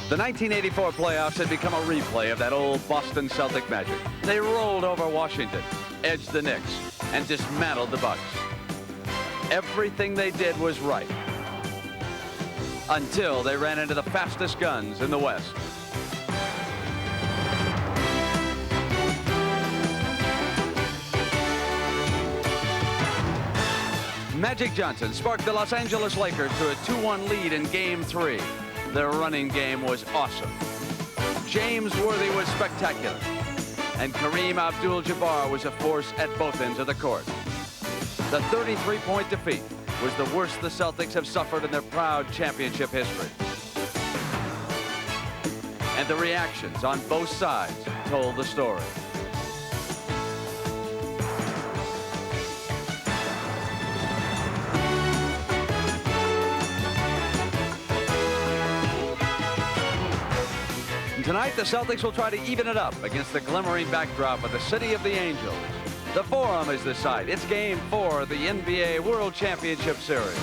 The 1984 playoffs had become a replay of that old Boston Celtic magic. They rolled over Washington, edged the Knicks, and dismantled the Bucks. Everything they did was right. Until they ran into the fastest guns in the West. Magic Johnson sparked the Los Angeles Lakers to a 2-1 lead in Game 3. Their running game was awesome. James Worthy was spectacular. And Kareem Abdul-Jabbar was a force at both ends of the court. The 33-point defeat was the worst the Celtics have suffered in their proud championship history. And the reactions on both sides told the story. Tonight, the Celtics will try to even it up against the glimmering backdrop of the City of the Angels. The Forum is the site. It's Game 4 of the NBA World Championship Series.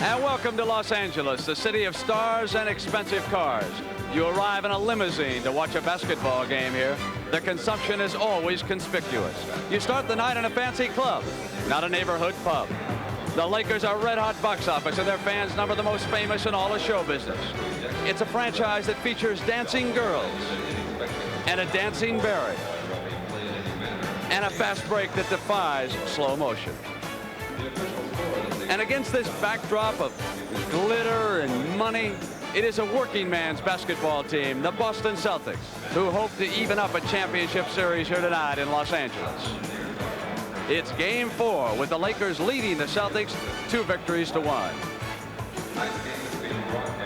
And welcome to Los Angeles, the city of stars and expensive cars. You arrive in a limousine to watch a basketball game here. The consumption is always conspicuous. You start the night in a fancy club, not a neighborhood pub. The Lakers are red-hot box office, and their fans number the most famous in all of show business. It's a franchise that features dancing girls, and a dancing Barry, and a fast break that defies slow motion. And against this backdrop of glitter and money, it is a working man's basketball team, the Boston Celtics, who hope to even up a championship series here tonight in Los Angeles. It's Game 4 with the Lakers leading the Celtics 2-1.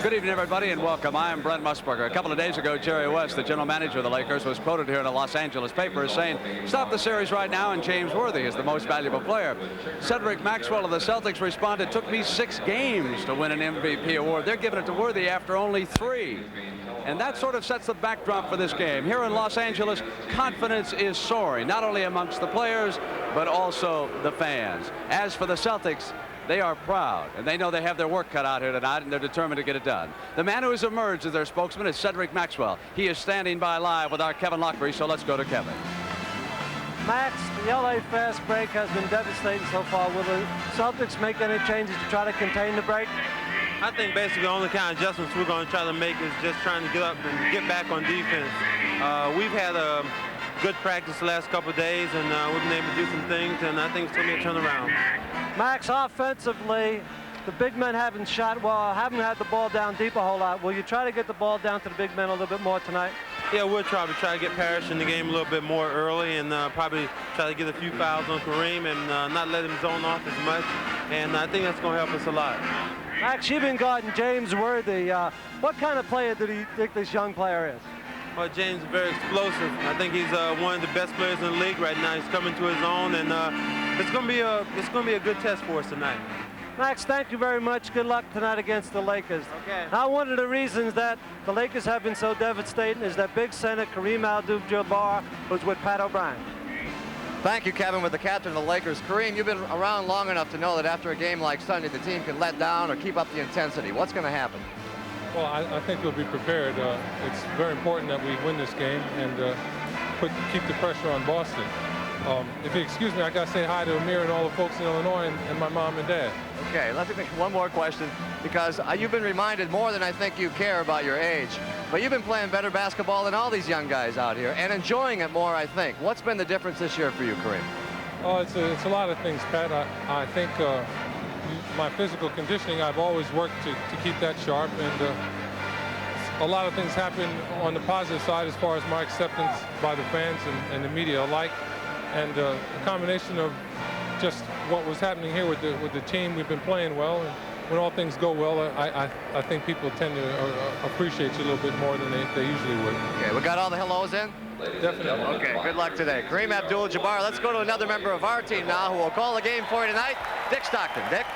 Good evening, everybody, and welcome. I am Brent Musburger. A couple of days ago, Jerry West, the general manager of the Lakers, was quoted here in a Los Angeles paper as saying, stop the series right now, and James Worthy is the most valuable player. Cedric Maxwell of the Celtics responded, took me 6 games to win an MVP award. They're giving it to Worthy after only 3. And that sort of sets the backdrop for this game. Here in Los Angeles, confidence is soaring, not only amongst the players, but also the fans. As for the Celtics, they are proud, and they know they have their work cut out here tonight, and they're determined to get it done. The man who has emerged as their spokesman is Cedric Maxwell. He is standing by live with our Kevin Lockery, so let's go to Kevin. Max, the LA fast break has been devastating so far. Will the Celtics make any changes to try to contain the break? I think basically the only kind of adjustments we're going to try to make is just trying to get up and get back on defense. We've had a good practice the last couple of days, and we've been able to do some things, and I think it's going to be a turnaround. Max, offensively, the big men haven't shot well, haven't had the ball down deep a whole lot. Will you try to get the ball down to the big men a little bit more tonight? Yeah, we'll try to get Parrish in the game a little bit more early, and probably try to get a few fouls on Kareem and not let him zone off as much. And I think that's going to help us a lot. Max, you've been guarding James Worthy. What kind of player do you think this young player is? Well, James is very explosive. I think he's one of the best players in the league right now. He's coming to his own, and it's going to be a good test for us tonight. Max, thank you very much. Good luck tonight against the Lakers. Okay. Now, one of the reasons that the Lakers have been so devastating is that big center Kareem Abdul-Jabbar was with Pat O'Brien. Thank you, Kevin, with the captain of the Lakers. Kareem, you've been around long enough to know that after a game like Sunday, the team can let down or keep up the intensity. What's going to happen? Well, I think we'll be prepared. It's very important that we win this game and keep the pressure on Boston. If you excuse me, I got to say hi to Amir and all the folks in Illinois and my mom and dad. Okay, let me make one more question, because you've been reminded more than I think you care about your age. But you've been playing better basketball than all these young guys out here and enjoying it more, I think. What's been the difference this year for you, Kareem? Oh, it's a lot of things, Pat. I think my physical conditioning, I've always worked to keep that sharp, and a lot of things happen on the positive side as far as my acceptance by the fans and the media alike. And a combination of just what was happening here with the team. We've been playing well, and when all things go well, I think people tend to appreciate you a little bit more than they usually would. Okay, we got all the hellos in? Definitely. Okay, good luck today. Kareem Abdul-Jabbar. Let's go to another member of our team now who will call the game for you tonight, Dick Stockton. Dick?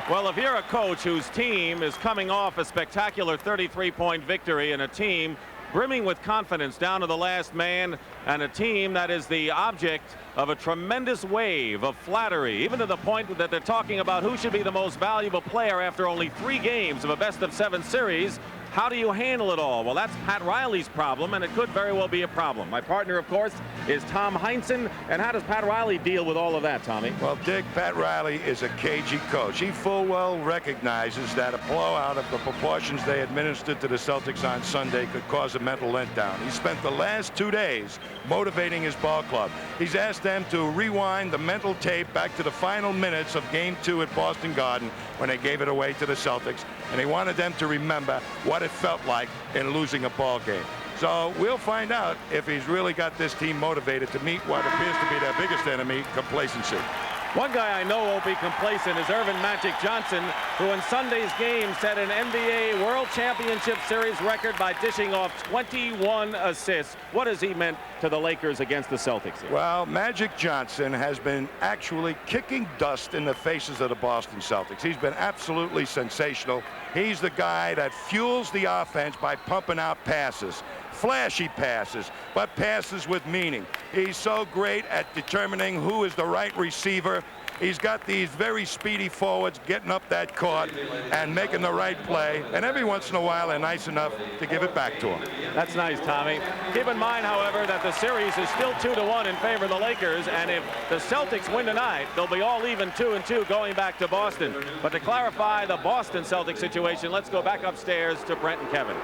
Well, if you're a coach whose team is coming off a spectacular 33-point victory and a team brimming with confidence down to the last man, and a team that is the object of a tremendous wave of flattery, even to the point that they're talking about who should be the most valuable player after only 3 games of a best-of-7 series. How do you handle it all? Well, that's Pat Riley's problem, and it could very well be a problem. My partner, of course, is Tom Heinsohn. And how does Pat Riley deal with all of that, Tommy? Well, Dick, Pat Riley is a cagey coach. He full well recognizes that a blowout of the proportions they administered to the Celtics on Sunday could cause a mental letdown. He spent the last 2 days motivating his ball club. He's asked them to rewind the mental tape back to the final minutes of Game 2 at Boston Garden when they gave it away to the Celtics, and he wanted them to remember what it felt like in losing a ball game. So we'll find out if he's really got this team motivated to meet what appears to be their biggest enemy, complacency. One guy I know won't be complacent is Earvin Magic Johnson, who in Sunday's game set an NBA World Championship Series record by dishing off 21 assists. What has he meant to the Lakers against the Celtics here? Well, Magic Johnson has been actually kicking dust in the faces of the Boston Celtics. He's been absolutely sensational. He's the guy that fuels the offense by pumping out passes. Flashy passes, but passes with meaning. He's so great at determining who is the right receiver. He's got these very speedy forwards getting up that court and making the right play, and every once in a while they're nice enough to give it back to him. That's nice, Tommy. Keep in mind, however, that the series is still 2-1 in favor of the Lakers, and if the Celtics win tonight, they'll be all even 2-2 going back to Boston. But to clarify the Boston Celtics situation, let's go back upstairs to Brent and Kevin.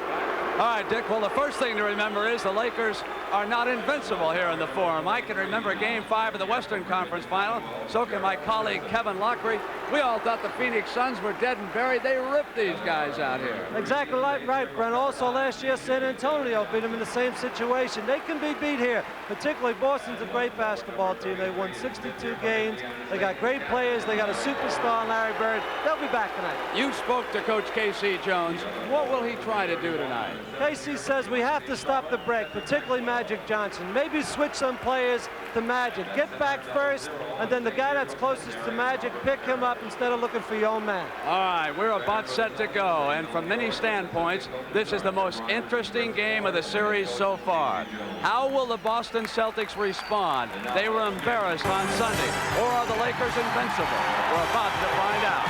All right, Dick, well, the first thing to remember is the Lakers are not invincible here in the Forum. I can remember Game 5 of the Western Conference Final. So can my colleague Kevin Lockery. We all thought the Phoenix Suns were dead and buried. They ripped these guys out here. Exactly right, Brent. Also, last year, San Antonio beat them in the same situation. They can be beat here. Particularly, Boston's a great basketball team. They won 62 games. They got great players. They got a superstar in Larry Bird. They'll be back tonight. You spoke to Coach K.C. Jones. What will he try to do tonight? Casey says we have to stop the break, particularly Magic Johnson. Maybe switch some players to Magic. Get back first, and then the guy that's closest to Magic, pick him up instead of looking for your own man. All right, we're about set to go, and from many standpoints, this is the most interesting game of the series so far. How will the Boston Celtics respond? They were embarrassed on Sunday, or are the Lakers invincible? We're about to find out.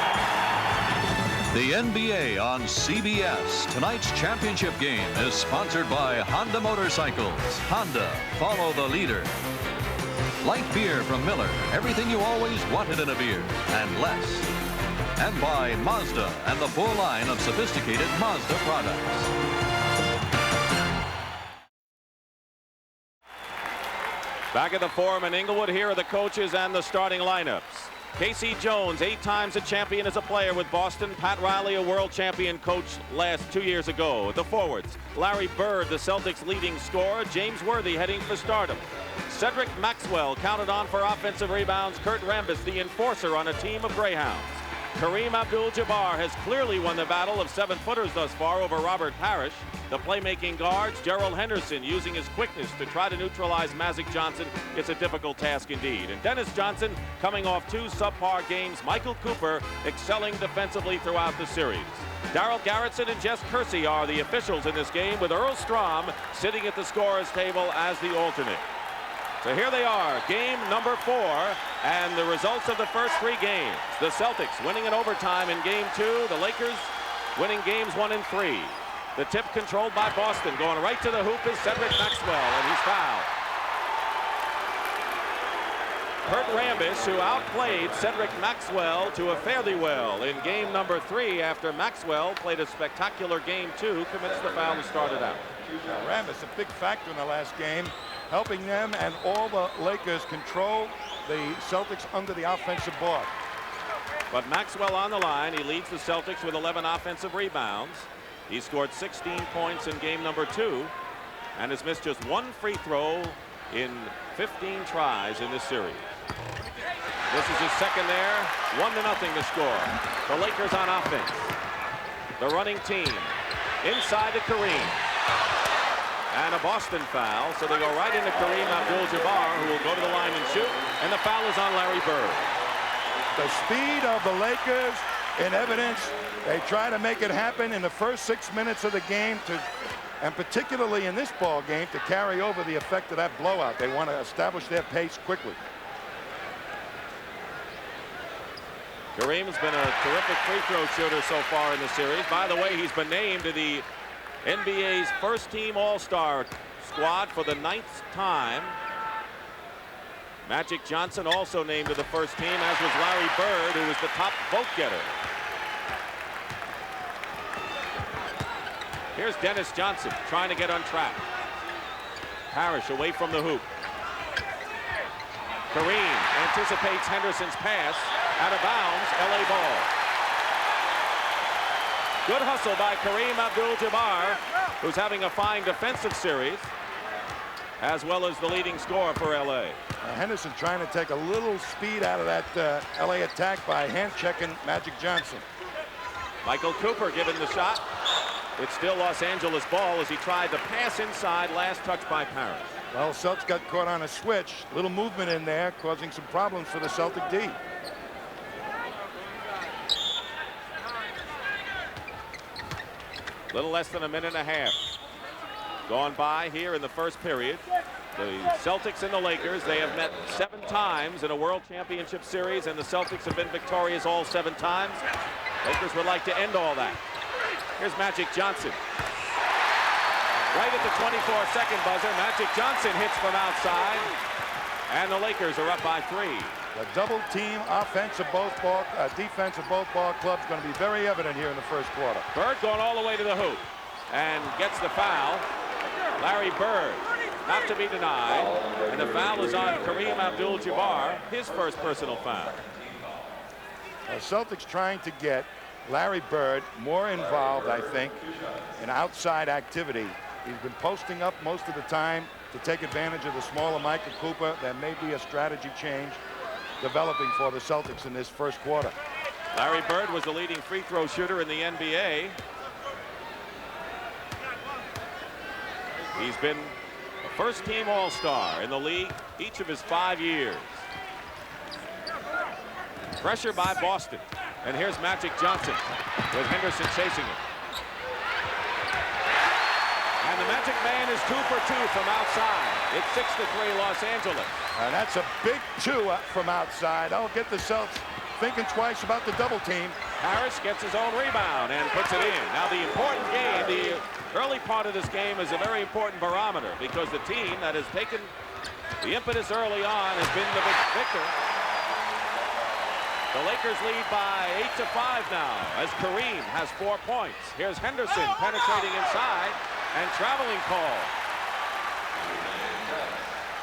The NBA on CBS. Tonight's championship game is sponsored by Honda Motorcycles. Honda, follow the leader. Light beer from Miller. Everything you always wanted in a beer, and less. And by Mazda and the full line of sophisticated Mazda products. Back at the Forum in Inglewood, here are the coaches and the starting lineups. K.C. Jones, 8 times a champion as a player with Boston. Pat Riley, a world champion coach last 2 years ago. The forwards, Larry Bird, the Celtics' leading scorer. James Worthy heading for stardom. Cedric Maxwell counted on for offensive rebounds. Kurt Rambis, the enforcer on a team of Greyhounds. Kareem Abdul-Jabbar has clearly won the battle of 7-footers thus far over Robert Parrish. The playmaking guards, Gerald Henderson, using his quickness to try to neutralize Magic Johnson. It's a difficult task indeed. And Dennis Johnson coming off 2 subpar games. Michael Cooper excelling defensively throughout the series. Darrell Garretson and Jess Kersey are the officials in this game, with Earl Strom sitting at the scorer's table as the alternate. So here they are, game number 4, and the results of the first 3 games. The Celtics winning in overtime in game 2. The Lakers winning games 1 and 3. The tip controlled by Boston. Going right to the hoop is Cedric Maxwell, and he's fouled. Kurt Rambis, who outplayed Cedric Maxwell to a fairly well in game number 3 after Maxwell played a spectacular game 2, commits the foul to start it out. Rambis, a big factor in the last game, helping them and all the Lakers control the Celtics under the offensive board. But Maxwell on the line. He leads the Celtics with 11 offensive rebounds. He scored 16 points in game number 2 and has missed just 1 free throw in 15 tries in this series. This is his second there. 1-0 to score. The Lakers on offense. The running team inside to Kareem. And a Boston foul, so they go right into Kareem Abdul-Jabbar, who will go to the line and shoot, and the foul is on Larry Bird. The speed of the Lakers in evidence. They try to make it happen in the first 6 minutes of the game to and particularly in this ball game to carry over the effect of that blowout. They want to establish their pace quickly. Kareem's been a terrific free throw shooter so far in the series. By the way, he's been named to the NBA's first team All-Star squad for the 9th time. Magic Johnson also named to the first team, as was Larry Bird, who was the top vote getter. Here's Dennis Johnson trying to get on track. Parrish away from the hoop. Kareem anticipates Henderson's pass. Out of bounds, LA ball. Good hustle by Kareem Abdul-Jabbar, who's having a fine defensive series, as well as the leading scorer for LA. Henderson trying to take a little speed out of that LA attack by hand checking Magic Johnson. Michael Cooper given the shot. It's still Los Angeles ball as he tried to pass inside, last touch by Parrish. Well, Celtics got caught on a switch. Little movement in there, causing some problems for the Celtic D. Little less than a minute and a half gone by here in the first period. The Celtics and the Lakers, they have met 7 times in a World Championship Series, and the Celtics have been victorious all 7 times. Lakers would like to end all that. Here's Magic Johnson. Right at the 24-second buzzer, Magic Johnson hits from outside, and the Lakers are up by 3. The double team offense of both ball, defense of both ball clubs going to be very evident here in the first quarter. Bird going all the way to the hoop and gets the foul. Larry Bird, not to be denied, and the foul is on Kareem Abdul-Jabbar, his first personal foul. Celtics trying to get Larry Bird more involved, I think, in outside activity. He's been posting up most of the time to take advantage of the smaller Michael Cooper. There may be a strategy change developing for the Celtics in this first quarter. Larry Bird was the leading free throw shooter in the NBA. He's been a first-team All-Star in the league each of his 5 years. Pressure by Boston. And here's Magic Johnson with Henderson chasing it. And the Magic Man is 2 for 2 from outside. It's 6-3 Los Angeles. And that's a big 2 from outside. I'll get the Celtics thinking twice about the double team. Harris gets his own rebound and puts it in. Now the important game, the early part of this game is a very important barometer because the team that has taken the impetus early on has been the victor. The Lakers lead by 8-5 now as Kareem has 4 points. Here's Henderson penetrating inside and traveling call.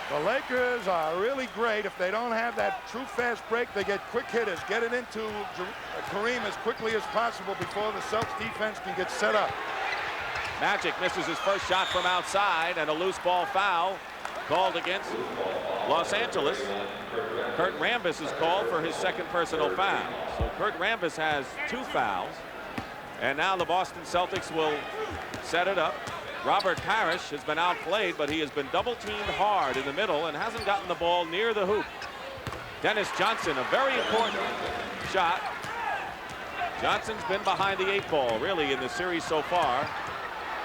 The Lakers are really great. If they don't have that true fast break, they get quick hitters. Get it into Kareem as quickly as possible before the Celtics defense can get set up. Magic misses his first shot from outside, and a loose ball foul called against Los Angeles. Kurt Rambis is called for his second personal foul. So Kurt Rambis has 2 fouls. And now the Boston Celtics will set it up. Robert Parrish has been outplayed, but he has been double-teamed hard in the middle and hasn't gotten the ball near the hoop. Dennis Johnson, a very important shot. Johnson's been behind the 8 ball, really, in the series so far.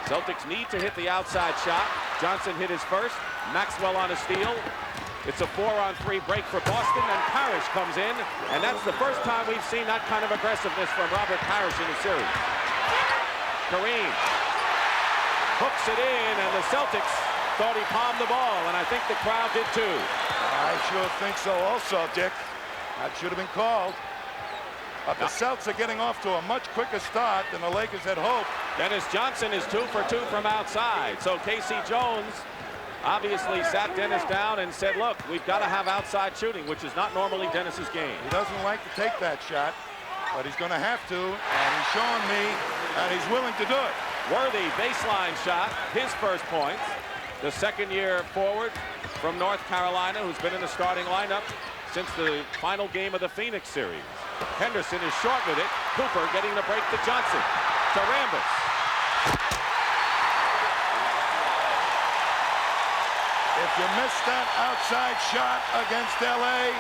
Celtics need to hit the outside shot. Johnson hit his first. Maxwell on a steal. It's a 4-on-3 break for Boston, and Parrish comes in, and that's the first time we've seen that kind of aggressiveness from Robert Parrish in the series. Kareem hooks it in, and the Celtics thought he palmed the ball, and I think the crowd did too. I sure think so also, Dick. That should have been called. But the Celtics are getting off to a much quicker start than the Lakers had hoped. Dennis Johnson is 2 for 2 from outside. So K.C. Jones obviously sat Dennis down and said, look, we've got to have outside shooting, which is not normally Dennis's game. He doesn't like to take that shot, but he's going to have to, and he's showing me that he's willing to do it. Worthy baseline shot, his first points. The second-year forward from North Carolina, who's been in the starting lineup since the final game of the Phoenix series. Henderson is short with it. Cooper getting the break to Johnson. To Rambis. If you miss that outside shot against LA,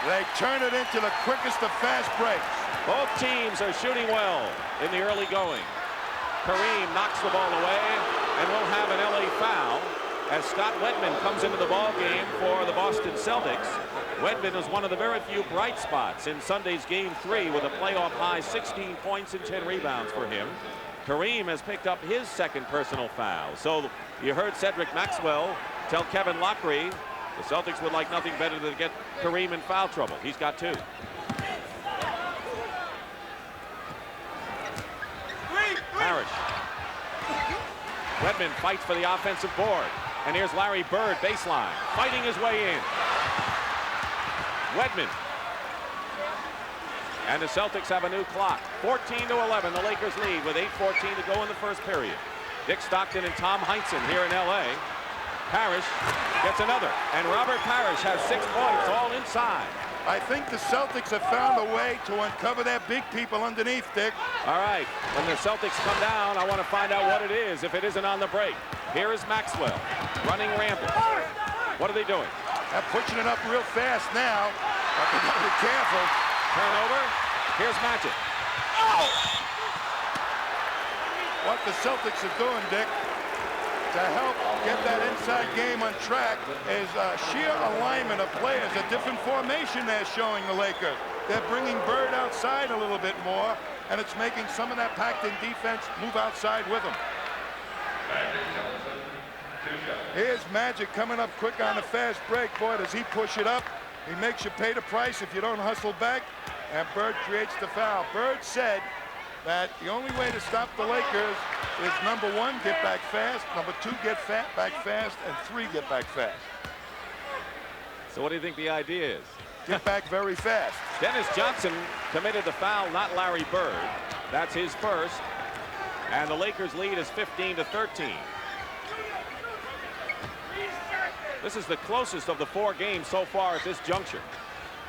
they turn it into the quickest of fast breaks. Both teams are shooting well in the early going. Kareem knocks the ball away, and we'll have an LA foul as Scott Wedman comes into the ball game for the Boston Celtics. Wedman was one of the very few bright spots in Sunday's Game 3 with a playoff high 16 points and 10 rebounds for him. Kareem has picked up his second personal foul. So you heard Cedric Maxwell tell Kevin Lockery the Celtics would like nothing better than to get Kareem in foul trouble. He's got 2. Parrish. Wedman fights for the offensive board. And here's Larry Bird, baseline, fighting his way in. Wedman. And the Celtics have a new clock. 14-11, the Lakers lead with 8:14 to go in the first period. Dick Stockton and Tom Heinsohn here in LA. Parrish gets another, and Robert Parrish has 6 points, all inside. I think the Celtics have found a way to uncover their big people underneath, Dick. All right, when the Celtics come down, I want to find out what it is if it isn't on the break. Here is Maxwell running rampant. What are they doing? They're pushing it up real fast now, but they got to be careful. Turnover. Here's Magic. Oh! What the Celtics are doing, Dick, to help get that inside game on track is sheer alignment of players, a different formation they're showing the Lakers. They're bringing Bird outside a little bit more, and it's making some of that packed-in defense move outside with them. Here's Magic coming up quick on the fast break. Boy, does he push it up. He makes you pay the price if you don't hustle back, and Bird creates the foul. Bird said that the only way to stop the Lakers is number 1, get back fast, number 2, get back fast, and 3, get back fast. So what do you think the idea is? Get back very fast. Dennis Johnson committed the foul, not Larry Bird. That's his first. And the Lakers lead is 15-13. This is the closest of the 4 games so far at this juncture.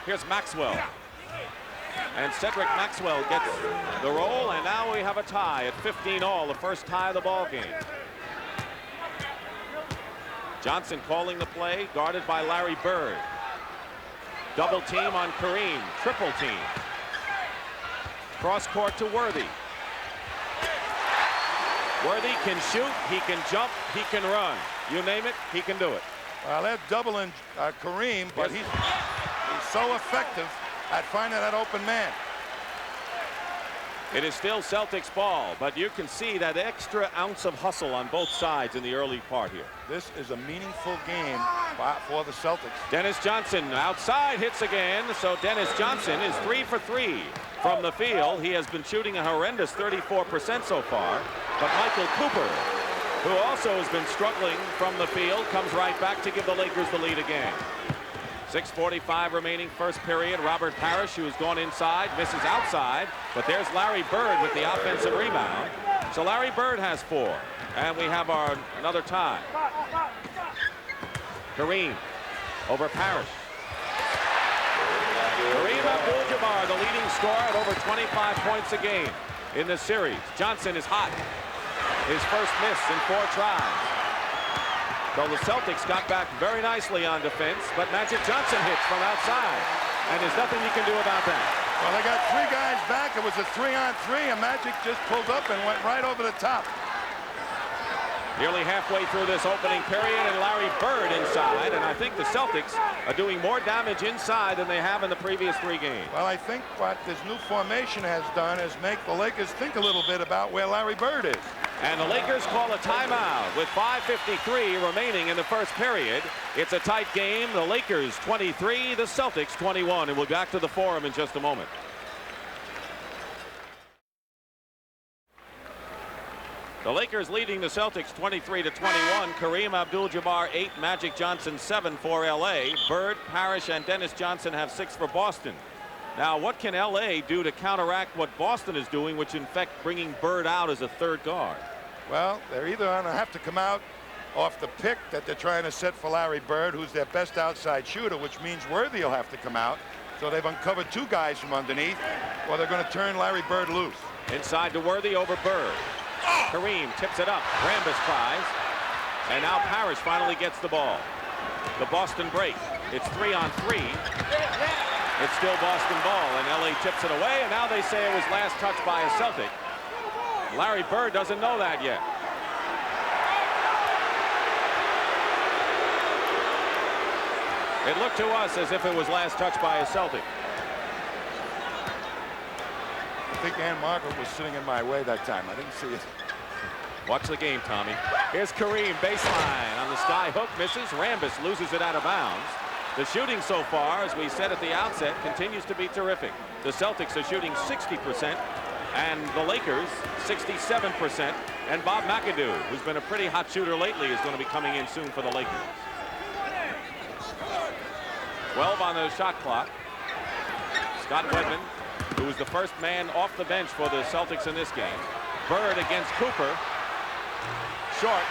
Here's Maxwell. And Cedric Maxwell gets the roll, and now we have a tie at 15-all, the first tie of the ball game. Johnson calling the play, guarded by Larry Bird. Double team on Kareem, triple team. Cross court to Worthy. Worthy can shoot, he can jump, he can run. You name it, he can do it. Well, they're doubling Kareem, but he's so effective at finding that open man. It is still Celtics ball, but you can see that extra ounce of hustle on both sides in the early part here. This is a meaningful game for the Celtics. Dennis Johnson outside hits again, so Dennis Johnson is 3 for 3 from the field. He has been shooting a horrendous 34% so far, but Michael Cooper, who also has been struggling from the field, comes right back to give the Lakers the lead again. 6:45 remaining first period. Robert Parrish, who has gone inside, misses outside, but there's Larry Bird with the offensive rebound. So Larry Bird has 4, and we have our another tie. Kareem over Parrish. Kareem Abdul-Jabbar, the leading scorer at over 25 points a game in this series. Johnson is hot. His first miss in 4 tries. So the Celtics got back very nicely on defense, but Magic Johnson hits from outside, and there's nothing you can do about that. Well, they got 3 guys back. It was a 3-on-3, and Magic just pulled up and went right over the top. Nearly halfway through this opening period, and Larry Bird inside, and I think the Celtics are doing more damage inside than they have in the previous 3 games. Well, I think what this new formation has done is make the Lakers think a little bit about where Larry Bird is. And the Lakers call a timeout with 5:53 remaining in the first period. It's a tight game. The Lakers 23, the Celtics 21, and we'll go back to the Forum in just a moment. The Lakers leading the Celtics 23-21. Kareem Abdul-Jabbar 8, Magic Johnson 7 for LA. Bird, Parrish, and Dennis Johnson have 6 for Boston. Now, what can LA do to counteract what Boston is doing, which in fact bringing Bird out as a 3rd guard? Well, they're either going to have to come out off the pick that they're trying to set for Larry Bird, who's their best outside shooter, which means Worthy will have to come out. So they've uncovered 2 guys from underneath, or they're going to turn Larry Bird loose. Inside to Worthy over Bird. Kareem tips it up. Rambis tries. And now Parrish finally gets the ball. The Boston break. It's 3-on-3. It's still Boston ball, and LA tips it away, and now they say it was last touched by a Celtic. Larry Bird doesn't know that yet. It looked to us as if it was last touched by a Celtic. I think Ann Margaret was sitting in my way that time. I didn't see it. Watch the game, Tommy. Here's Kareem, baseline on the sky hook, misses. Rambis loses it out of bounds. The shooting so far, as we said at the outset, continues to be terrific. The Celtics are shooting 60%, and the Lakers 67%. And Bob McAdoo, who's been a pretty hot shooter lately, is going to be coming in soon for the Lakers. 12 on the shot clock. Scott Wedman, who was the first man off the bench for the Celtics in this game. Bird against Cooper. Short.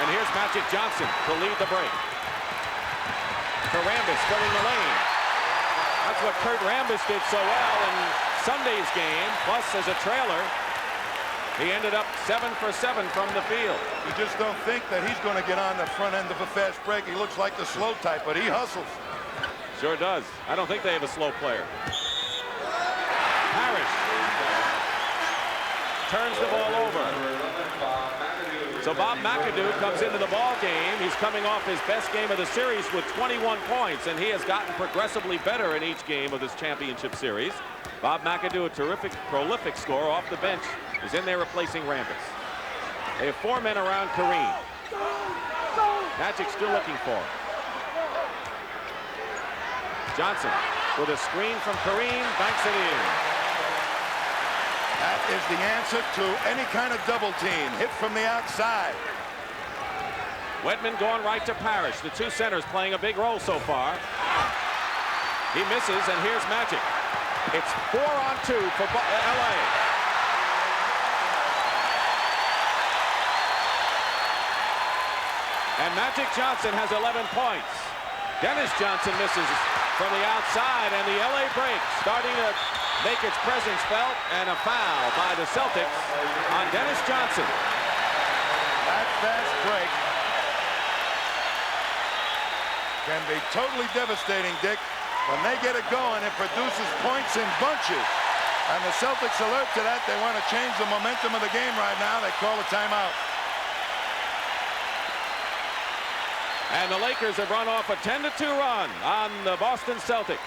And here's Magic Johnson to lead the break. For Rambis filling the lane. That's what Kurt Rambis did so well in Sunday's game. Plus, as a trailer, he ended up 7 for 7 from the field. You just don't think that he's going to get on the front end of a fast break. He looks like the slow type, but he hustles. Sure does. I don't think they have a slow player. Parrish turns the ball over. So Bob McAdoo comes into the ball game. He's coming off his best game of the series with 21 points, and he has gotten progressively better in each game of this championship series. Bob McAdoo, a terrific, prolific scorer off the bench, is in there replacing Rambis. They have 4 men around Kareem. Magic still looking for him. Johnson with a screen from Kareem, banks it in. That is the answer to any kind of double team. Hit from the outside. Wedman going right to Parrish. The two centers playing a big role so far. He misses, and here's Magic. It's 4-on-2 for LA. And Magic Johnson has 11 points. Dennis Johnson misses from the outside, and the LA break starting to make its presence felt, and a foul by the Celtics on Dennis Johnson. That fast break can be totally devastating, Dick. When they get it going, it produces points in bunches. And the Celtics alert to that. They want to change the momentum of the game right now. They call a timeout. And the Lakers have run off a 10-2 run on the Boston Celtics.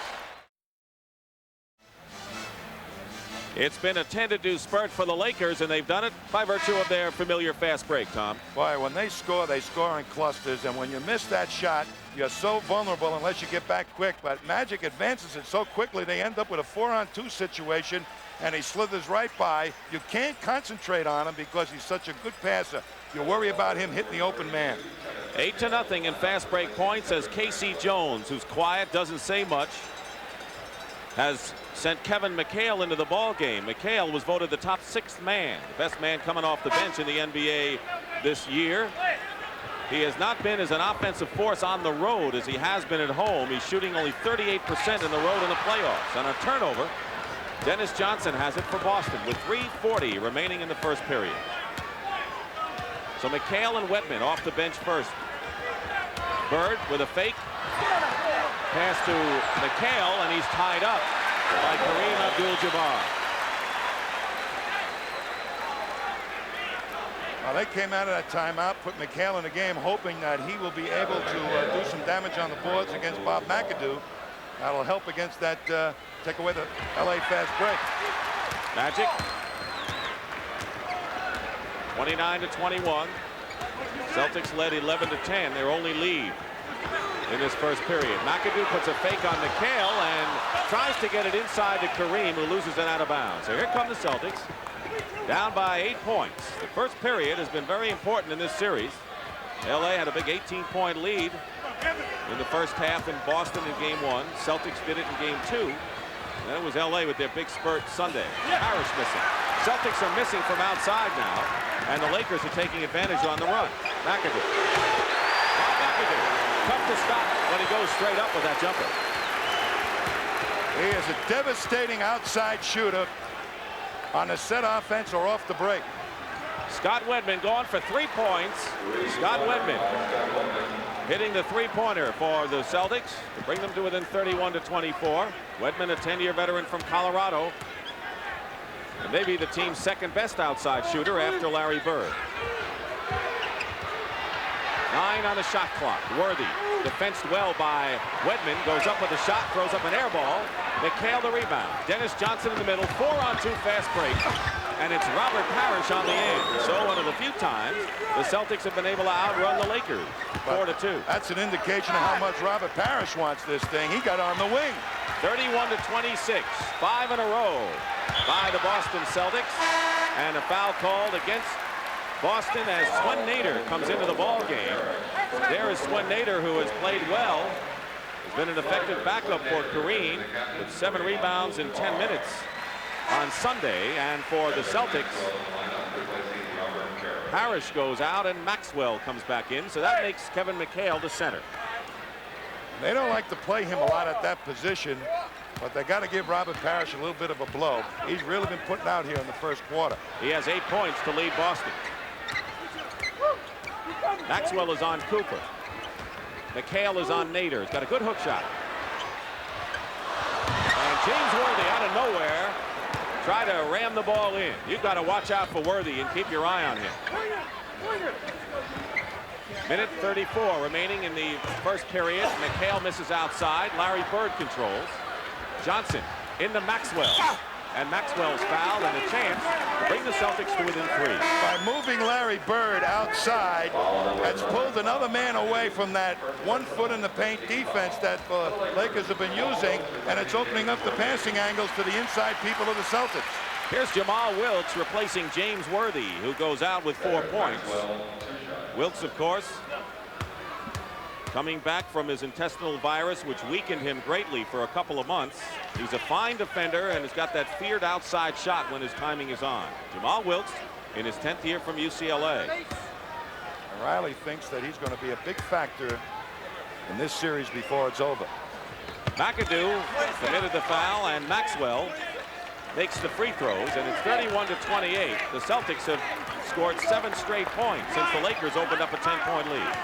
It's been a 10-2 spurt for the Lakers, and they've done it by virtue of their familiar fast break, Tom. Boy, when they score in clusters, and when you miss that shot, you're so vulnerable unless you get back quick. But Magic advances it so quickly, they end up with a 4-on-2 situation, and he slithers right by. You can't concentrate on him because he's such a good passer. You worry about him hitting the open man. 8-0 in fast break points as Casey Jones, who's quiet, doesn't say much, has sent Kevin McHale into the ball game. McHale was voted the top 6th man, the best man coming off the bench in the NBA this year. He has not been as an offensive force on the road as he has been at home. He's shooting only 38% in the road in the playoffs. On a turnover, Dennis Johnson has it for Boston with 3:40 remaining in the first period. So McHale and Wedman off the bench first. Bird with a fake. Pass to McHale, and he's tied up by Kareem Abdul-Jabbar. Well, they came out of that timeout, put McHale in the game, hoping that he will be able to do some damage on the boards against Bob McAdoo. That'll help against that, take away the LA fast break. Magic. 29-21. Celtics led 11-10, their only lead in this first period. McAdoo puts a fake on McHale and tries to get it inside to Kareem, who loses it out of bounds. So here come the Celtics, down by 8 points. The first period has been very important in this series. LA had a big 18-point lead in the first half in Boston in game 1. Celtics did it in game 2. And then it was LA with their big spurt Sunday. Parrish missing. Celtics are missing from outside now, and the Lakers are taking advantage on the run. McAdoo. McAdoo. Tough to stop when he goes straight up with that jumper. He is a devastating outside shooter on a set offense or off the break. Scott Wedman going for 3 points. Scott Wedman hitting the three-pointer for the Celtics to bring them to within 31-24. Wedman, a 10-year veteran from Colorado. And maybe the team's second best outside shooter after Larry Bird. 9 on the shot clock. Worthy, defensed well by Wedman, goes up with a shot, throws up an air ball. McHale the rebound. Dennis Johnson in the middle, 4-on-2 fast break. And it's Robert Parrish on the end. So one of the few times the Celtics have been able to outrun the Lakers, 4-2. That's an indication of how much Robert Parrish wants this thing. He got on the wing. 31-26, 5 in a row by the Boston Celtics. And a foul called against Boston as Swen Nater comes into the ball game. There is Swen Nater, who has played well. Has been an effective backup for Kareem with 7 rebounds in 10 minutes on Sunday. And for the Celtics, Parrish goes out and Maxwell comes back in. So that makes Kevin McHale the center. They don't like to play him a lot at that position, but they got to give Robert Parrish a little bit of a blow. He's really been putting out here in the first quarter. He has 8 points to lead Boston. Maxwell is on Cooper. McHale is on Nader. He's got a good hook shot. And James Worthy out of nowhere try to ram the ball in. You've got to watch out for Worthy and keep your eye on him. Minute 34 remaining in the first period. McHale misses outside. Larry Bird controls. Johnson into Maxwell. And Maxwell's fouled, and a chance to bring the Celtics to within 3. By moving Larry Bird outside, that's pulled another man away from that 1 foot in the paint defense that the Lakers have been using, and it's opening up the passing angles to the inside people of the Celtics. Here's Jamal Wilkes replacing James Worthy, who goes out with 4 points. Wilkes, of course, coming back from his intestinal virus, which weakened him greatly for a couple of months. He's a fine defender and has got that feared outside shot when his timing is on. Jamal Wilkes in his 10th year from UCLA. Riley thinks that he's going to be a big factor in this series before it's over. McAdoo committed the foul, and Maxwell makes the free throws, and it's 31-28. The Celtics have scored 7 straight points since the Lakers opened up a 10-point lead.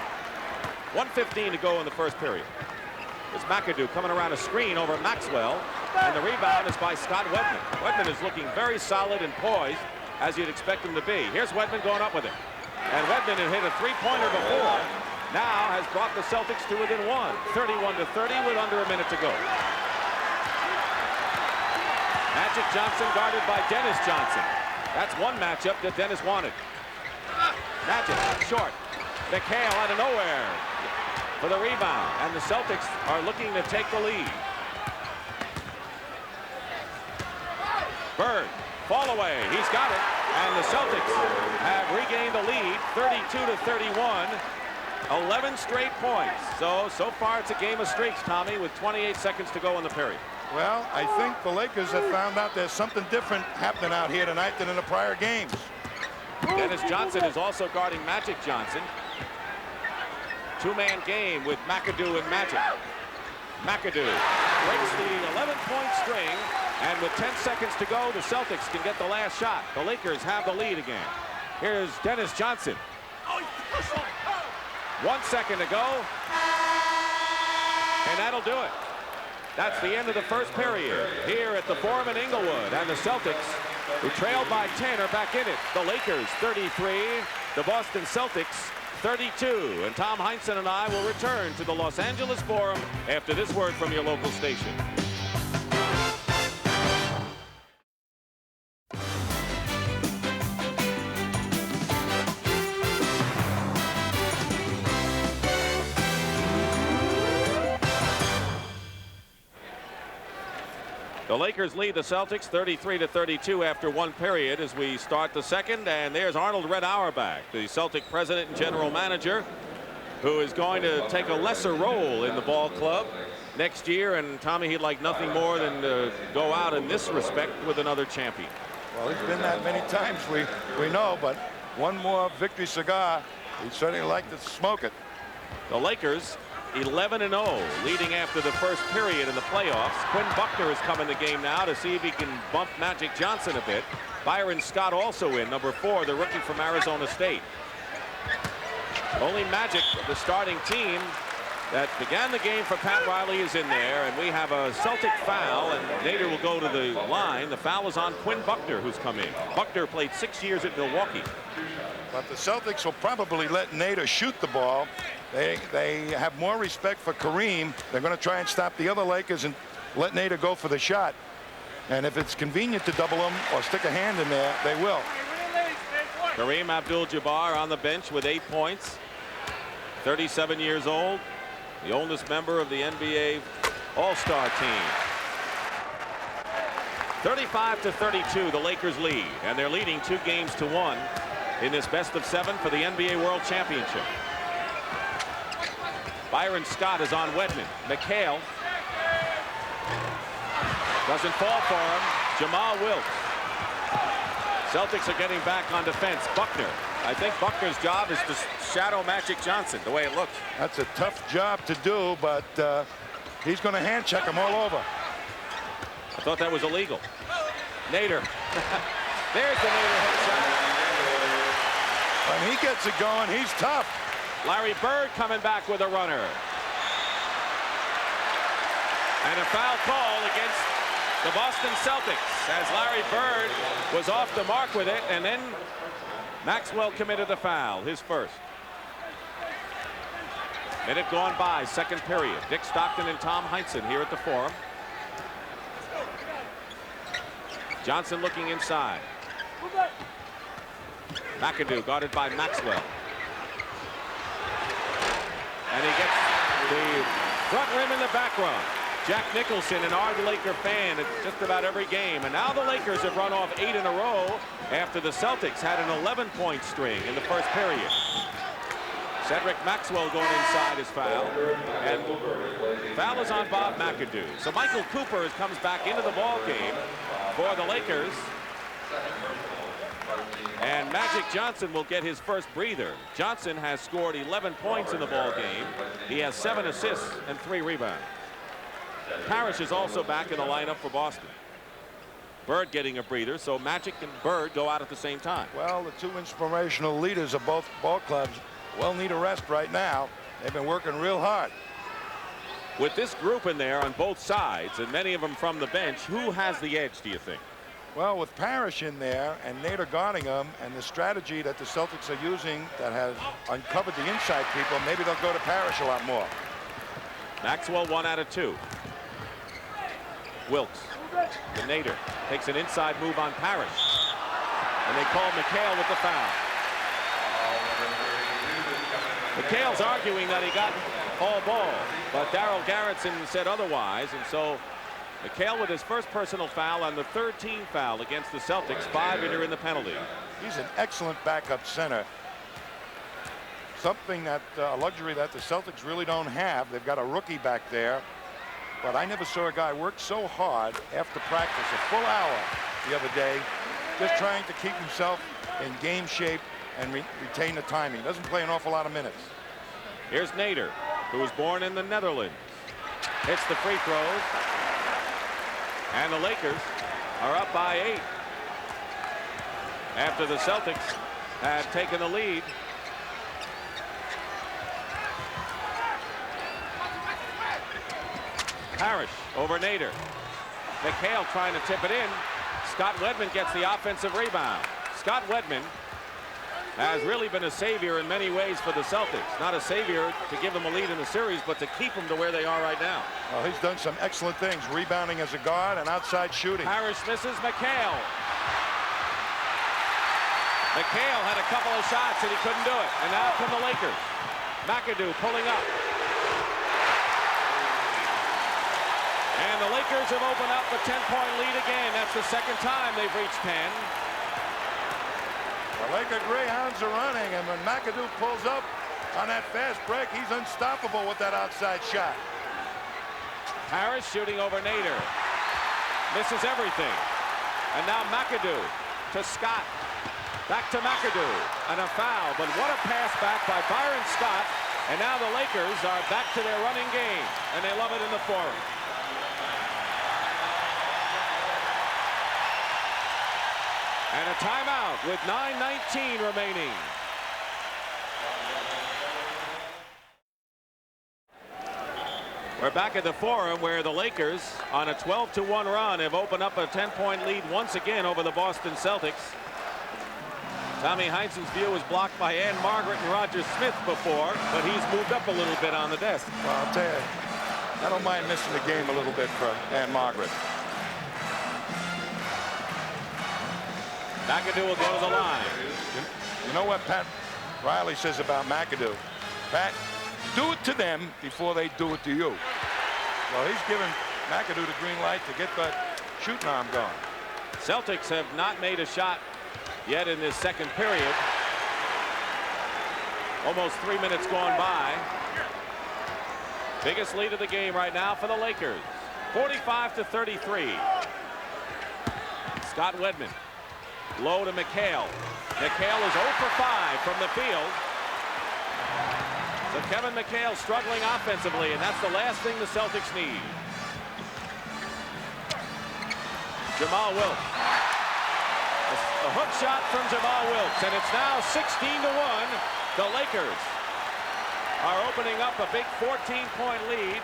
1:15 to go in the first period. It's McAdoo coming around a screen over Maxwell, and the rebound is by Scott Wedman. Wedman is looking very solid and poised, as you'd expect him to be. Here's Wedman going up with it. And Wedman had hit a 3-pointer before, now has brought the Celtics to within 1, 31-30 with under a minute to go. Magic Johnson guarded by Dennis Johnson. That's one matchup that Dennis wanted. Magic, short. McHale out of nowhere for the rebound, and the Celtics are looking to take the lead. Bird, fall away, he's got it, and the Celtics have regained the lead, 32-31, 11 straight points. So far it's a game of streaks, Tommy, with 28 seconds to go in the period. Well, I think the Lakers have found out there's something different happening out here tonight than in the prior games. Dennis Johnson is also guarding Magic Johnson. 2-man game with McAdoo and Magic. McAdoo breaks the 11-point string, and with 10 seconds to go, the Celtics can get the last shot. The Lakers have the lead again. Here's Dennis Johnson. 1 second to go, and that'll do it. That's the end of the first period here at the Forum in Inglewood, and the Celtics, who trailed by 10, are back in it. The Lakers 33, the Boston Celtics 32. And Tom Heinsohn and I will return to the Los Angeles Forum after this word from your local station. The Lakers lead the Celtics 33-32 after 1 period as we start the second, and there's Arnold Red Auerbach, the Celtic president and general manager, who is going to take a lesser role in the ball club next year. And Tommy, he'd like nothing more than to go out in this respect with another champion. Well, he's been that many times, we know, but one more victory cigar, he'd certainly like to smoke it. The Lakers 11-0, leading after the first period in the playoffs. Quinn Buckner has come in the game now to see if he can bump Magic Johnson a bit. Byron Scott also in, number 4, the rookie from Arizona State. Only Magic, the starting team, that began the game for Pat Riley is in there, and we have a Celtic foul, and Nader will go to the line. The foul is on Quinn Buckner, who's come in. Buckner played 6 years at Milwaukee. But the Celtics will probably let Nader shoot the ball. They have more respect for Kareem. They're going to try and stop the other Lakers and let Nader go for the shot. And if it's convenient to double him or stick a hand in there, they will. Kareem Abdul-Jabbar on the bench with 8 points. 37 years old. The oldest member of the NBA All-Star team. 35-32, the Lakers lead, and they're leading 2 games to 1 in this best of 7 for the NBA World Championship. Byron Scott is on Wedman. McHale doesn't fall for him. Jamal Wilkes. Celtics are getting back on defense. Buckner. I think Buckner's job is to shadow Magic Johnson, the way it looks. That's a tough job to do, but he's going to hand check him all over. I thought that was illegal. Nader. There's the Nader headshot. When he gets it going, he's tough. Larry Bird coming back with a runner. And a foul call against the Boston Celtics as Larry Bird was off the mark with it, and then Maxwell committed the foul, his first. Minute gone by, second period. Dick Stockton and Tom Heinsohn here at the Forum. Johnson looking inside. McAdoo guarded by Maxwell. And he gets the front rim in the back row. Jack Nicholson, an ardent Laker fan at just about every game. And now the Lakers have run off 8 in a row after the Celtics had an 11-point string in the first period. Cedric Maxwell going inside his foul. And foul is on Bob McAdoo. So Michael Cooper comes back into the ball game for the Lakers. And Magic Johnson will get his first breather. Johnson has scored 11 points in the ball game. He has 7 assists and 3 rebounds. Parrish is also back in the lineup for Boston. Bird getting a breather, so Magic and Bird go out at the same time. Well, the 2 inspirational leaders of both ball clubs will need a rest right now. They've been working real hard. With this group in there on both sides, and many of them from the bench, who has the edge, do you think? Well, with Parrish in there and Nader guarding him, and the strategy that the Celtics are using that has uncovered the inside people, maybe they'll go to Parrish a lot more. Maxwell 1 out of 2. Wilkes to Nader. Takes an inside move on Parrish. And they call McHale with the foul. McHale's arguing that he got all ball, but Darryl Garretson said otherwise, and so McHale with his first personal foul on the 3rd team foul against the Celtics, 5 in the penalty. He's an excellent backup center. Something that a luxury that the Celtics really don't have. They've got a rookie back there, but I never saw a guy work so hard after practice, a full hour the other day, just trying to keep himself in game shape and retain the timing. Doesn't play an awful lot of minutes. Here's Nader, who was born in the Netherlands. Hits the free throws. And the Lakers are up by 8 after the Celtics had taken the lead. Parrish over Nader. McHale trying to tip it in. Scott Wedman gets the offensive rebound. Scott Wedman has really been a savior in many ways for the Celtics. Not a savior to give them a lead in the series, but to keep them to where they are right now. Well, he's done some excellent things, rebounding as a guard and outside shooting. Parrish misses McHale. McHale had a couple of shots and he couldn't do it. And now come the Lakers. McAdoo pulling up. And the Lakers have opened up a 10-point lead again. That's the second time they've reached 10. The Laker Greyhounds are running, and when McAdoo pulls up on that fast break, he's unstoppable with that outside shot. Harris shooting over Nader. Misses everything. And now McAdoo to Scott. Back to McAdoo. And a foul, but what a pass back by Byron Scott. And now the Lakers are back to their running game, and they love it in the Forum. And a timeout with 9:19 remaining. We're back at the Forum where the Lakers on a 12-1 run have opened up a 10-point lead once again over the Boston Celtics. Tommy Heinsohn's view was blocked by Ann Margaret and Roger Smith before, but he's moved up a little bit on the desk. Well, I'll tell you, I don't mind missing the game a little bit for Ann Margaret. McAdoo will go to the line. You know what Pat Riley says about McAdoo? Pat, do it to them before they do it to you. Well, he's giving McAdoo the green light to get that shooting arm going. Celtics have not made a shot yet in this second period. Almost 3 minutes gone by. Biggest lead of the game right now for the Lakers. 45-33. Scott Wedman. Low to McHale. McHale is 0 for 5 from the field. So Kevin McHale struggling offensively, and that's the last thing the Celtics need. Jamal Wilkes. A hook shot from Jamal Wilkes, and it's now 16-1. The Lakers are opening up a big 14-point lead.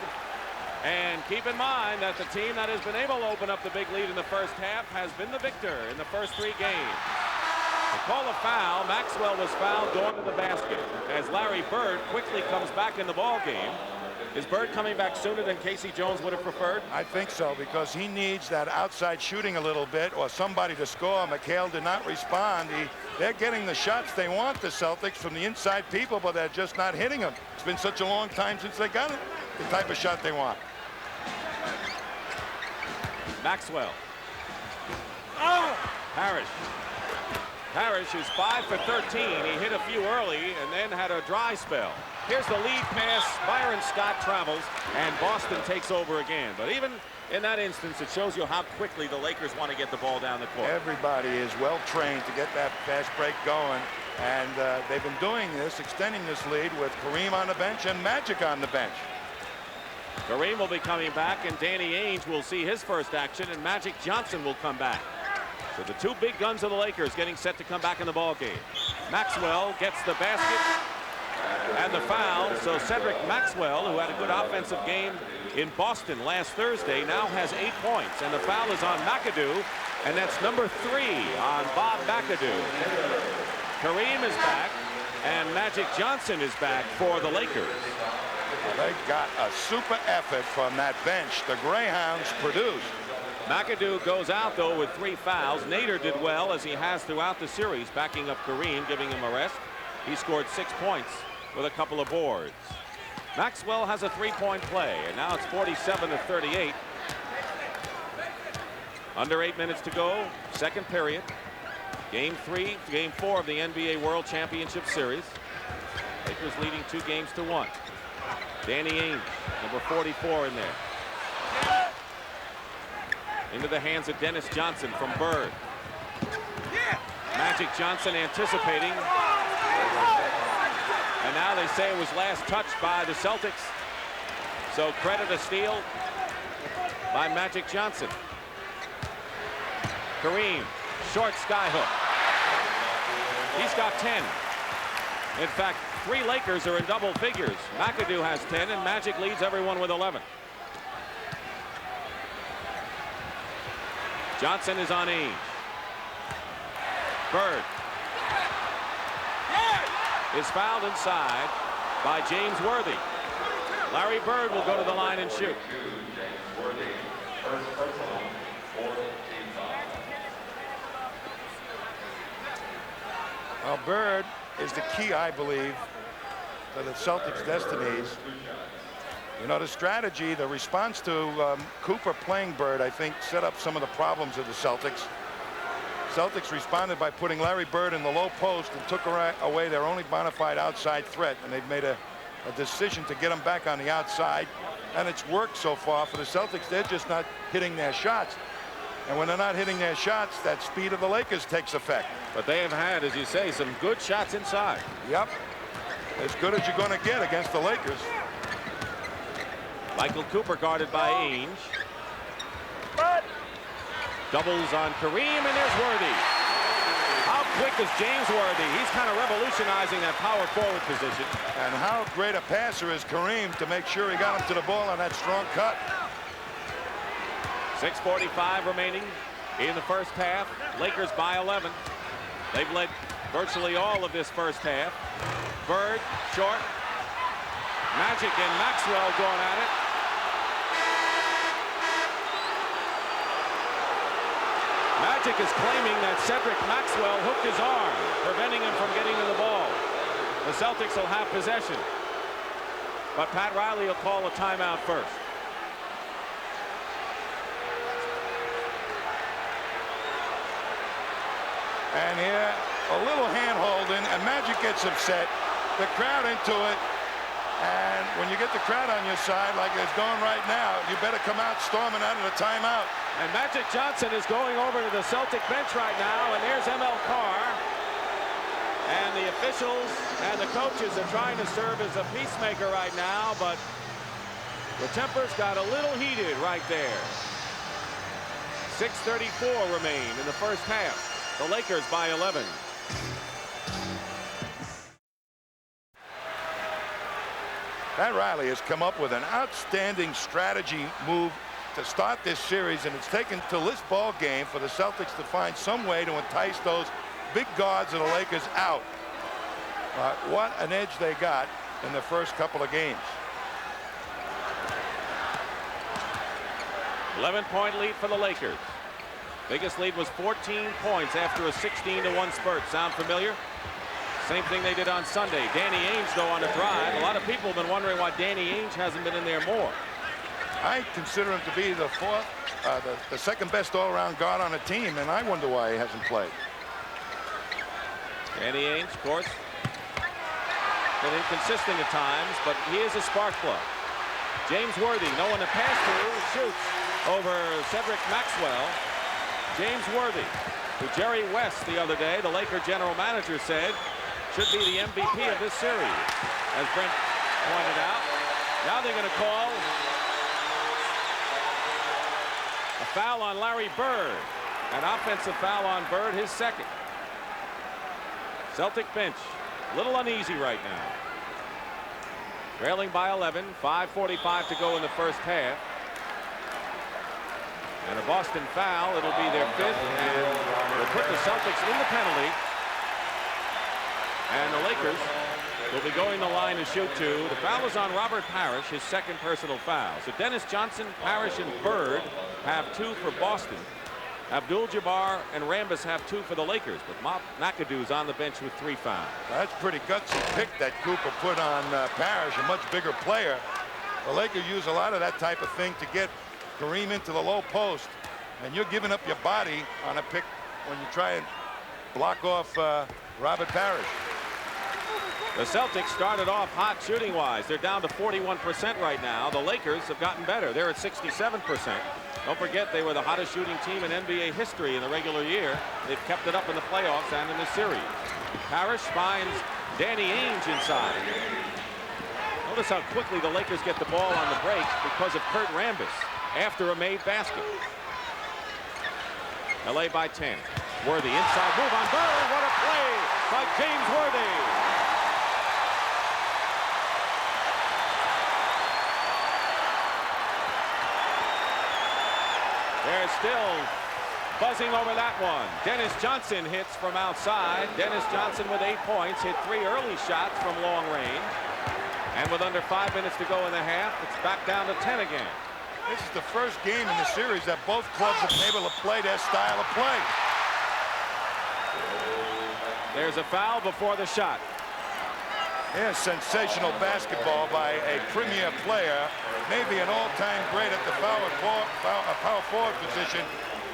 And keep in mind that the team that has been able to open up the big lead in the first half has been the victor in the first 3 games. They call a foul. Maxwell was fouled going to the basket as Larry Bird quickly comes back in the ball game. Is Bird coming back sooner than Casey Jones would have preferred? I think so, because he needs that outside shooting a little bit or somebody to score. McHale did not respond. They're getting the shots they want, the Celtics, from the inside people, but they're just not hitting them. It's been such a long time since they got it, the type of shot they want. Maxwell. Parrish. Parrish is 5 for 13. He hit a few early and then had a dry spell. Here's the lead pass. Byron Scott travels, and Boston takes over again. But even in that instance, it shows you how quickly the Lakers want to get the ball down the court. Everybody is well trained to get that fast break going, and they've been doing this, extending this lead with Kareem on the bench and Magic on the bench. Kareem will be coming back, and Danny Ainge will see his first action, and Magic Johnson will come back. So the 2 big guns of the Lakers getting set to come back in the ball game. Maxwell gets the basket and the foul. So Cedric Maxwell, who had a good offensive game in Boston last Thursday, now has 8 points, and the foul is on McAdoo, and that's number 3 on Bob McAdoo. Kareem is back, and Magic Johnson is back for the Lakers. They got a super effort from that bench. The Greyhounds produced. McAdoo goes out, though, with 3 fouls. Nader did well, as he has throughout the series, backing up Kareem, giving him a rest. He scored 6 points with a couple of boards. Maxwell has a 3-point play, and now it's 47-38. Under 8 minutes to go, second period. Game 4 of the NBA World Championship Series. Lakers leading 2-1. Danny Ainge, number 44 in there. Into the hands of Dennis Johnson from Bird. Magic Johnson anticipating. And now they say it was last touched by the Celtics. So credit a steal by Magic Johnson. Kareem, short skyhook. He's got 10. In fact, 3 Lakers are in double figures. McAdoo has 10, and Magic leads everyone with 11. Johnson is on Ainge. Bird is fouled inside by James Worthy. Larry Bird will go to the line and shoot. Well, Bird is the key, I believe, to the Celtics' destinies. You know, the strategy, the response to Cooper playing Bird, I think, set up some of the problems of the Celtics. Celtics responded by putting Larry Bird in the low post and took away their only bona fide outside threat, and they've made a decision to get him back on the outside, and it's worked so far for the Celtics. They're just not hitting their shots, and when they're not hitting their shots, that speed of the Lakers takes effect. But they have had, as you say, some good shots inside. Yep, as good as you're going to get against the Lakers. Michael Cooper guarded by Ainge. Doubles on Kareem, and there's Worthy. How quick as James Worthy. He's kind of revolutionizing that power forward position. And how great a passer is Kareem to make sure he got him to the ball on that strong cut. 6:45 remaining in the first half. Lakers by 11. They've led virtually all of this first half. Bird, short. Magic and Maxwell going at it. Magic is claiming that Cedric Maxwell hooked his arm, preventing him from getting to the ball. The Celtics will have possession, but Pat Riley will call a timeout first. And here, a little hand-holding, and Magic gets upset. The crowd into it. And when you get the crowd on your side, like it's going right now, you better come out storming out of the timeout. And Magic Johnson is going over to the Celtic bench right now, and there's ML Carr. And the officials and the coaches are trying to serve as a peacemaker right now, but the tempers got a little heated right there. 6:34 remain in the first half. The Lakers by 11. Pat Riley has come up with an outstanding strategy move to start this series, and it's taken till this ball game for the Celtics to find some way to entice those big guards of the Lakers out. What an edge they got in the first couple of games. 11-point lead for the Lakers. Biggest lead was 14 points after a 16-1 spurt. Sound familiar? Same thing they did on Sunday. Danny Ainge, though, on a drive. A lot of people have been wondering why Danny Ainge hasn't been in there more. I consider him to be the the second best all-around guard on the team, and I wonder why he hasn't played. Danny Ainge, of course, been inconsistent at times, but he is a spark plug. James Worthy, no one to pass to, shoots over Cedric Maxwell. James Worthy, who Jerry West the other day, the Laker general manager, said should be the MVP of this series, as Brent pointed out. Now they're going to call a foul on Larry Bird, an offensive foul on Bird, his second. Celtic bench a little uneasy right now. Trailing by 11, 5:45 to go in the first half. And a Boston foul, it'll be their fifth, and will put the Celtics in the penalty. And the Lakers will be going the line to shoot two. The foul is on Robert Parrish, his second personal foul. So Dennis Johnson, Parrish, and Bird have two for Boston. Abdul-Jabbar and Rambis have two for the Lakers, but McAdoo's on the bench with 3 fouls. That's pretty gutsy pick that Cooper put on Parrish, a much bigger player. The Lakers use a lot of that type of thing to get Kareem into the low post, and you're giving up your body on a pick when you try and block off Robert Parrish. The Celtics started off hot shooting-wise. They're down to 41% right now. The Lakers have gotten better. They're at 67%. Don't forget, they were the hottest shooting team in NBA history in the regular year. They've kept it up in the playoffs and in the series. Parrish finds Danny Ainge inside. Notice how quickly the Lakers get the ball on the break because of Kurt Rambis after a made basket. LA by 10. Worthy inside move on Bird. What a play by James Worthy. They're still buzzing over that one. Dennis Johnson hits from outside. Dennis Johnson with 8 points, hit 3 early shots from long range. And with under 5 minutes to go in the half, it's back down to 10 again. This is the first game in the series that both clubs have been able to play their style of play. There's a foul before the shot. Yeah, sensational basketball by a premier player, maybe an all-time great at the power forward position.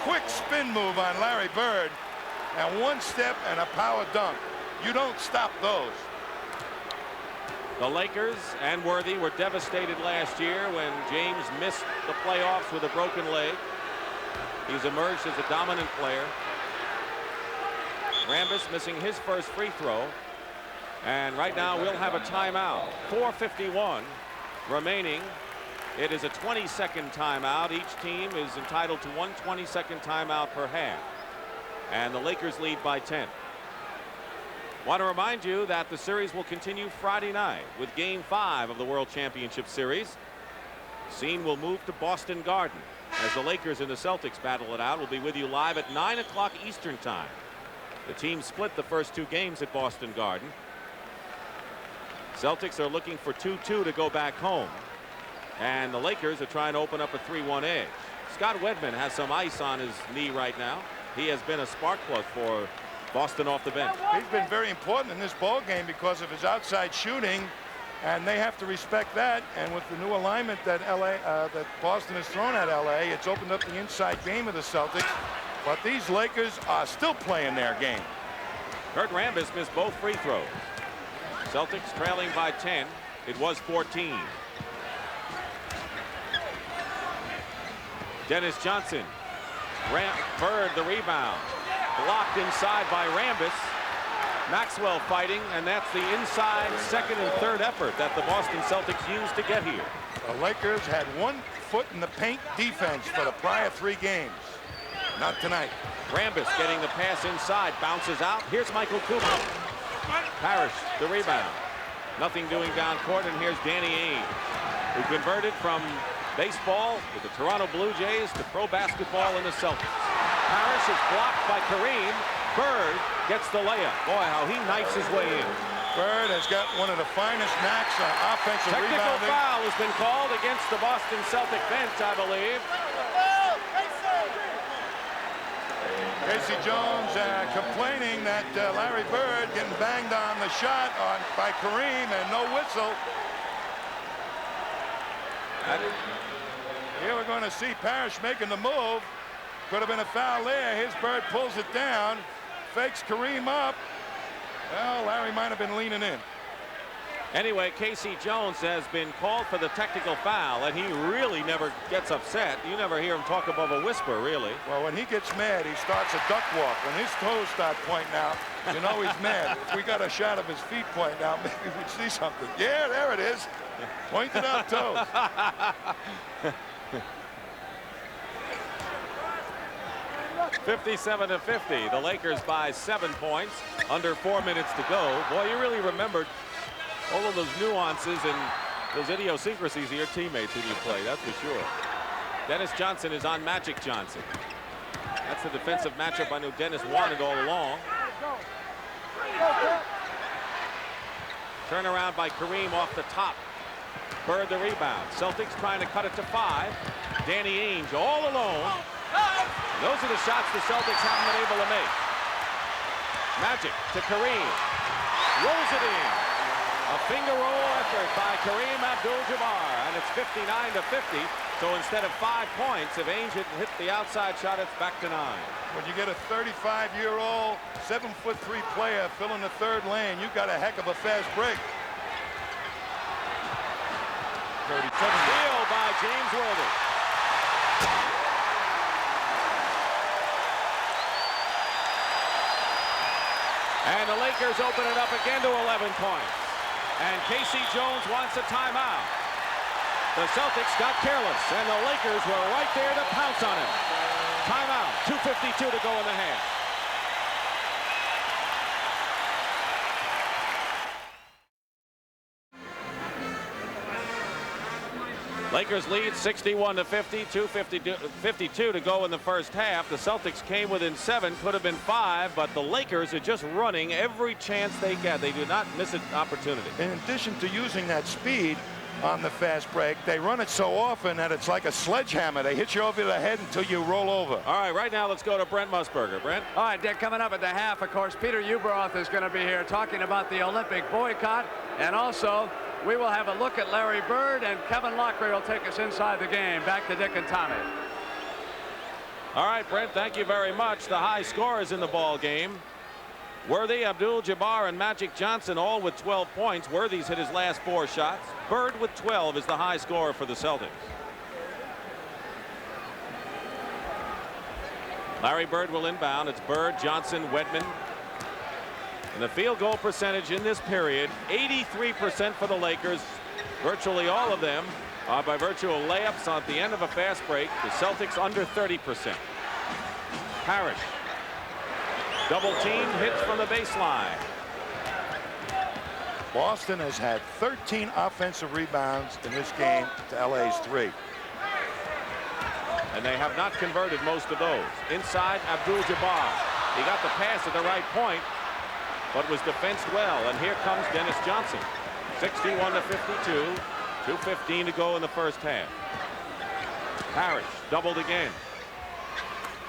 Quick spin move on Larry Bird, and 1 step and a power dunk. You don't stop those. The Lakers and Worthy were devastated last year when James missed the playoffs with a broken leg. He's emerged as a dominant player. Rambis missing his first free throw. And right now we'll have a timeout. 4:51 remaining. It is a 20-second timeout. Each team is entitled to 1 20-second timeout per half. And the Lakers lead by 10. Want to remind you that the series will continue Friday night with Game 5 of the World Championship Series. Scene will move to Boston Garden as the Lakers and the Celtics battle it out. We'll be with you live at 9 o'clock Eastern Time. The team split the first 2 games at Boston Garden. Celtics are looking for 2-2 to go back home. And the Lakers are trying to open up a 3-1 edge. Scott Wedman has some ice on his knee right now. He has been a spark plug for Boston off the bench. He's been very important in this ball game because of his outside shooting, and they have to respect that. And with the new alignment that that Boston has thrown at LA, it's opened up the inside game of the Celtics. But these Lakers are still playing their game. Kurt Rambis missed both free throws. Celtics trailing by 10. It was 14. Dennis Johnson. Bird the rebound. Blocked inside by Rambis. Maxwell fighting, and that's the inside second and third effort that the Boston Celtics used to get here. The Lakers had 1 foot in the paint defense for the prior 3 games. Not tonight. Rambis getting the pass inside, bounces out. Here's Michael Cooper. Parrish the rebound. Nothing doing down court, and here's Danny Ainge, who converted from baseball with the Toronto Blue Jays to pro basketball in the Celtics. Parrish is blocked by Kareem. Bird gets the layup. Boy, how he knifes his way in. Bird has got one of the finest knacks on offensive Technical rebounding. foul has been called against the Boston Celtic bench, I believe. Casey Jones complaining that Larry Bird getting banged on the shot by Kareem and no whistle. Here we're going to see Parrish making the move. Could have been a foul there. His Bird pulls it down, fakes Kareem up. Well, Larry might have been leaning in. Anyway, Casey Jones has been called for the technical foul, and he really never gets upset. You never hear him talk above a whisper, really. Well, when he gets mad, he starts a duck walk. When his toes start pointing out, you know he's mad. If we got a shot of his feet pointing out, maybe we'd see something. Yeah, there it is. Pointed out toes. 57-50. The Lakers by 7 points. Under 4 minutes to go. Boy, you really remembered all of those nuances and those idiosyncrasies of your teammates who you play, that's for sure. Dennis Johnson is on Magic Johnson. That's the defensive matchup I knew Dennis wanted all along. Turnaround by Kareem off the top. Bird the rebound. Celtics trying to cut it to 5. Danny Ainge all alone. Those are the shots the Celtics haven't been able to make. Magic to Kareem. Rolls it in. A finger roll effort by Kareem Abdul-Jabbar, and it's 59-50. So instead of 5 points, if Ainge had hit the outside shot, it's back to 9. When you get a 35-year-old, 7'3" player filling the third lane, you got a heck of a fast break. 37. Steal by James Worthy. And the Lakers open it up again to 11 points. And Casey Jones wants a timeout. The Celtics got careless, and the Lakers were right there to pounce on him. Timeout, 2:52 to go in the half. Lakers lead 61-50, 2:52 to go in the first half. The Celtics came within 7, could have been 5, but the Lakers are just running every chance they get. They do not miss an opportunity. In addition to using that speed on the fast break, they run it so often that it's like a sledgehammer. They hit you over the head until you roll over. All right, right now let's go to Brent Musburger. Brent? All right, Dick, coming up at the half, of course, Peter Ueberroth is going to be here talking about the Olympic boycott, and also we will have a look at Larry Bird, and Kevin Locklear will take us inside the game. Back to Dick and Tommy. All right, Brent, thank you very much. The high scorers in the ball game. Worthy, Abdul-Jabbar, and Magic Johnson all with 12 points. Worthy's hit his last 4 shots. Bird with 12 is the high scorer for the Celtics. Larry Bird will inbound. It's Bird, Johnson, Wedman. And the field goal percentage in this period, 83% for the Lakers. Virtually all of them are by virtue of layups at the end of a fast break. The Celtics under 30%. Parrish. Double team, hits from the baseline. Boston has had 13 offensive rebounds in this game to LA's 3. And they have not converted most of those. Inside, Abdul-Jabbar. He got the pass at the right point, but was defensed well. And here comes Dennis Johnson. 61-52. 2:15 to go in the first half. Parrish doubled again.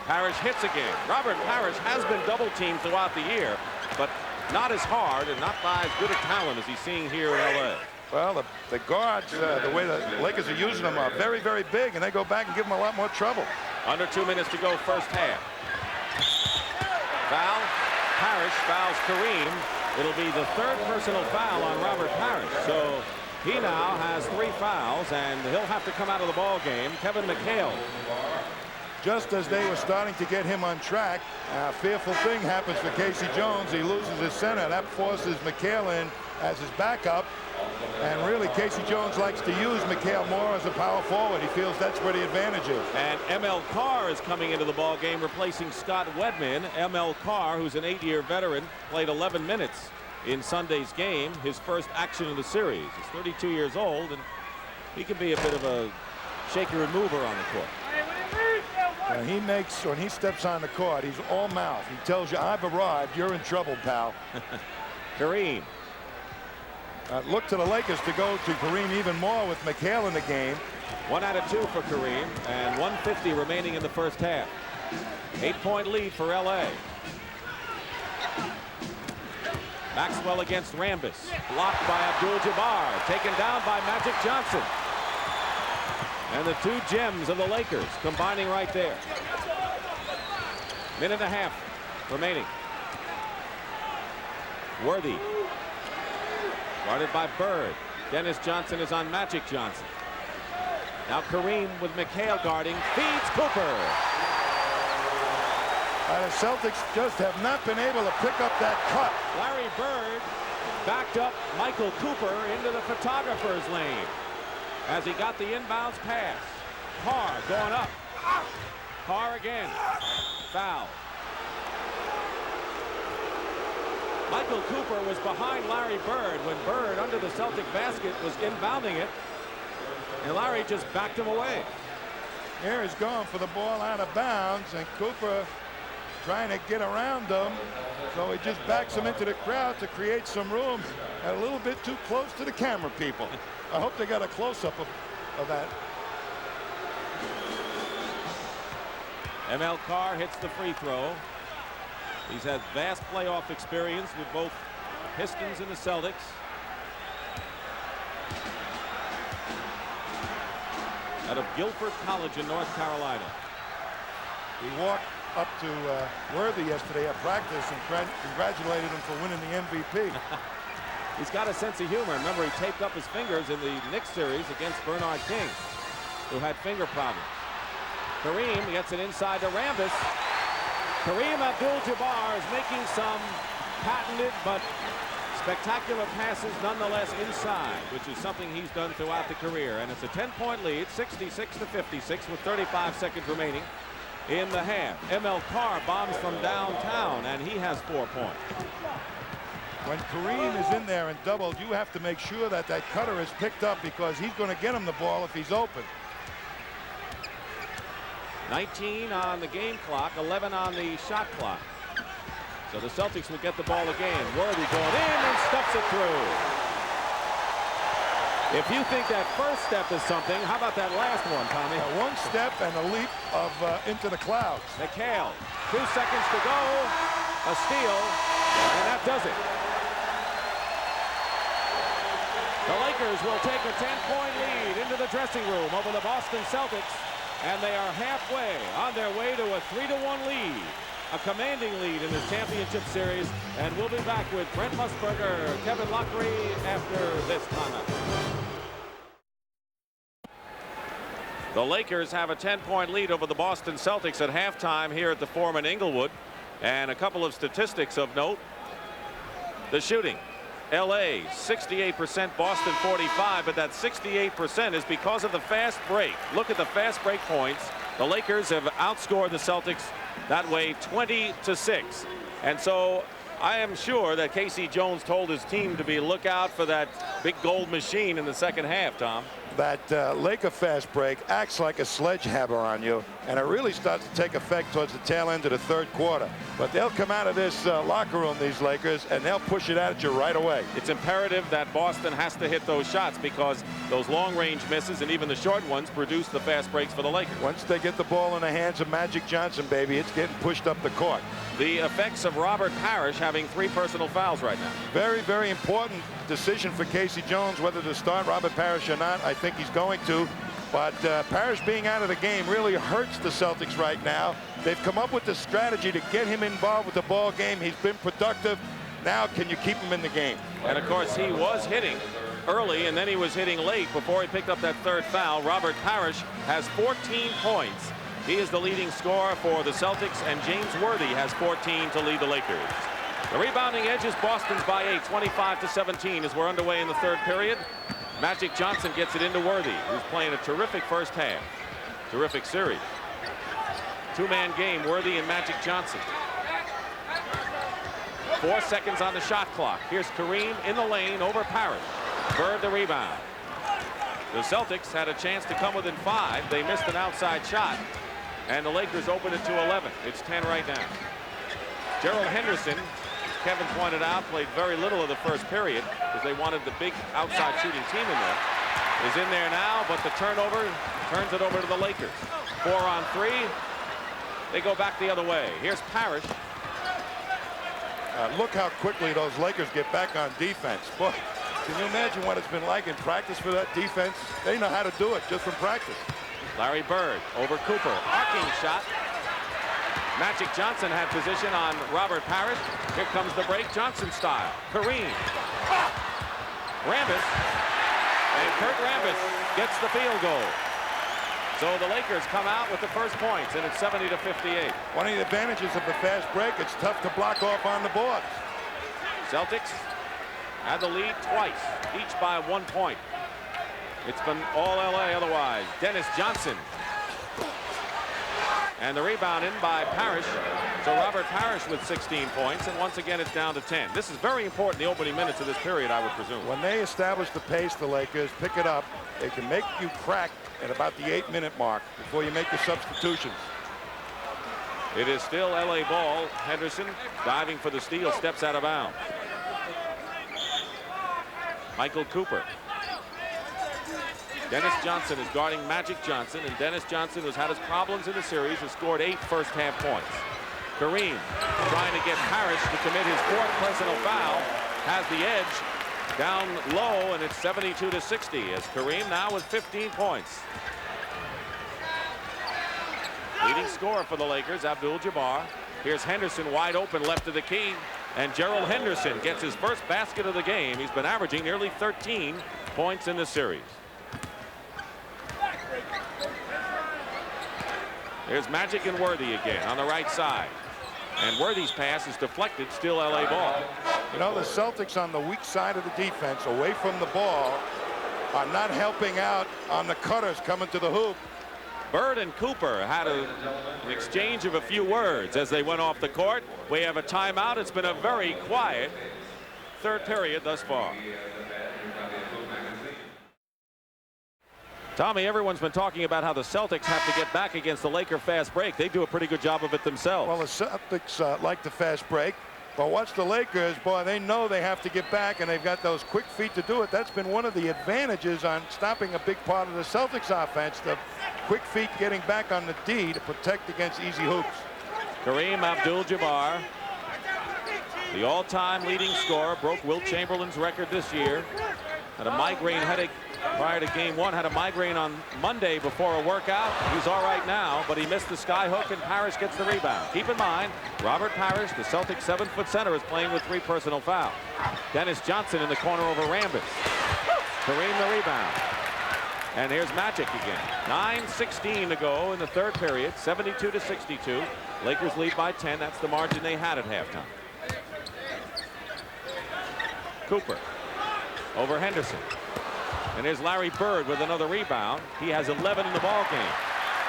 Parrish hits again. Robert Parrish has been double teamed throughout the year, but not as hard and not by as good a talent as he's seeing here in LA. Well, the guards, the way the Lakers are using them, are very, very big, and they go back and give them a lot more trouble. Under 2 minutes to go, first half. Foul. Parrish fouls Kareem. It'll be the third personal foul on Robert Parrish. So he now has 3 fouls, and he'll have to come out of the ball game. Kevin McHale. Just as they were starting to get him on track, a fearful thing happens for Casey Jones. He loses his center. That forces McHale in as his backup. And really, Casey Jones likes to use McHale more as a power forward. He feels that's where the advantage is. And ML Carr is coming into the ball game, replacing Scott Wedman. ML Carr, who's an 8-year veteran, played 11 minutes in Sunday's game, his first action in the series. He's 32 years old, and he can be a bit of a shaker and mover on the court. He makes, when he steps on the court, he's all mouth. He tells you, I've arrived, you're in trouble, pal. Kareem. Look to the Lakers to go to Kareem even more with McHale in the game. 1 out of 2 for Kareem, and 1:50 remaining in the first half. 8-point lead for LA. Maxwell against Rambis. Blocked by Abdul-Jabbar. Taken down by Magic Johnson. And the 2 gems of the Lakers combining right there. Minute and a half remaining. Worthy. Guarded by Bird. Dennis Johnson is on Magic Johnson. Now Kareem with McHale guarding. Feeds Cooper. The Celtics just have not been able to pick up that cut. Larry Bird backed up Michael Cooper into the photographer's lane as he got the inbounds pass. Carr going up. Carr again. Foul. Michael Cooper was behind Larry Bird when Bird, under the Celtic basket, was inbounding it, and Larry just backed him away. Here he's going for the ball out of bounds, and Cooper trying to get around him, so he just backs him into the crowd to create some room, and a little bit too close to the camera people. I hope they got a close-up of that. ML Carr hits the free throw. He's had vast playoff experience with both Pistons and the Celtics. Out of Guilford College in North Carolina. He walked up to Worthy yesterday at practice and congratulated him for winning the MVP. He's got a sense of humor. Remember, he taped up his fingers in the Knicks series against Bernard King, who had finger problems. Kareem gets it inside to Rambis. Kareem Abdul-Jabbar is making some patented but spectacular passes nonetheless inside, which is something he's done throughout the career. And it's a 10-point lead, 66-56, with 35 seconds remaining in the half. ML Carr bombs from downtown, and he has 4 points. When Kareem is in there and doubled, you have to make sure that that cutter is picked up, because he's going to get him the ball if he's open. 19 on the game clock, 11 on the shot clock. So the Celtics will get the ball again. Worthy going in and stuffs it through. If you think that first step is something, how about that last one, Tommy? One step and a leap of into the clouds. McHale, 2 seconds to go. A steal, and that does it. The Lakers will take a 10-point lead into the dressing room over the Boston Celtics. And they are halfway on their way to a 3-1 lead, a commanding lead in this championship series. And we'll be back with Brent Musburger, Kevin Lockery after this timeout. The Lakers have a 10-point lead over the Boston Celtics at halftime here at the Foreman Inglewood. And a couple of statistics of note. The shooting. LA 68%, Boston 45%, but that 68% is because of the fast break. Look at the fast break points. The Lakers have outscored the Celtics that way 20-6. And so I am sure that Casey Jones told his team to be look out for that big gold machine in the second half, Tom. That Laker fast break acts like a sledgehammer on you, and it really starts to take effect towards the tail end of the third quarter. But they'll come out of this locker room, these Lakers, and they'll push it at you right away. It's imperative that Boston has to hit those shots because those long-range misses and even the short ones produce the fast breaks for the Lakers. Once they get the ball in the hands of Magic Johnson, baby, it's getting pushed up the court. The effects of Robert Parrish having 3 personal fouls right now. Very, very important decision for Casey Jones whether to start Robert Parrish or not. I think he's going to. But Parrish being out of the game really hurts the Celtics right now. They've come up with the strategy to get him involved with the ball game. He's been productive. Now can you keep him in the game? And of course he was hitting early and then he was hitting late before he picked up that 3rd foul. Robert Parrish has 14 points. He is the leading scorer for the Celtics, and James Worthy has 14 to lead the Lakers. The rebounding edge is Boston's by 8, 25-17 as we're underway in the 3rd period. Magic Johnson gets it into Worthy, who's playing a terrific first half. Terrific series. 2-man game, Worthy and Magic Johnson. 4 seconds on the shot clock. Here's Kareem in the lane over Parrish. Bird the rebound. The Celtics had a chance to come within 5. They missed an outside shot, and the Lakers opened it to 11. It's 10 right now. Gerald Henderson, Kevin pointed out, played very little of the first period because they wanted the big outside shooting team in there. Is in there now, but the turnover turns it over to the Lakers. 4 on 3. They go back the other way. Here's Parrish. Look how quickly those Lakers get back on defense. Boy, can you imagine what it's been like in practice for that defense? They know how to do it just from practice. Larry Bird over Cooper. Arcing shot. Magic Johnson had position on Robert Parrish. Here comes the break, Johnson style. Kareem. Rambis. And Kurt Rambis gets the field goal. So the Lakers come out with the first points, and it's 70-58. One of the advantages of the fast break, it's tough to block off on the boards. Celtics had the lead twice, each by 1 point. It's been all LA otherwise. Dennis Johnson. And the rebound in by Parrish. So Robert Parrish with 16 points, and once again it's down to 10. This is very important in the opening minutes of this period, I would presume. When they establish the pace, the Lakers pick it up, they can make you crack at about the 8-minute mark before you make your substitutions. It is still LA ball. Henderson diving for the steal, steps out of bounds. Michael Cooper. Dennis Johnson is guarding Magic Johnson, and Dennis Johnson, who's had his problems in the series, has scored 8 first-half points. Kareem trying to get Parrish to commit his 4th personal foul, has the edge down low, and it's 72-60 as Kareem now with 15 points. Leading scorer for the Lakers, Abdul-Jabbar. Here's Henderson wide open left of the key, and Gerald Henderson gets his first basket of the game. He's been averaging nearly 13 points in the series. There's Magic and Worthy again on the right side. And Worthy's pass is deflected, still LA ball. You know, the Celtics on the weak side of the defense, away from the ball, are not helping out on the cutters coming to the hoop. Bird and Cooper had an exchange of a few words as they went off the court. We have a timeout. It's been a very quiet 3rd period thus far. Tommy, everyone's been talking about how the Celtics have to get back against the Laker fast break. They do a pretty good job of it themselves. Well, the Celtics like the fast break, but watch the Lakers. Boy, they know they have to get back, and they've got those quick feet to do it. That's been one of the advantages on stopping a big part of the Celtics offense, the quick feet getting back on the D to protect against easy hoops. Kareem Abdul-Jabbar, the all-time leading scorer, broke Wilt Chamberlain's record this year. Had a migraine headache prior to game 1, had a migraine on Monday before a workout. He's all right now, but he missed the sky hook, and Parrish gets the rebound. Keep in mind, Robert Parrish, the Celtics 7-foot center, is playing with 3 personal fouls. Dennis Johnson in the corner over Rambis. Kareem the rebound. And here's Magic again. 9:16 to go in the 3rd period, 72-62. Lakers lead by 10. That's the margin they had at halftime. Cooper over Henderson. And here's Larry Bird with another rebound. He has 11 in the ball game.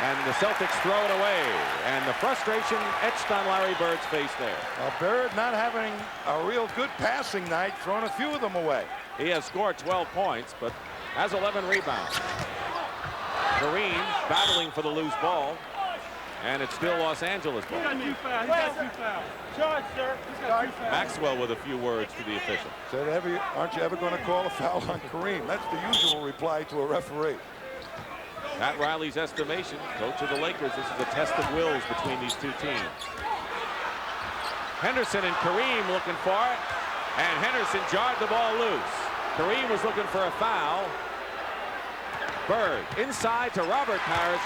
And the Celtics throw it away. And the frustration etched on Larry Bird's face there. Well, Bird not having a real good passing night, throwing a few of them away. He has scored 12 points, but has 11 rebounds. Kareem battling for the loose ball. And it's still Los Angeles ball. Maxwell with a few words to the official. Said, aren't you ever going to call a foul on Kareem? That's the usual reply to a referee. Pat Riley's estimation, coach of the Lakers, this is a test of wills between these two teams. Henderson and Kareem looking for it, and Henderson jarred the ball loose. Kareem was looking for a foul. Bird inside to Robert Parrish,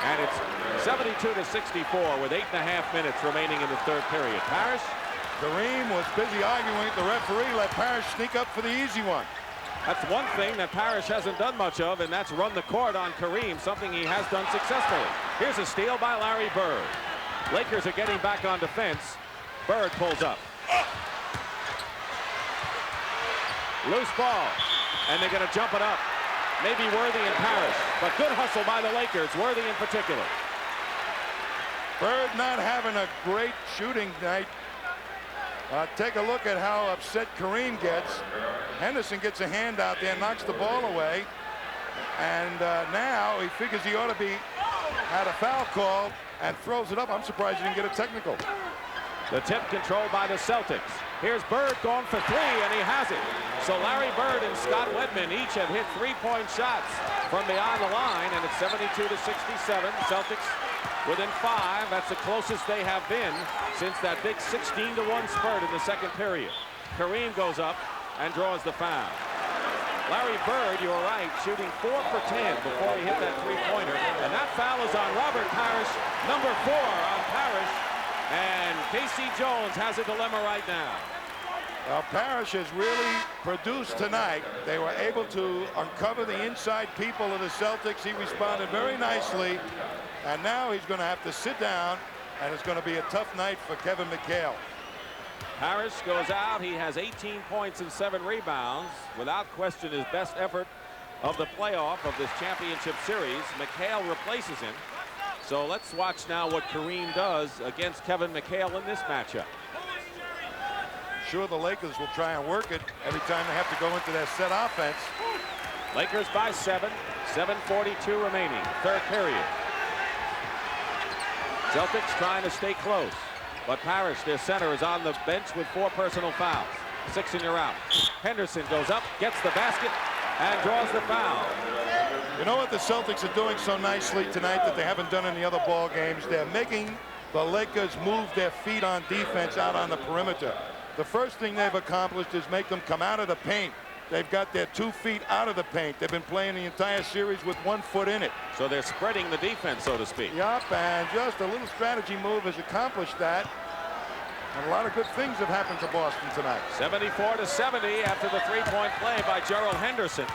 and it's 72-64 with 8.5 minutes remaining in the third period. Parrish. Kareem was busy arguing with the referee, let Parrish sneak up for the easy one. That's one thing that Parrish hasn't done much of, and that's run the court on Kareem, something he has done successfully. Here's a steal by Larry Bird. Lakers are getting back on defense. Bird pulls up. Loose ball, and they're going to jump it up. Maybe Worthy and Parrish, but good hustle by the Lakers, Worthy in particular. Bird not having a great shooting night. Take a look at how upset Kareem gets. Henderson gets a hand out there, knocks the ball away, and now he figures he ought to be had a foul call and throws it up. I'm surprised he didn't get a technical. The tip controlled by the Celtics. Here's Bird going for three, and he has it. So Larry Bird and Scott Wedman each have hit three-point shots from beyond the line, and it's 72-67. Celtics within 5. That's the closest they have been since that big 16-1 spurt in the second period. Kareem goes up and draws the foul. Larry Bird, you're right, shooting 4 for 10 before he hit that three-pointer. And that foul is on Robert Parrish, number 4 on Parrish. And K.C. Jones has a dilemma right now. Well, Parrish has really produced tonight. They were able to uncover the inside people of the Celtics. He responded very nicely. And now he's going to have to sit down, and it's going to be a tough night for Kevin McHale. Parrish goes out. He has 18 points and 7 rebounds. Without question, his best effort of the playoff of this championship series. McHale replaces him. So let's watch now what Kareem does against Kevin McHale in this matchup. Sure, the Lakers will try and work it every time they have to go into their set offense. Lakers by 7. 7:42 remaining. Third period. Celtics trying to stay close. But Parrish, their center, is on the bench with 4 personal fouls. 6 and you're out. Henderson goes up, gets the basket, and draws the foul. You know what the Celtics are doing so nicely tonight that they haven't done in the other ball games? They're making the Lakers move their feet on defense out on the perimeter. The first thing they've accomplished is make them come out of the paint. They've got their 2 feet out of the paint. They've been playing the entire series with 1 foot in it. So they're spreading the defense, so to speak. Yup, and just a little strategy move has accomplished that. And a lot of good things have happened to Boston tonight. 74-70 after the three-point play by Gerald Henderson.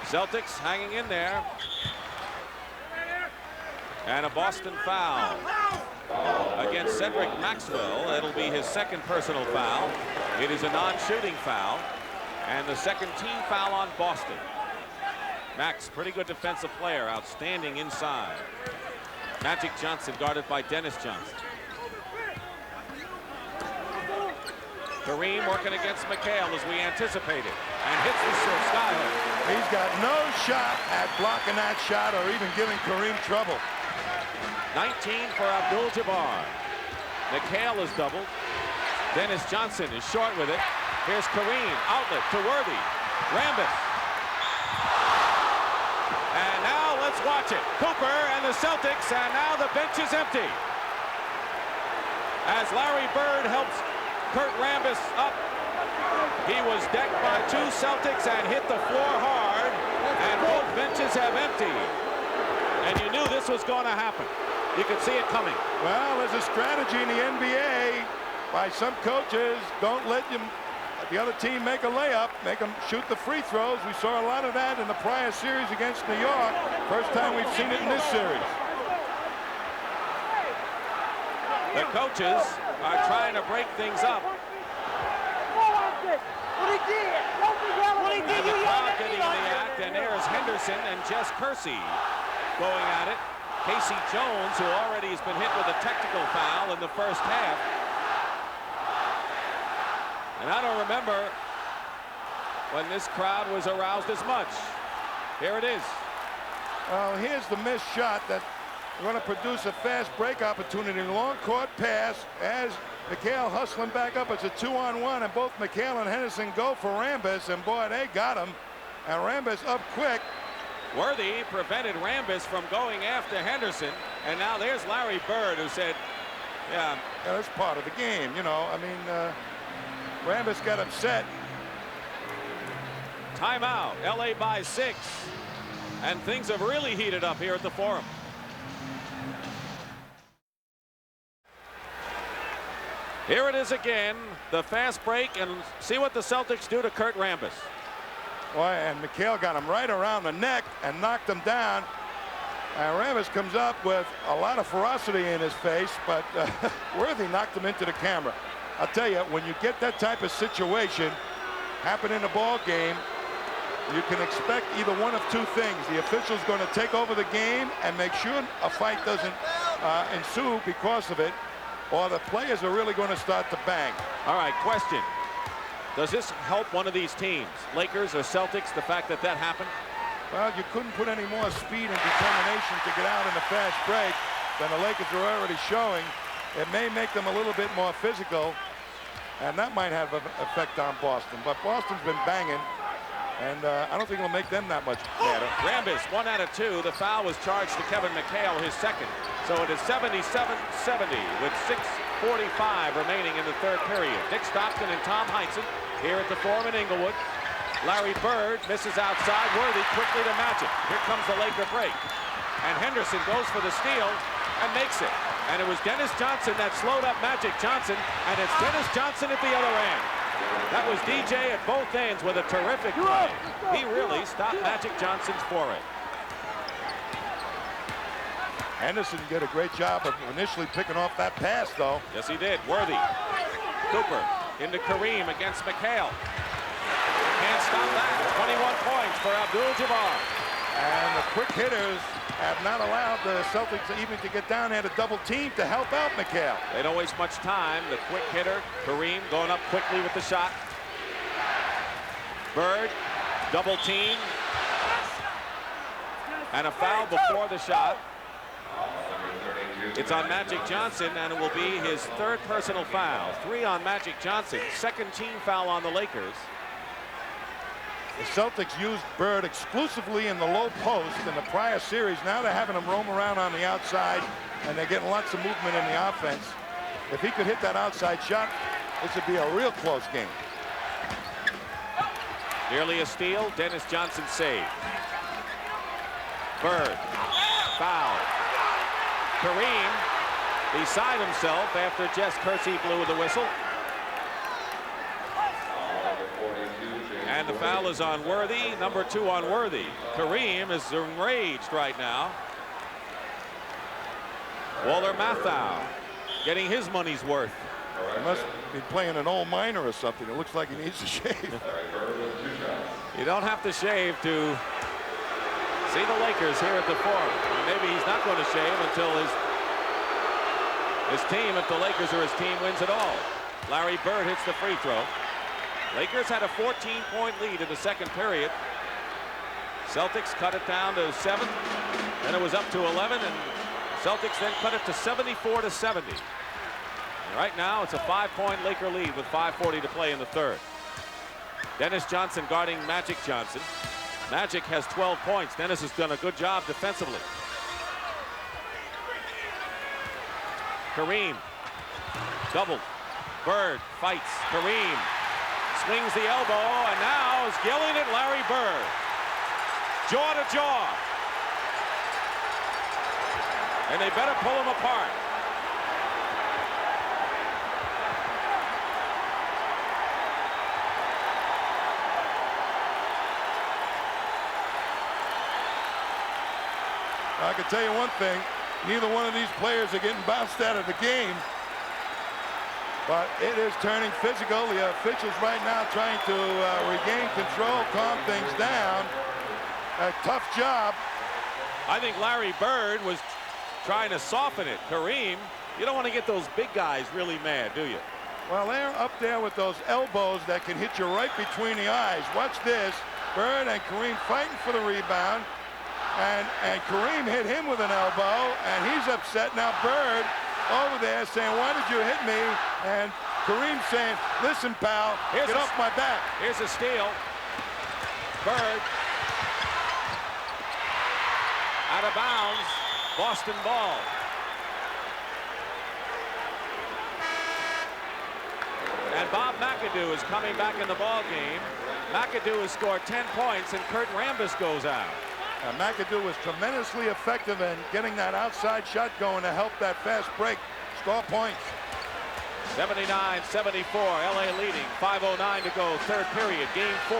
Celtics hanging in there. And a Boston foul against Cedric Maxwell. It'll be his second personal foul. It is a non-shooting foul. And the second team foul on Boston. Max, pretty good defensive player, outstanding inside. Magic Johnson guarded by Dennis Johnson. Kareem working against McHale as we anticipated, and hits the skyhook. He's got no shot at blocking that shot or even giving Kareem trouble. 19 for Abdul-Jabbar. McHale is doubled. Dennis Johnson is short with it. Here's Kareem, outlet to Worthy. Rambis. And now let's watch it. Cooper and the Celtics, and now the bench is empty. As Larry Bird helps Kurt Rambis up. He was decked by 2 Celtics and hit the floor hard, and both benches have emptied. And you knew this was going to happen. You could see it coming. Well, there's a strategy in the NBA by some coaches. Don't let the other team make a layup, make them shoot the free throws. We saw a lot of that in the prior series against New York. First time we've seen it in this series. The coaches are trying to break things up. What he did? And the crowd getting in the act, and there's Henderson and Jess Kersey going at it. Casey Jones, who already has been hit with a technical foul in the first half. And I don't remember when this crowd was aroused as much. Here it is. Well, here's the missed shot that going to produce a fast break opportunity. Long court pass as McHale hustling back up. It's a 2-on-1, and both McHale and Henderson go for Rambis, and boy, they got him. And Rambis up quick. Worthy prevented Rambis from going after Henderson, and now there's Larry Bird, who said, yeah, that's part of the game, you know. I mean, Rambis got upset. Timeout. LA by 6. And things have really heated up here at the Forum. Here it is again, the fast break, and see what the Celtics do to Kurt Rambis. Boy, and McHale got him right around the neck and knocked him down. And Rambis comes up with a lot of ferocity in his face, but Worthy knocked him into the camera. I'll tell you, when you get that type of situation happen in a ball game, you can expect either one of two things. The official's going to take over the game and make sure a fight doesn't ensue because of it, or the players are really going to start to bang. All right, question. Does this help one of these teams, Lakers or Celtics, the fact that that happened? Well, you couldn't put any more speed and determination to get out in the fast break than the Lakers are already showing. It may make them a little bit more physical, and that might have an effect on Boston. But Boston's been banging, and I don't think it'll make them that much better. Rambis, 1 out of 2. The foul was charged to Kevin McHale, his second. So it is 77-70 with 6:45 remaining in the third period. Dick Stockton and Tom Heinsohn here at the Forum in Inglewood. Larry Bird misses outside. Worthy quickly to Magic. Here comes the Laker break. And Henderson goes for the steal and makes it. And it was Dennis Johnson that slowed up Magic Johnson, and it's Dennis Johnson at the other end. That was DJ at both ends with a terrific play. He really stopped Magic Johnson's foray. Henderson did a great job of initially picking off that pass, though. Yes, he did. Worthy. Cooper into Kareem against McHale. Can't stop that. 21 points for Abdul-Jabbar. And the quick hitters have not allowed the Celtics even to get down there to double team to help out McHale. They don't waste much time. The quick hitter, Kareem, going up quickly with the shot. Bird, double team. And a foul before the shot. It's on Magic Johnson, and it will be his third personal foul. 3 on Magic Johnson, second team foul on the Lakers. The Celtics used Bird exclusively in the low post in the prior series. Now they're having him roam around on the outside, and they're getting lots of movement in the offense. If he could hit that outside shot, this would be a real close game. Nearly a steal. Dennis Johnson saved. Bird, foul. Kareem beside himself after Jess Kersey blew the whistle. And the foul is on Worthy, number 2 on Worthy. Kareem is enraged right now. Waller Mathau getting his money's worth. He must be playing an old miner or something. It looks like he needs to shave. You don't have to shave to see the Lakers here at the Forum. Maybe he's not going to shave until his team, if the Lakers or his team, wins it all. Larry Bird hits the free throw. Lakers had a 14-point lead in the second period. Celtics cut it down to 7. Then it was up to 11, and Celtics then cut it to 74-70. And right now, it's a 5-point Laker lead with 5:40 to play in the third. Dennis Johnson guarding Magic Johnson. Magic has 12 points. Dennis has done a good job defensively. Kareem, double. Bird fights. Kareem swings the elbow, and now is yelling at Larry Bird. Jaw to jaw. And they better pull him apart. I can tell you one thing, neither one of these players are getting bounced out of the game, but it is turning physical. The officials right now trying to regain control, calm things down. A tough job. I think Larry Bird was trying to soften it. Kareem, you don't want to get those big guys really mad, do you? Well, they're up there with those elbows that can hit you right between the eyes. Watch this. Bird and Kareem fighting for the rebound. And Kareem hit him with an elbow, and he's upset. Now Bird over there saying, why did you hit me? And Kareem saying, listen, pal, get off my back. Here's a steal. Bird. Out of bounds. Boston ball. And Bob McAdoo is coming back in the ball game. McAdoo has scored 10 points, and Kurt Rambis goes out. McAdoo was tremendously effective in getting that outside shot going to help that fast break score points. 79-74, LA leading, 5:09 to go, third period, game 4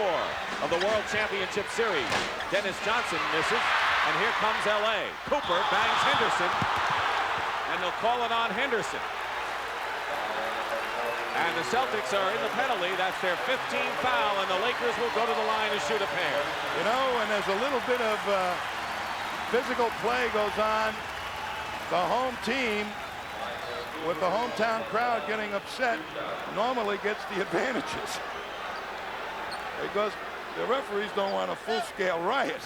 of the World Championship Series. Dennis Johnson misses, and here comes LA. Cooper bangs Henderson, and they'll call it on Henderson. And the Celtics are in the penalty. That's their 15th foul, and the Lakers will go to the line to shoot a pair. You know, and there's a little bit of physical play goes on. The home team, with the hometown crowd getting upset, normally gets the advantages. Because the referees don't want a full-scale riot.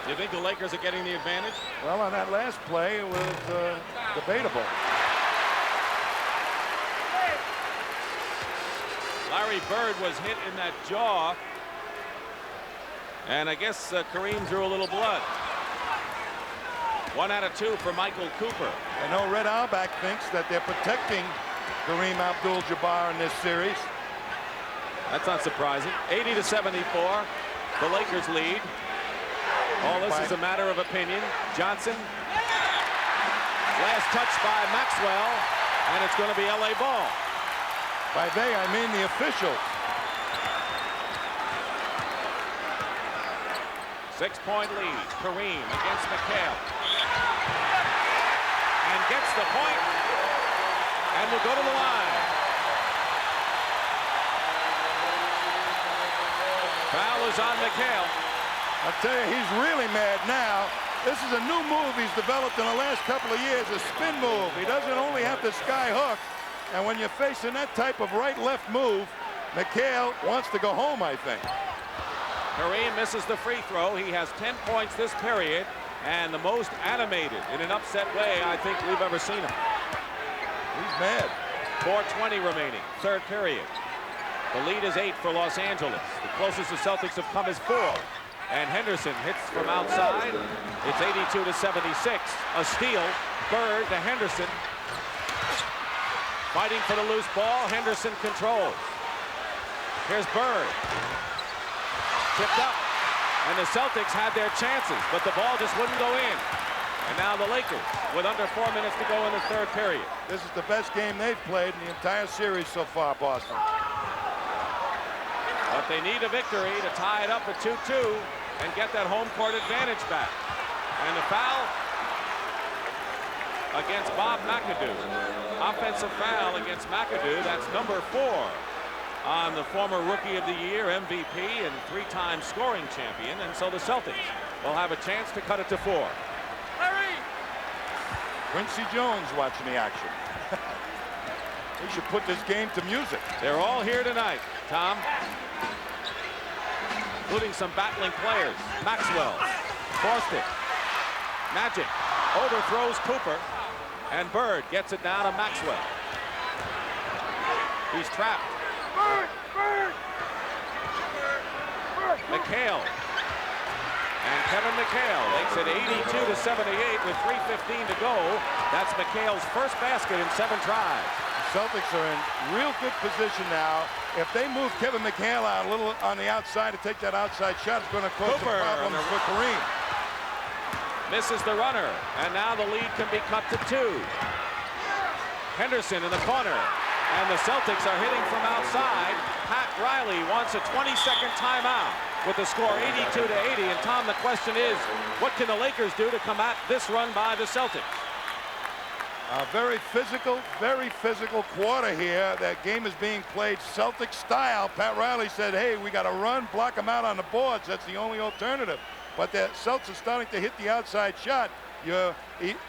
Do you think the Lakers are getting the advantage? Well, on that last play, it was debatable. Larry Bird was hit in that jaw. And I guess Kareem drew a little blood. 1 out of 2 for Michael Cooper. I know Red Auerbach thinks that they're protecting Kareem Abdul-Jabbar in this series. That's not surprising. 80-74. The Lakers lead. All this is a matter of opinion. Johnson. Last touch by Maxwell. And it's going to be LA ball. By they, I mean the officials. 6-point lead. Kareem against McHale. And gets the point. And will go to the line. Foul is on McHale. I'll tell you, he's really mad now. This is a new move he's developed in the last couple of years, a spin move. He doesn't only have the sky hook. And when you're facing that type of right-left move, McHale wants to go home, I think. Kareem misses the free throw. He has 10 points this period, and the most animated in an upset way I think we've ever seen him. He's mad. 4:20 remaining, third period. The lead is 8 for Los Angeles. The closest the Celtics have come is 4. And Henderson hits from outside. It's 82-76. A steal. Bird to Henderson. Fighting for the loose ball. Henderson controls. Here's Bird. Tipped up. And the Celtics had their chances, but the ball just wouldn't go in. And now the Lakers with under 4 minutes to go in the third period. This is the best game they've played in the entire series so far, Boston. But they need a victory to tie it up at 2-2 and get that home court advantage back. And the foul against Bob McAdoo. Offensive foul against McAdoo. That's number 4 on the former Rookie of the Year, MVP, and 3-time scoring champion. And so the Celtics will have a chance to cut it to 4. Larry! Quincy Jones watching the action. He should put this game to music. They're all here tonight, Tom. Including some battling players. Maxwell forced it. Magic overthrows Cooper. And Bird gets it down to Maxwell. He's trapped. McHale. And Kevin McHale makes it 82-78 with 3:15 to go. That's McHale's first basket in 7 tries. The Celtics are in real good position now. If they move Kevin McHale out a little on the outside to take that outside shot, it's going to cause some problems for Kareem. Misses the runner, and now the lead can be cut to 2. Henderson in the corner, and the Celtics are hitting from outside. Pat Riley wants a 20-second timeout with the score 82-80. And Tom, the question is, what can the Lakers do to combat this run by the Celtics? A very physical quarter here. That game is being played Celtic style. Pat Riley said, hey, we got to run, block them out on the boards. That's the only alternative. But the Celtics are starting to hit the outside shot. The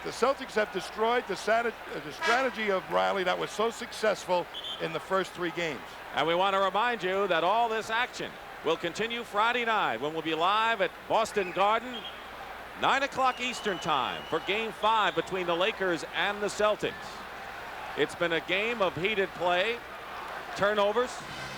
Celtics have destroyed the strategy of Riley that was so successful in the first 3 games. And we want to remind you that all this action will continue Friday night when we'll be live at Boston Garden, 9 o'clock Eastern time for Game 5 between the Lakers and the Celtics. It's been a game of heated play, turnovers.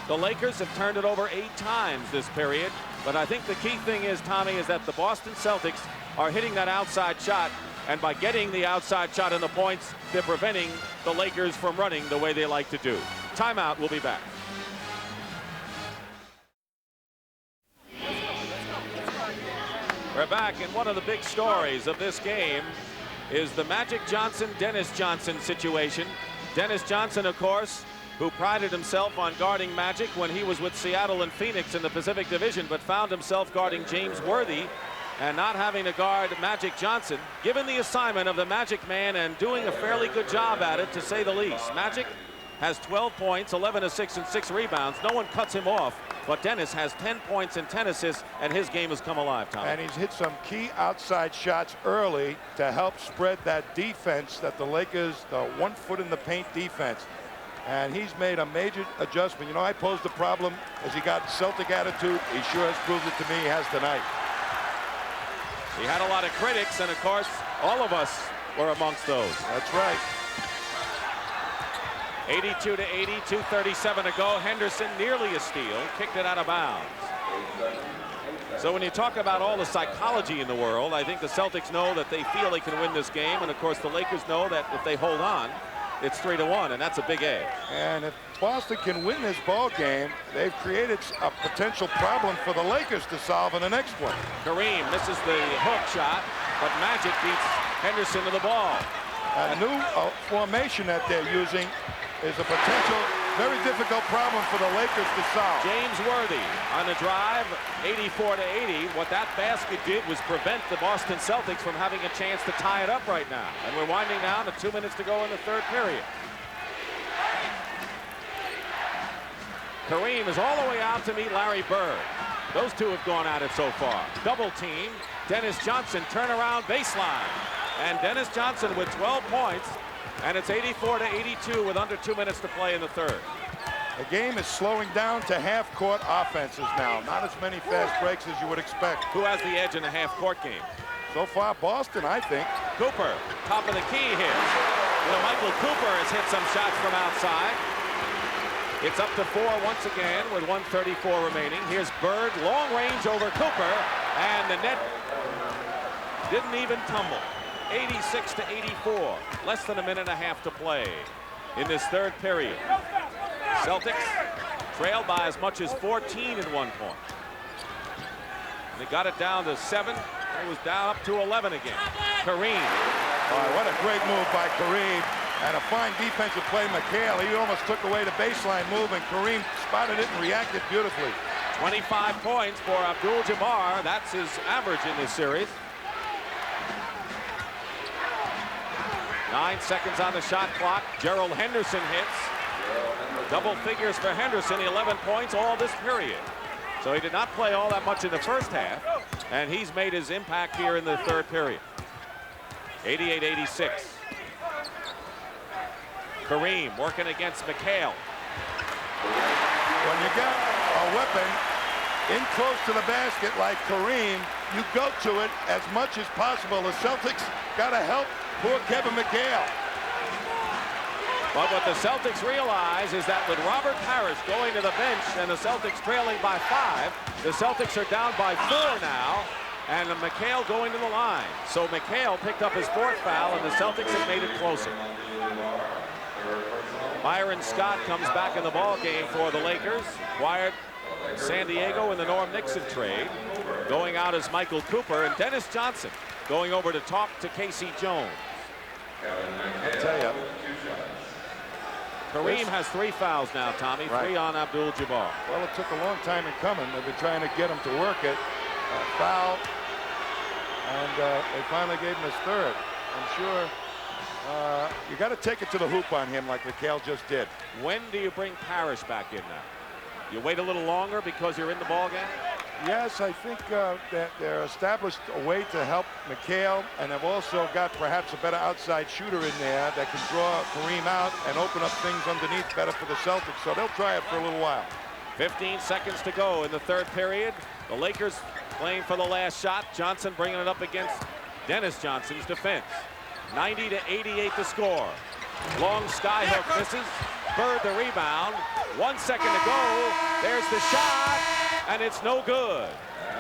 The Lakers have turned it over 8 times this period. But I think the key thing is, Tommy, is that the Boston Celtics are hitting that outside shot. And by getting the outside shot and the points, they're preventing the Lakers from running the way they like to do. Timeout. We'll be back. We're back, and one of the big stories of this game is the Magic Johnson-Dennis Johnson situation. Dennis Johnson, of course, who prided himself on guarding Magic when he was with Seattle and Phoenix in the Pacific Division, but found himself guarding James Worthy and not having to guard Magic Johnson. Given the assignment of the Magic man and doing a fairly good job at it, to say the least. Magic has 12 points, 11 assists, and 6 rebounds. No one cuts him off. But Dennis has 10 points and 10 assists, and his game has come alive, Tom. And he's hit some key outside shots early to help spread that defense that the Lakers, the 1 foot in the paint defense. And he's made a major adjustment. You know, I posed the problem as he got Celtic attitude. He sure has proved it to me. He has tonight. He had a lot of critics, and of course, all of us were amongst those. That's right. 82 to 80, 2:37 to go. Henderson, nearly a steal, kicked it out of bounds. So when you talk about all the psychology in the world, I think the Celtics know that they feel they can win this game, and of course the Lakers know that if they hold on, it's 3-1, and that's a big edge. And if Boston can win this ball game, they've created a potential problem for the Lakers to solve in the next one. Kareem misses the hook shot, but Magic beats Henderson to the ball. A new formation that they're using is a potential very difficult problem for the Lakers to solve. James Worthy on the drive, 84 to 80. What that basket did was prevent the Boston Celtics from having a chance to tie it up right now. And we're winding down to 2 minutes to go in the 3rd period. Kareem is all the way out to meet Larry Bird. Those two have gone at it so far. Double team. Dennis Johnson turnaround baseline. And Dennis Johnson with 12 points. And it's 84 to 82 with under 2 minutes to play in the 3rd. The game is slowing down to half-court offenses now. Not as many fast breaks as you would expect. Who has the edge in a half-court game? So far, Boston, I think. Cooper, top of the key here. You know, Michael Cooper has hit some shots from outside. It's up to 4 once again with 1:34 remaining. Here's Bird, long range over Cooper, and the net didn't even tumble. 86 to 84, less than a minute and a half to play in this 3rd period. Celtics trailed by as much as 14 at one point. They got it down to 7. It was down up to 11 again. Kareem. What a great move by Kareem. And a fine defensive play, McHale. He almost took away the baseline move, and Kareem spotted it and reacted beautifully. 25 points for Abdul-Jabbar. That's his average in this series. 9 seconds on the shot clock. Gerald Henderson hits. Double figures for Henderson, 11 points all this period. So he did not play all that much in the first half, and he's made his impact here in the 3rd period. 88-86. Kareem working against McHale. When you got a weapon in close to the basket like Kareem, you go to it as much as possible. The Celtics got to help poor Kevin McHale. But what the Celtics realize is that with Robert Parrish going to the bench and the Celtics trailing by 5, the Celtics are down by 4 now, and McHale going to the line. So McHale picked up his 4th foul, and the Celtics have made it closer. Byron Scott comes back in the ball game for the Lakers. Acquired San Diego in the Norm Nixon trade. Going out is Michael Cooper, and Dennis Johnson going over to talk to Casey Jones. I'll tell you. Kareem has 3 fouls now, Tommy. Right. 3 on Abdul-Jabbar. Well, it took a long time in coming. They've been trying to get him to work it. Foul. And they finally gave him his 3rd. I'm sure You got to take it to the hoop on him like McHale just did. When do you bring Parrish back in now? You wait a little longer because you're in the ball game? Yes, I think that they're established a way to help McHale, and they've also got perhaps a better outside shooter in there that can draw Kareem out and open up things underneath better for the Celtics. So they'll try it for a little while. 15 seconds to go in the third period. The Lakers playing for the last shot. Johnson bringing it up against Dennis Johnson's defense. 90-88 to score. Long skyhook misses. Bird the rebound. 1 second to go. There's the shot, and it's no good.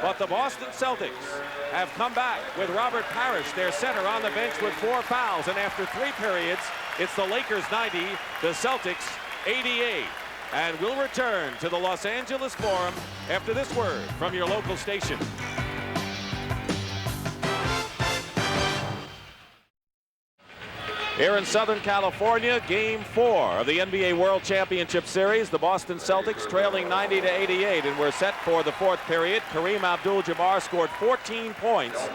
But the Boston Celtics have come back with Robert Parrish, their center, on the bench with 4 fouls. And after 3 periods, it's the Lakers 90, the Celtics 88. And we'll return to the Los Angeles Forum after this word from your local station. Here in Southern California, Game 4 of the NBA World Championship Series. The Boston Celtics trailing 90-88, and we're set for the 4th period. Kareem Abdul-Jabbar scored 14 points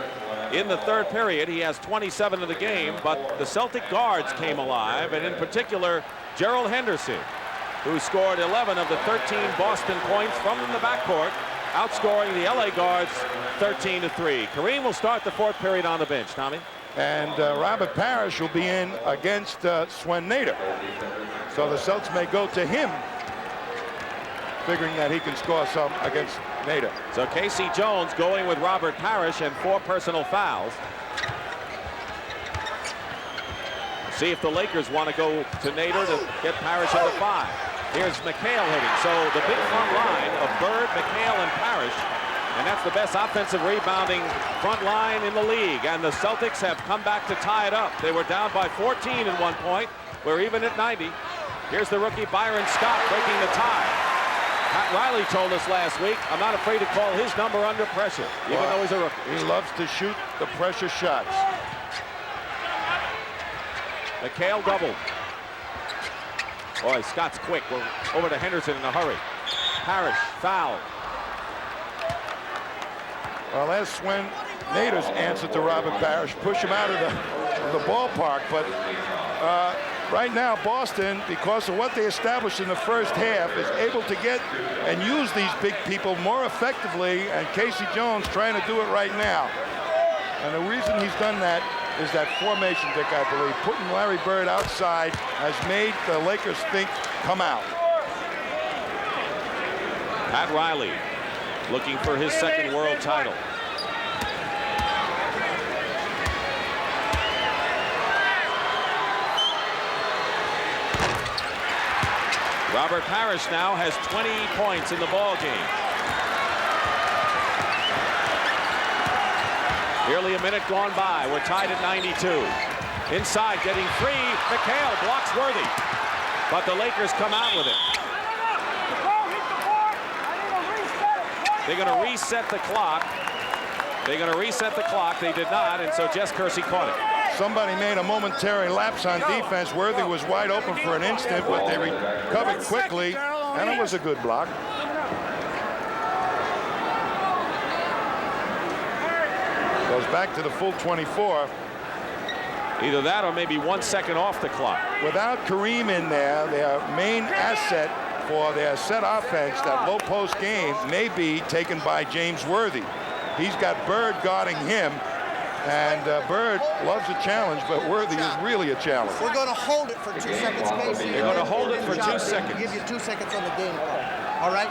in the 3rd period. He has 27 of the game, but the Celtic guards came alive, and in particular, Gerald Henderson, who scored 11 of the 13 Boston points from the backcourt, outscoring the LA guards 13-3. Kareem will start the 4th period on the bench. Tommy? And Robert Parrish will be in against Swen Nader. So the Celtics may go to him, figuring that he can score some against Nader. So K.C. Jones going with Robert Parrish and 4 personal fouls. See if the Lakers want to go to Nader to get Parrish into 5. Here's McHale hitting. So the big front line of Bird, McHale, and Parrish. And that's the best offensive rebounding front line in the league. And the Celtics have come back to tie it up. They were down by 14 at one point. We're even at 90. Here's the rookie Byron Scott breaking the tie. Pat Riley told us last week, I'm not afraid to call his number under pressure, even though he's a rookie. He loves to shoot the pressure shots. McHale doubled. Boy, Scott's quick. We're over to Henderson in a hurry. Parrish fouled. Well, that's Swen Nader's answer to Robert Parrish. Push him out of the ballpark. But right now, Boston, because of what they established in the first half, is able to get and use these big people more effectively. And K.C. Jones trying to do it right now. And the reason he's done that is that formation, Dick, I believe. Putting Larry Bird outside has made the Lakers think, come out. Pat Riley looking for his 2nd world title. Robert Parrish now has 20 points in the ball game. Nearly a minute gone by. We're tied at 92. Inside, getting free. McHale blocks Worthy. But the Lakers come out with it. They're going to reset the clock. They're going to reset the clock. They did not, and so Jess Kersey caught it. Somebody made a momentary lapse on defense. Worthy was wide open for an instant, but they recovered quickly, and it was a good block. Goes back to the full 24. Either that or maybe 1 second off the clock. Without Kareem in there, their main asset for their set offense, that low post game, may be taken by James Worthy. He's got Bird guarding him, and Bird loves a challenge, but Worthy is really a challenge. We're going to hold it for 2 seconds, Casey. They're going to hold it for 2 seconds. Give you 2 seconds on the game clock. All right?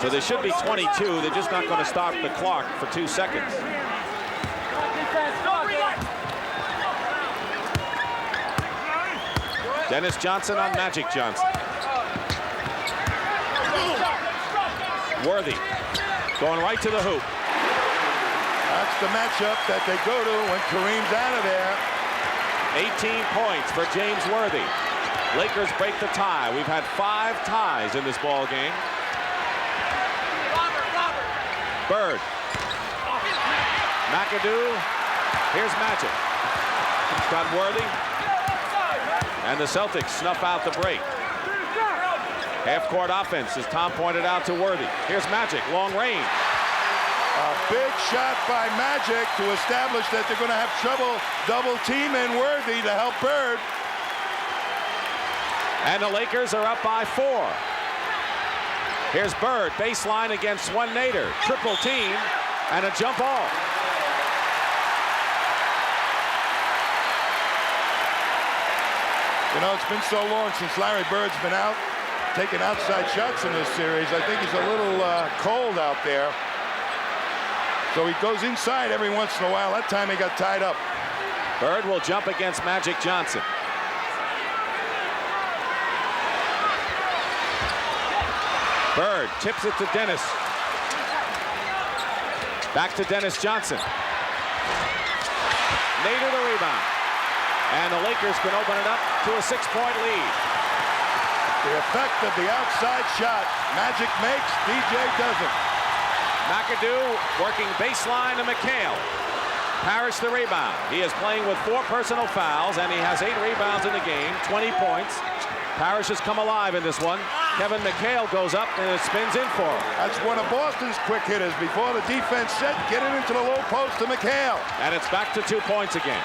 So there should be 22. They're just not going to stop the clock for 2 seconds. Dennis Johnson on Magic Johnson. Worthy going right to the hoop. That's the matchup that they go to when Kareem's out of there. 18 points for James Worthy. Lakers break the tie. We've had 5 ties in this ball game. Bird. McAdoo. Here's Magic. Got Worthy. And the Celtics snuff out the break. Half-court offense, as Tom pointed out, to Worthy. Here's Magic, long range. A big shot by Magic to establish that they're going to have trouble double teaming Worthy to help Bird. And the Lakers are up by 4. Here's Bird, baseline against Swen Nader. Triple team and a jump ball. You know, it's been so long since Larry Bird's been out, taking outside shots in this series. I think he's a little cold out there. So he goes inside every once in a while. That time he got tied up. Bird will jump against Magic Johnson. Bird tips it to Dennis. Back to Dennis Johnson. Nader the rebound. And the Lakers can open it up to a 6-point lead. The effect of the outside shot. Magic makes, DJ doesn't. McAdoo working baseline to McHale. Parrish the rebound. He is playing with 4 personal fouls, and he has 8 rebounds in the game, 20 points. Parrish has come alive in this one. Kevin McHale goes up and it spins in for him. That's one of Boston's quick hitters. Before the defense set, get it into the low post to McHale. And it's back to 2 points again.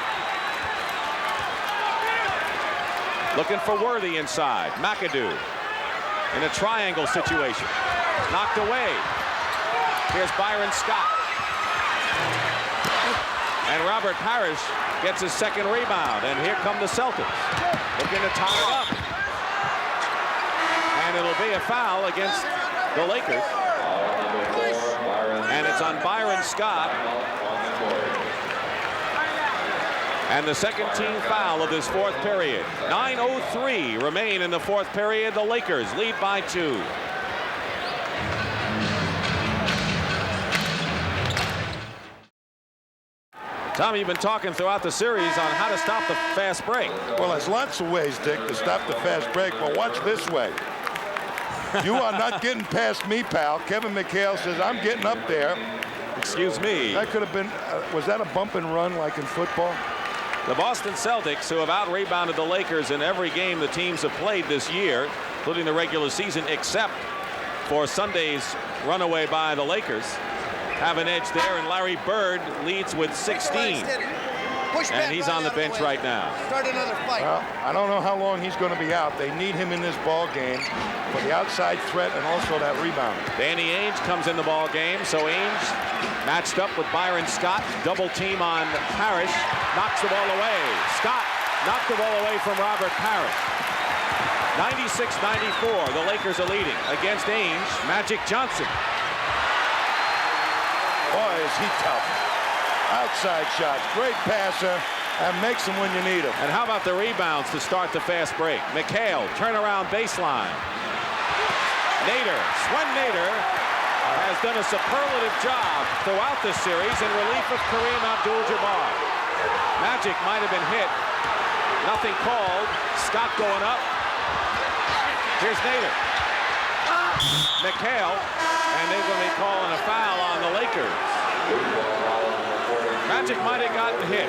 Looking for Worthy inside. McAdoo in a triangle situation. Knocked away. Here's Byron Scott. And Robert Parrish gets his second rebound. And here come the Celtics. Looking to tie it up. And it'll be a foul against the Lakers. And it's on Byron Scott. And the second team foul of this 4th period. 9:03 remain in the 4th period. The Lakers lead by 2. Tom, you've been talking throughout the series on how to stop the fast break. Well, there's lots of ways, Dick, to stop the fast break, but watch this way. You are not getting past me, pal. Kevin McHale says, I'm getting up there. Excuse me. That could have been, was that a bump and run like in football? The Boston Celtics, who have out-rebounded the Lakers in every game the teams have played this year, including the regular season, except for Sunday's runaway by the Lakers, have an edge there, and Larry Bird leads with 16. And he's on the bench right now. Start another fight. Well, I don't know how long he's going to be out. They need him in this ball game for the outside threat and also that rebound. Danny Ainge comes in the ball game, so Ainge matched up with Byron Scott, double team on Parrish, knocks the ball away. Scott knocked the ball away from Robert Parrish. 96-94, the Lakers are leading against Ainge. Magic Johnson. Boy, is he tough. Outside shots, great passer, and makes them when you need them. And how about the rebounds to start the fast break? McHale, turnaround baseline. Nader, Swen Nader has done a superlative job throughout this series in relief of Kareem Abdul-Jabbar. Magic might have been hit. Nothing called. Scott going up. Here's Nader. McHale, and they're going to be calling a foul on the Lakers. Magic might have gotten hit.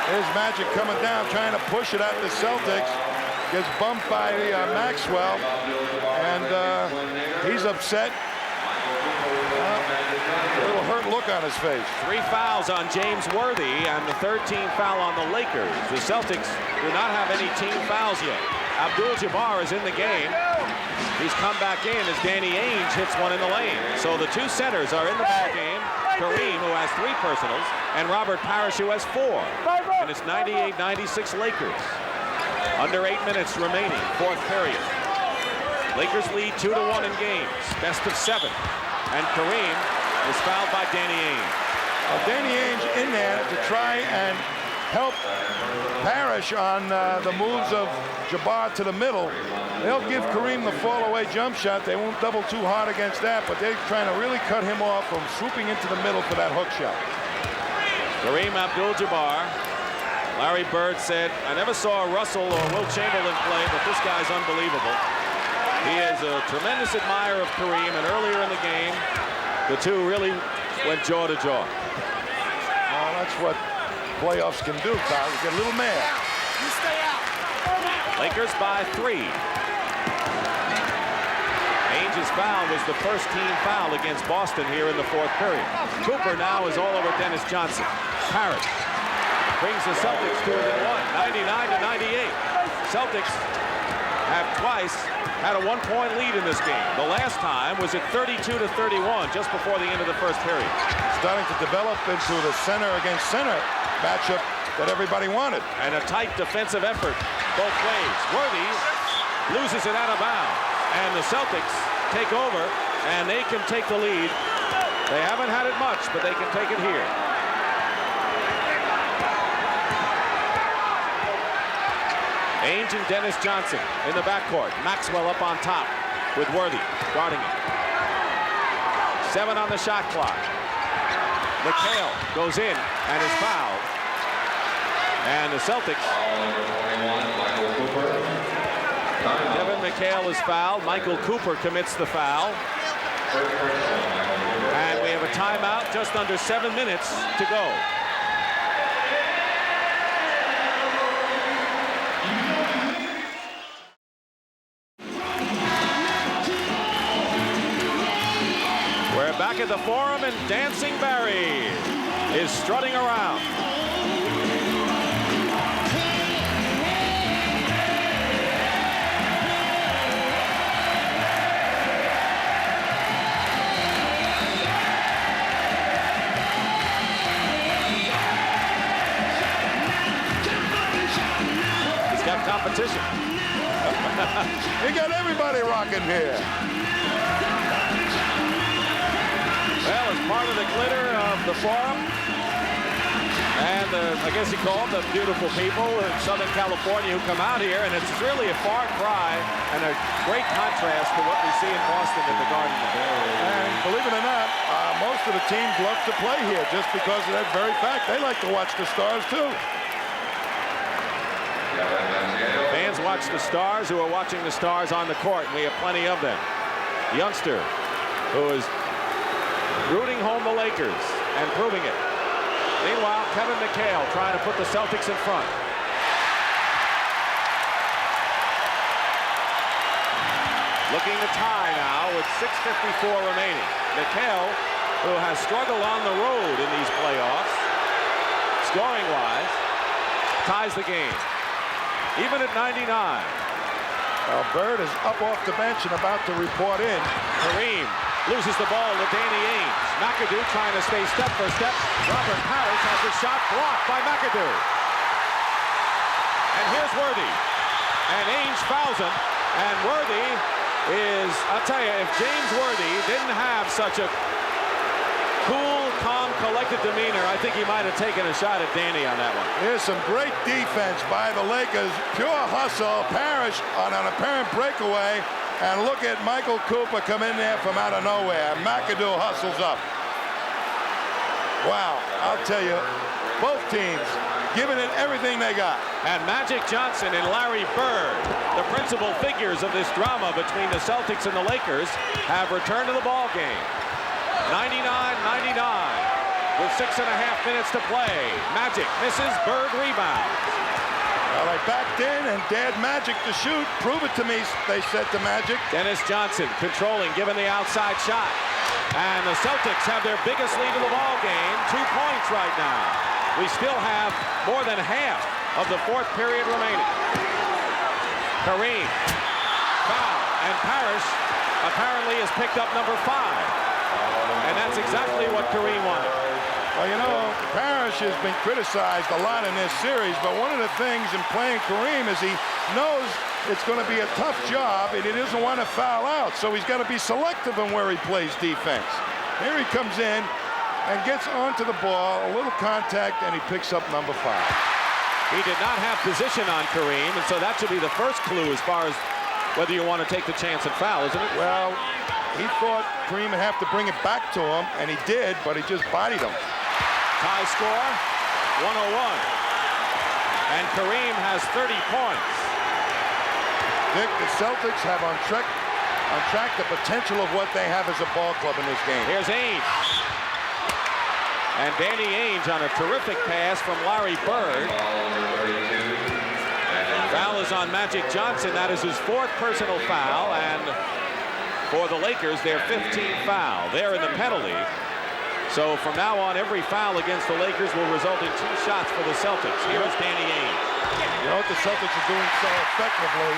There's Magic coming down, trying to push it at the Celtics. Gets bumped by Maxwell, and he's upset. A little hurt look on his face. 3 fouls on James Worthy, and the 3rd team foul on the Lakers. The Celtics do not have any team fouls yet. Abdul-Jabbar is in the game. He's come back in as Danny Ainge hits one in the lane. So the 2 centers are in the ball game. Kareem, who has 3 personals, and Robert Parrish, who has 4. And it's 98-96 Lakers. Under 8 minutes remaining, 4th period. Lakers lead 2-1 in games. Best of 7. And Kareem is fouled by Danny Ainge. Danny Ainge in there to try and help Parrish on the moves of Jabbar to the middle. They'll give Kareem the fall-away jump shot. They won't double too hard against that, but they're trying to really cut him off from swooping into the middle for that hook shot. Kareem Abdul-Jabbar. Larry Bird said, I never saw Russell or Will Chamberlain play, but this guy's unbelievable. He is a tremendous admirer of Kareem, and earlier in the game, the 2 really went jaw to jaw. Well, that's what playoffs can do, Kyle. You get a little mad. You stay out. Lakers by 3. Ainge Ainge's foul was the first team foul against Boston here in the fourth period. Cooper now is all over Dennis Johnson. Parrish brings the Celtics to within one, 99-98. Celtics have twice had a one-point lead in this game. The last time was at 32-31, just before the end of the first period. Starting to develop into the center against center matchup that everybody wanted. And a tight defensive effort both ways. Worthy loses it out of bounds. And the Celtics take over, and they can take the lead. They haven't had it much, but they can take it here. Ainge and Dennis Johnson in the backcourt. Maxwell up on top with Worthy guarding it. 7 on the shot clock. McHale goes in and is fouled. And the Celtics. Devin McHale is fouled. Michael Cooper commits the foul. And we have a timeout, just under 7 minutes to go. We're back at the Forum, and Dancing Barry is strutting around. He's got competition. You got everybody rocking here. Well, as part of the glitter of the Forum, and I guess you call them the beautiful people in Southern California who come out here, and it's really a far cry and a great contrast to what we see in Boston at the Garden. And believe it or not, most of the teams love to play here just because of that very fact. They like to watch the Stars, too. Fans watch the Stars who are watching the Stars on the court, and we have plenty of them. Youngster, who is rooting home the Lakers and proving it. Meanwhile, Kevin McHale trying to put the Celtics in front. Looking to tie now with 6:54 remaining. McHale, who has struggled on the road in these playoffs, scoring-wise, ties the game. Even at 99. Bird is up off the bench and about to report in. Kareem loses the ball to Danny Ainge. McAdoo trying to stay step for step. Robert Parrish has the shot blocked by McAdoo. And here's Worthy. And Ainge fouls him. And Worthy is, I'll tell you, if James Worthy didn't have such a cool, calm, collected demeanor, I think he might have taken a shot at Danny on that one. Here's some great defense by the Lakers. Pure hustle. Parrish on an apparent breakaway. And look at Michael Cooper come in there from out of nowhere. McAdoo hustles up. Wow, I'll tell you, both teams giving it everything they got. And Magic Johnson and Larry Bird, the principal figures of this drama between the Celtics and the Lakers, have returned to the ball game. 99-99 with 6.5 minutes to play. Magic misses, Bird rebounds. Well, they backed in and dared Magic to shoot. Prove it to me, they said to Magic. Dennis Johnson controlling, given the outside shot. And the Celtics have their biggest lead of the ball game, 2 points right now. We still have more than half of the fourth period remaining. Kareem, foul, and Parrish apparently has picked up number 5. And that's exactly what Kareem wanted. Well, you know, Parrish has been criticized a lot in this series, but one of the things in playing Kareem is he knows it's going to be a tough job, and he doesn't want to foul out, so he's got to be selective in where he plays defense. Here he comes in and gets onto the ball, a little contact, and he picks up number 5. He did not have position on Kareem, and so that should be the first clue as far as whether you want to take the chance and foul, isn't it? Well, he thought Kareem would have to bring it back to him, and he did, but he just bodied him. Tie score, 101. And Kareem has 30 points. Dick, the Celtics have on track the potential of what they have as a ball club in this game. Here's Ainge. And Danny Ainge on a terrific pass from Larry Bird. Foul is on Magic Johnson. That is his 4th personal foul. And for the Lakers, their 15th foul. They're in the penalty. So from now on, every foul against the Lakers will result in 2 shots for the Celtics. Here's Danny Ainge. You know what the Celtics are doing so effectively?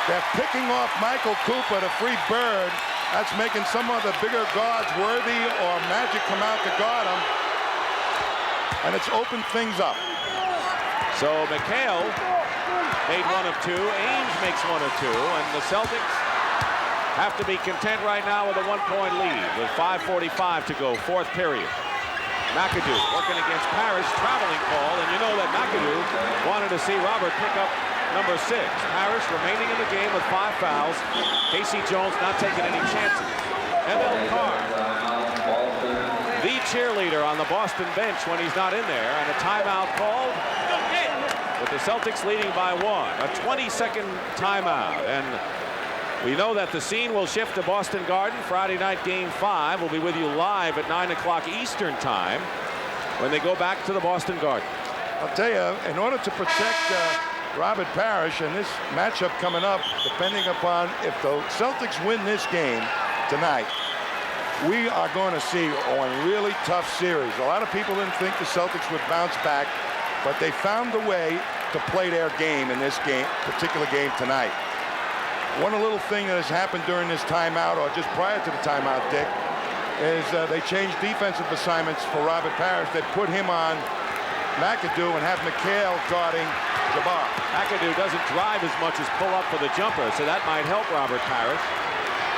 They're picking off Michael Cooper to free Bird. That's making some of the bigger guards Worthy or Magic come out to guard him. And it's opened things up. So McHale made 1 of 2. Ainge makes 1 of 2. And the Celtics have to be content right now with a 1-point lead with 5:45 to go, 4th period. McAdoo working against Parrish, traveling call, and you know that McAdoo wanted to see Robert pick up number 6. Parrish remaining in the game with 5 fouls. K.C. Jones not taking any chances. Emil Carr, the cheerleader on the Boston bench when he's not in there, and a timeout called with the Celtics leading by 1. A 20-second timeout, and we know that the scene will shift to Boston Garden. Friday night game 5. We'll be with you live at 9 o'clock Eastern time when they go back to the Boston Garden. I'll tell you, in order to protect Robert Parrish and this matchup coming up, depending upon if the Celtics win this game tonight, we are going to see a really tough series. A lot of people didn't think the Celtics would bounce back, but they found a way to play their game in this particular game tonight. One little thing that has happened during this timeout, or just prior to the timeout, Dick, is they changed defensive assignments for Robert Parrish. They put him on McAdoo and have McHale guarding Jabbar. McAdoo doesn't drive as much as pull up for the jumper, so that might help Robert Parrish.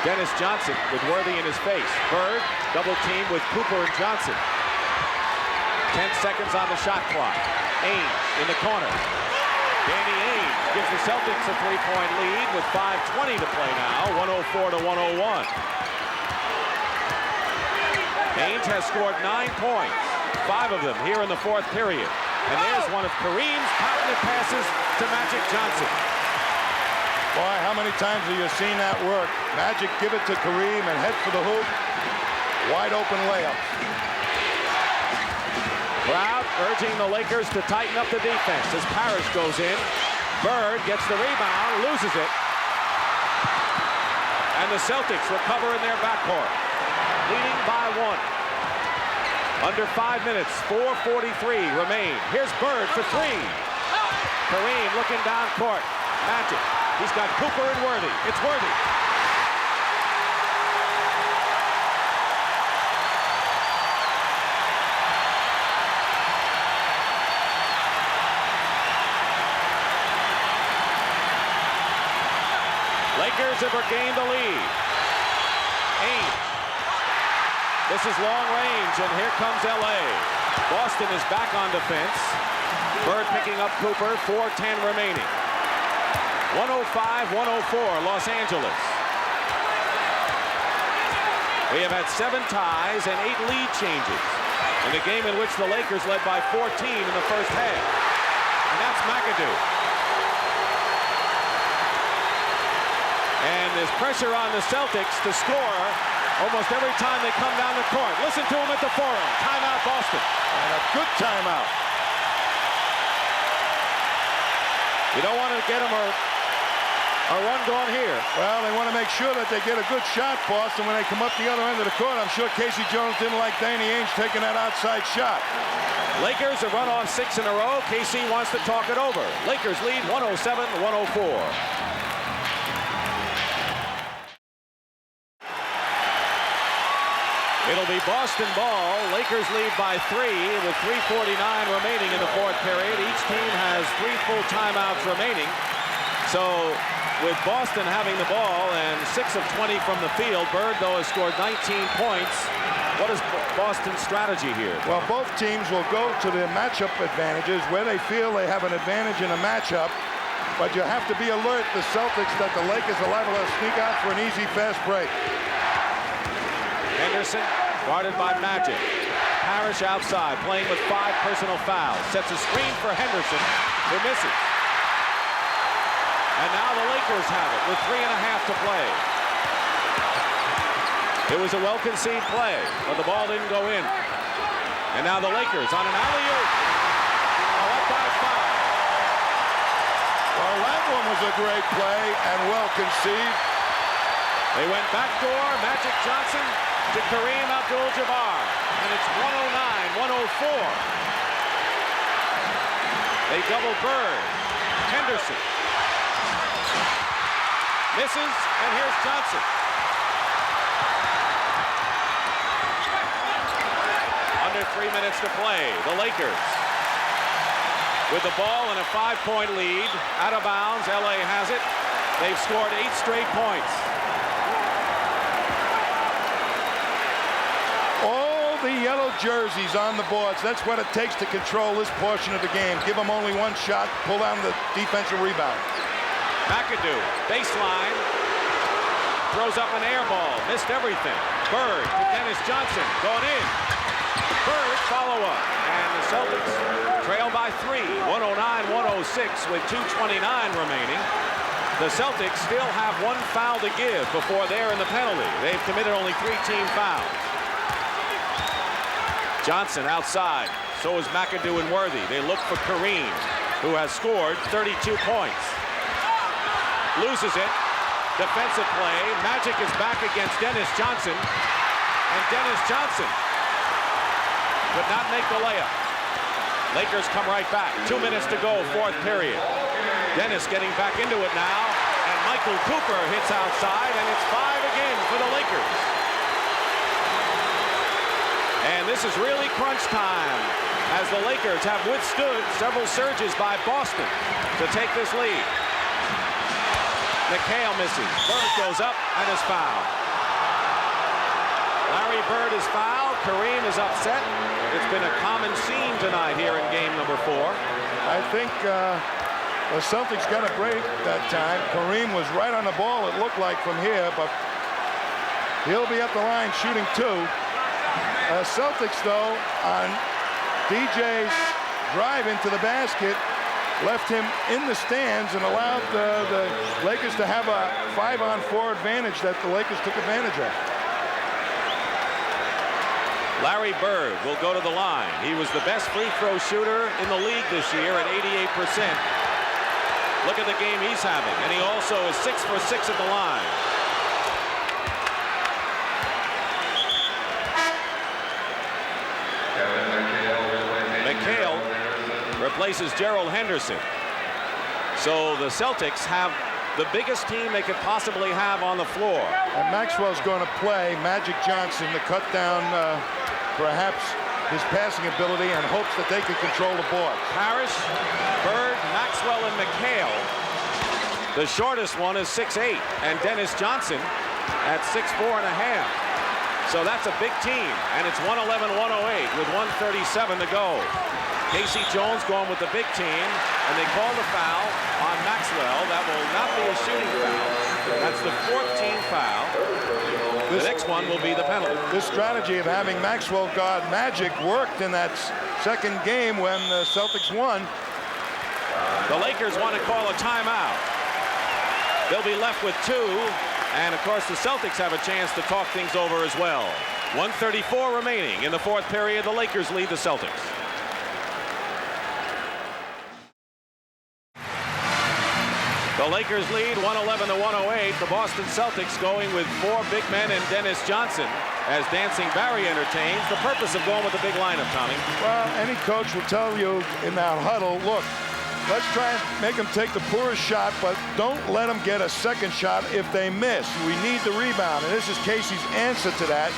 Dennis Johnson with Worthy in his face. Bird double team with Cooper and Johnson. 10 seconds on the shot clock. Ainge in the corner. Danny Ainge gives the Celtics a 3-point lead with 5:20 to play now, 104 to 101. Ainge has scored 9 points, 5 of them here in the 4th period. And there's one of Kareem's patented passes to Magic Johnson. Boy, how many times have you seen that work? Magic give it to Kareem and head for the hoop. Wide open layup. Crowd urging the Lakers to tighten up the defense as Parrish goes in. Bird gets the rebound, loses it. And the Celtics recover in their backcourt, leading by 1. Under 5 minutes, 4:43 remain. Here's Bird for 3. Kareem looking down court. Magic. He's got Cooper and Worthy. It's Worthy. Lakers have regained the lead. Ainge. This is long range, and here comes L.A. Boston is back on defense. Bird picking up Cooper, 4:10 remaining. 105-104, Los Angeles. We have had 7 ties and 8 lead changes in the game in which the Lakers led by 14 in the first half. And that's McAdoo. And there's pressure on the Celtics to score almost every time they come down the court. Listen to him at the forum. Timeout, Boston. And a good timeout. You don't want to get them a run going here. Well, they want to make sure that they get a good shot, Boston, when they come up the other end of the court. I'm sure K.C. Jones didn't like Danny Ainge taking that outside shot. Lakers have run off 6 in a row. KC wants to talk it over. Lakers lead 107-104. It'll be Boston ball. Lakers lead by 3 with 3:49 remaining in the 4th period. Each team has 3 full timeouts remaining. So with Boston having the ball and 6 of 20 from the field, Bird, though, has scored 19 points. What is Boston's strategy here? Well, both teams will go to their matchup advantages where they feel they have an advantage in a matchup. But you have to be alert, the Celtics, that the Lakers are liable to sneak out for an easy, fast break. Henderson guarded by Magic. Parrish outside, playing with 5 personal fouls. Sets a screen for Henderson, who misses. And now the Lakers have it with 3.5 to play. It was a well-conceived play, but the ball didn't go in. And now the Lakers on an alley-oop. Up by 5. Well, that one was a great play and well conceived. They went backdoor, Magic Johnson to Kareem Abdul-Jabbar, and it's 109-104. They double Bird. Henderson misses, and here's Johnson. Under 3 minutes to play. The Lakers with the ball and a 5-point lead. Out of bounds, LA has it. They've scored 8 straight points. All the yellow jerseys on the boards. That's what it takes to control this portion of the game. Give them only one shot, pull down the defensive rebound. McAdoo, baseline, throws up an air ball, missed everything. Bird to Dennis Johnson, going in. Bird follow-up, and the Celtics trail by 3, 109-106 with 2:29 remaining. The Celtics still have 1 foul to give before they're in the penalty. They've committed only 3 team fouls. Johnson outside, so is McAdoo and Worthy. They look for Kareem, who has scored 32 points. Loses it. Defensive play. Magic is back against Dennis Johnson, and Dennis Johnson could not make the layup. Lakers come right back. 2 minutes to go, 4th period. Dennis getting back into it now, and Michael Cooper hits outside, and it's 5 again for the Lakers. And this is really crunch time, as the Lakers have withstood several surges by Boston to take this lead. McHale misses. Bird goes up and is fouled. Larry Bird is fouled. Kareem is upset. It's been a common scene tonight here in game number 4. I think the Celtics got a break that time. Kareem was right on the ball, it looked like, from here, but he'll be at the line shooting 2. Celtics, though, on DJ's drive into the basket, left him in the stands and allowed the Lakers to have a 5-on-4 advantage that the Lakers took advantage of. Larry Bird will go to the line. He was the best free throw shooter in the league this year at 88%. Look at the game he's having, and he also is 6 for 6 at the line. McHale replaces Gerald Henderson. So the Celtics have the biggest team they could possibly have on the floor. And Maxwell's going to play Magic Johnson to cut down perhaps his passing ability and hopes that they can control the board. Parrish, Bird, Maxwell, and McHale. The shortest one is 6'8", and Dennis Johnson at 6'4.5". So that's a big team, and it's 111-108 with 1:37 to go. Casey Jones going with the big team, and they call the foul on Maxwell. That will not be a shooting foul. That's the 14th foul. The next one will be the penalty. This strategy of having Maxwell guard Magic worked in that second game when the Celtics won. The Lakers want to call a timeout. They'll be left with 2, and of course the Celtics have a chance to talk things over as well. 1:34 remaining in the 4th period. The Lakers lead the Celtics. The Lakers lead 111-108. The Boston Celtics going with 4 big men and Dennis Johnson as Dancing Barry entertains. The purpose of going with the big lineup, Tommy? Well, any coach will tell you in that huddle, look, let's try and make them take the poorest shot, but don't let them get a second shot if they miss. We need the rebound, and this is Casey's answer to that.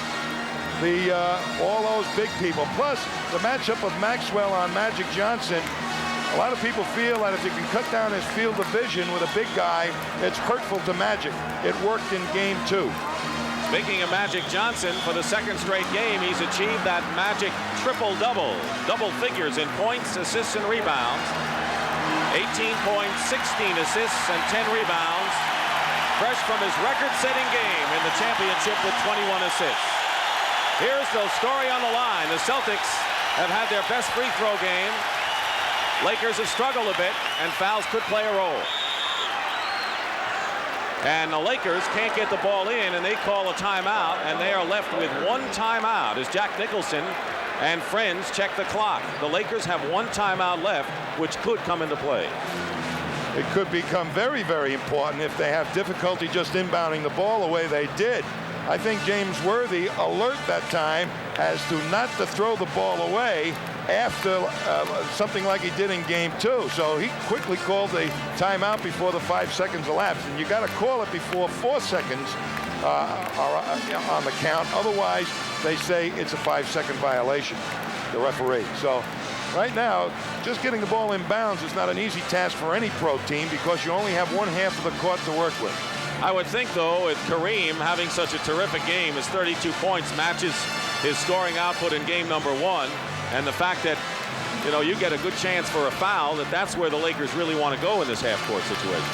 All those big people. Plus, the matchup of Maxwell on Magic Johnson. A lot of people feel that if you can cut down his field of vision with a big guy, it's hurtful to Magic. It worked in game 2. Speaking of Magic Johnson, for the 2nd straight game, he's achieved that Magic triple-double. Double figures in points, assists, and rebounds. 18 points, 16 assists, and 10 rebounds. Fresh from his record-setting game in the championship with 21 assists. Here's the story on the line. The Celtics have had their best free throw game. Lakers have struggled a bit, and fouls could play a role. And the Lakers can't get the ball in, and they call a timeout, and they are left with 1 timeout as Jack Nicholson and friends check the clock. The Lakers have 1 timeout left, which could come into play. it could become very, very important if they have difficulty just inbounding the ball the way they did. I think James Worthy alert that time as to not to throw the ball away after something like he did in game 2. So he quickly called a timeout before the 5 seconds elapsed. And you got to call it before 4 seconds are on the count. Otherwise, they say it's a 5-second violation, the referee. So right now, just getting the ball in bounds is not an easy task for any pro team because you only have one half of the court to work with. I would think, though, with Kareem having such a terrific game, his 32 points matches his scoring output in game number 1, and the fact that, you know, you get a good chance for a foul, that's where the Lakers really want to go in this half-court situation.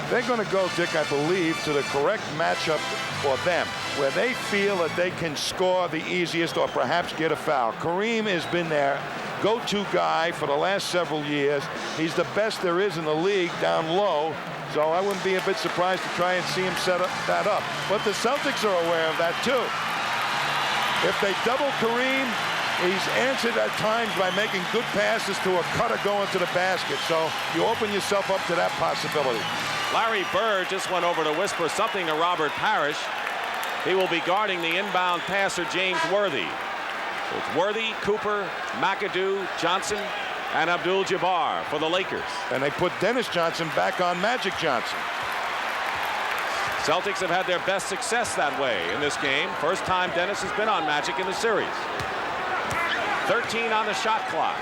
They're going to go, Dick, I believe, to the correct matchup for them, where they feel that they can score the easiest or perhaps get a foul. Kareem has been their go-to guy for the last several years. He's the best there is in the league down low. So I wouldn't be a bit surprised to try and see him set that up. But the Celtics are aware of that, too. If they double Kareem, he's answered at times by making good passes to a cutter going to the basket. So you open yourself up to that possibility. Larry Bird just went over to whisper something to Robert Parrish. He will be guarding the inbound passer, James Worthy. So it's Worthy, Cooper, McAdoo, Johnson, and Abdul-Jabbar for the Lakers. And they put Dennis Johnson back on Magic Johnson. Celtics have had their best success that way in this game. First time Dennis has been on Magic in the series. 13 on the shot clock.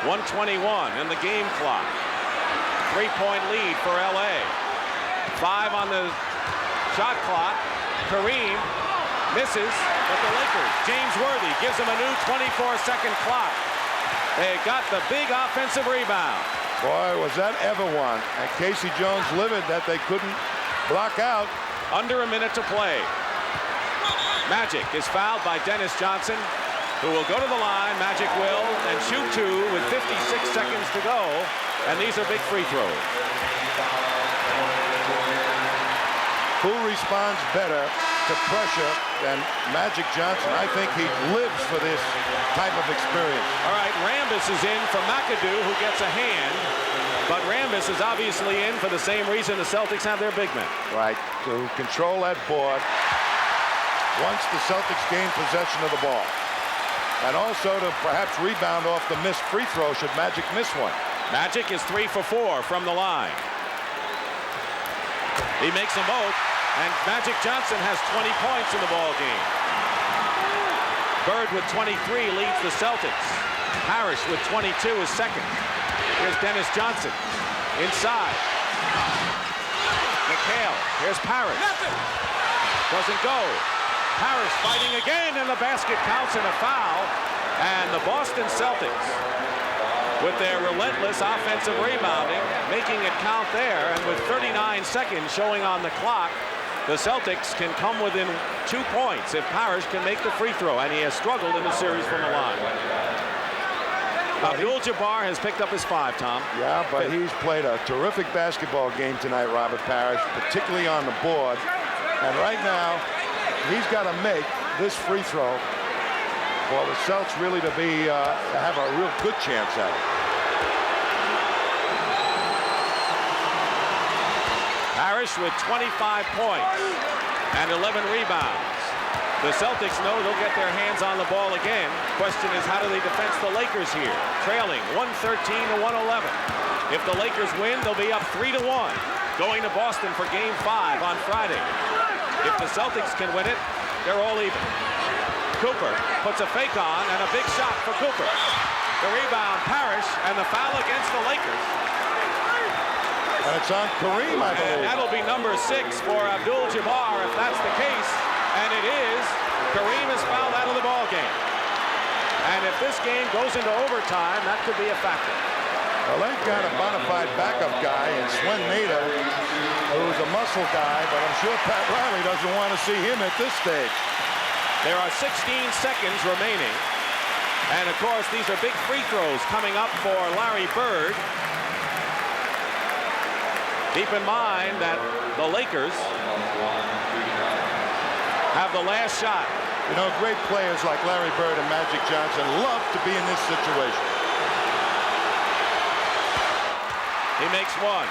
1:21 in the game clock. 3-point lead for LA. 5 on the shot clock. Kareem misses, but the Lakers, James Worthy gives him a new 24-second clock. They got the big offensive rebound. Boy, was that ever one. And Casey Jones livid that they couldn't block out. Under a minute to play. Magic is fouled by Dennis Johnson, who will go to the line. Magic will, and shoot 2 with 56 seconds to go. And these are big free throws. Who responds better to pressure than Magic Johnson? I think he lives for this type of experience. All right, Rambis is in for McAdoo, who gets a hand. But Rambis is obviously in for the same reason the Celtics have their big men. Right, to control that board once the Celtics gain possession of the ball. And also to perhaps rebound off the missed free throw should Magic miss one. Magic is 3 for 4 from the line. He makes them both, and Magic Johnson has 20 points in the ball game. Bird with 23 leads the Celtics. Parrish with 22 is second. Here's Dennis Johnson inside. McHale. Here's Parrish. Doesn't go. Parrish fighting again, and the basket counts in a foul. And the Boston Celtics, with their relentless offensive rebounding, making it count there, and with 39 seconds showing on the clock, the Celtics can come within 2 points if Parrish can make the free throw, and he has struggled in the series from the line. Abdul-Jabbar has picked up his 5, Tom. Yeah, but he's played a terrific basketball game tonight, Robert Parrish, particularly on the board. And right now, he's got to make this free throw for the Celtics really to have a real good chance at it. Parrish with 25 points and 11 rebounds. The Celtics know they'll get their hands on the ball again. Question is, how do they defend the Lakers here? Trailing 113 to 111. If the Lakers win, they'll be up 3-1. Going to Boston for Game 5 on Friday. If the Celtics can win it, they're all even. Cooper puts a fake on, and a big shot for Cooper. The rebound, Parrish, and the foul against the Lakers. And it's on Kareem, I believe. And that'll be number 6 for Abdul-Jabbar if that's the case. And it is. Kareem is fouled out of the ball game. And if this game goes into overtime, that could be a factor. Well, they've got a bona fide backup guy in Swen Nader, who's a muscle guy, but I'm sure Pat Riley doesn't want to see him at this stage. There are 16 seconds remaining. And, of course, these are big free throws coming up for Larry Bird. Keep in mind that the Lakers have the last shot. You know, great players like Larry Bird and Magic Johnson love to be in this situation. He makes one.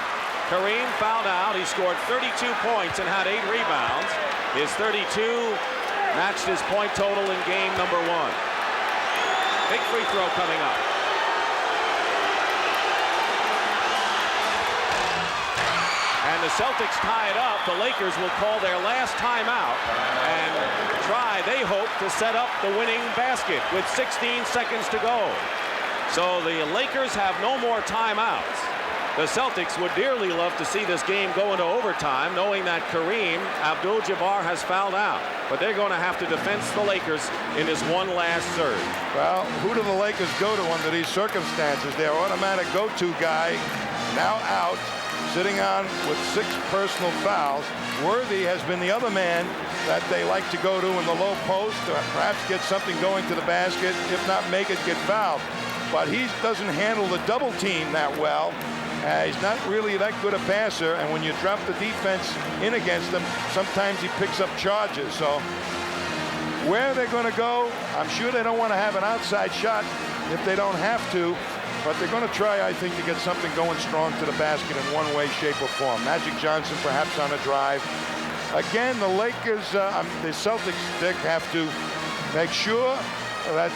Kareem fouled out. He scored 32 points and had 8 rebounds. His 32 matched his point total in game number 1. Big free throw coming up. And the Celtics tie it up. The Lakers will call their last timeout and try, they hope, to set up the winning basket with 16 seconds to go. So the Lakers have no more timeouts. The Celtics would dearly love to see this game go into overtime, knowing that Kareem Abdul-Jabbar has fouled out. But they're going to have to defend the Lakers in this one last surge. Well, who do the Lakers go to under these circumstances? Their automatic go-to guy now out, sitting on with 6 personal fouls. Worthy has been the other man that they like to go to in the low post, or perhaps get something going to the basket, if not make it get fouled. But he doesn't handle the double team that well. He's not really that good a passer, and when you drop the defense in against him, sometimes he picks up charges. So where they're going to go, I'm sure they don't want to have an outside shot if they don't have to, but they're going to try, I think, to get something going strong to the basket in one way, shape, or form. Magic Johnson perhaps on a drive. Again, the Lakers, the Celtics, Dick, have to make sure that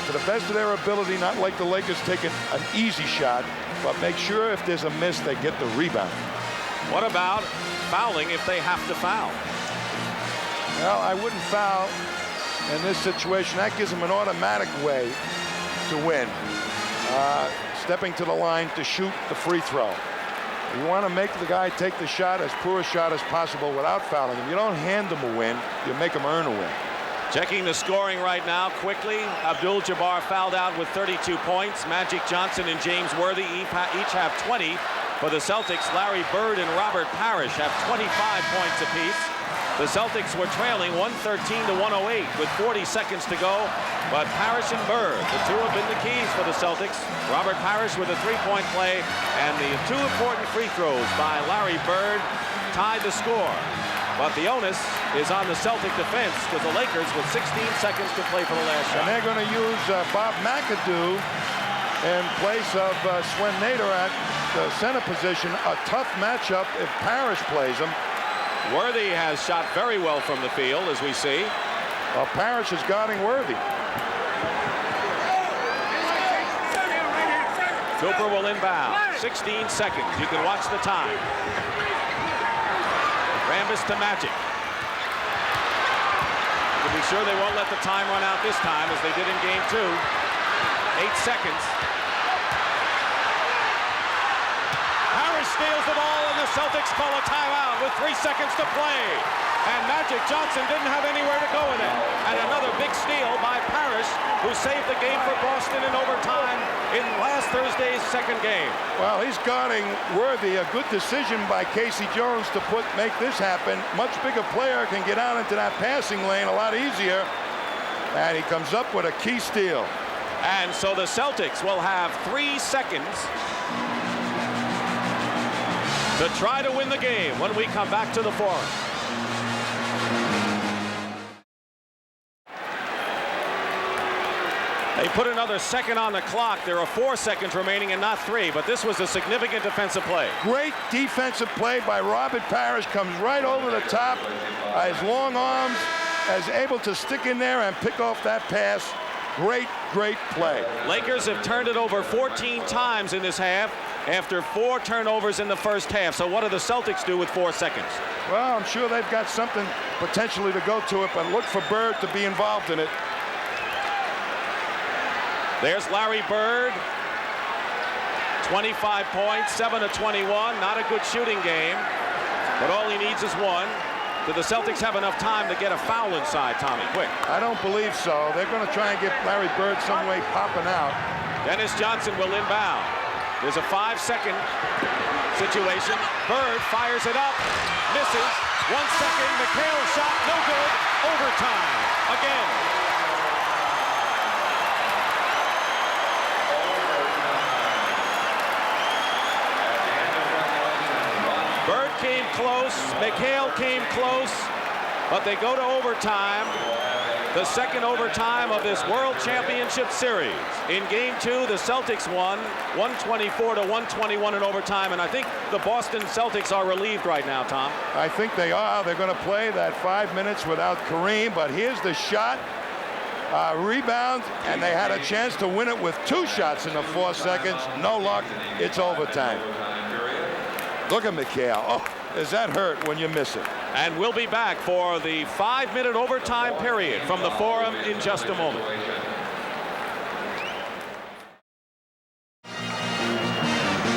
to the best of their ability, not like the Lakers take an easy shot, but make sure if there's a miss, they get the rebound. What about fouling if they have to foul? Well, I wouldn't foul in this situation. That gives them an automatic way to win. Stepping to the line to shoot the free throw. You want to make the guy take the shot, as poor a shot as possible, without fouling him. You don't hand him a win, you make him earn a win. Checking the scoring right now quickly. Abdul-Jabbar fouled out with 32 points. Magic Johnson and James Worthy each have 20. For the Celtics, Larry Bird and Robert Parrish have 25 points apiece. The Celtics were trailing 113 to 108 with 40 seconds to go. But Parrish and Bird, the two have been the keys for the Celtics. Robert Parrish with a 3-point play, and the 2 important free throws by Larry Bird tied the score. But the onus is on the Celtic defense, because the Lakers with 16 seconds to play for the last shot. And they're going to use Bob McAdoo in place of Swen Nader at the center position. A tough matchup if Parrish plays him. Worthy has shot very well from the field, as we see. Well, Parrish is guarding Worthy. Cooper will inbound. 16 seconds. You can watch the time. Rambis to Magic. To be sure they won't let the time run out this time, as they did in game 2. 8 seconds. Parrish steals the ball, and the Celtics call a timeout with 3 seconds to play. And Magic Johnson didn't have anywhere to go with it. And another big steal by Parrish, who saved the game for Boston in overtime in last Thursday's second game. Well, he's guarding Worthy. A good decision by Casey Jones to make this happen. Much bigger player can get out into that passing lane a lot easier. And he comes up with a key steal. And so the Celtics will have 3 seconds to try to win the game when we come back to the Forum. They put another second on the clock. There are 4 seconds remaining and not 3, but this was a significant defensive play. Great defensive play by Robert Parrish. Comes right over the top. His long arms, is able to stick in there and pick off that pass. Great, great play. Lakers have turned it over 14 times in this half after 4 turnovers in the first half. So what do the Celtics do with 4 seconds? Well, I'm sure they've got something potentially to go to it, but look for Bird to be involved in it. There's Larry Bird. 25 points, 7 of 21. Not a good shooting game, but all he needs is 1. Do the Celtics have enough time to get a foul inside, Tommy? Quick. I don't believe so. They're going to try and get Larry Bird some way popping out. Dennis Johnson will inbound. There's a 5-second situation. Bird fires it up, misses. 1 second, McHale shot, no good. Overtime again. Bird came close, McHale came close, but they go to overtime. the second overtime of this World Championship Series. In Game 2, the Celtics won 124-121 in overtime, and I think the Boston Celtics are relieved right now, Tom. I think they are. They're going to play that 5 minutes without Kareem, but here's the shot. Rebound, and they had a chance to win it with 2 shots in the 4 seconds. No luck. It's overtime. Look at McHale. Oh, does that hurt when you miss it? And we'll be back for the 5-minute overtime period from the Forum in just a moment.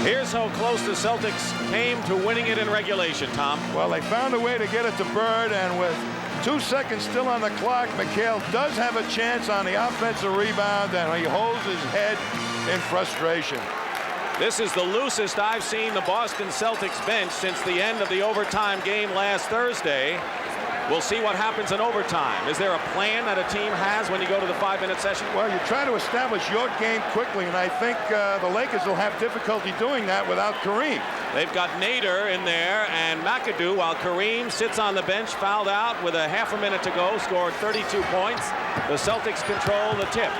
Here's how close the Celtics came to winning it in regulation, Tom. Well, they found a way to get it to Bird, and with 2 seconds still on the clock, McHale does have a chance on the offensive rebound, and he holds his head in frustration. This is the loosest I've seen the Boston Celtics bench since the end of the overtime game last Thursday. We'll see what happens in overtime. Is there a plan that a team has when you go to the 5-minute session? Well, you try to establish your game quickly, and I think the Lakers will have difficulty doing that without Kareem. They've got Nader in there and McAdoo, while Kareem sits on the bench, fouled out with a half a minute to go, scored 32 points. The Celtics control the tip.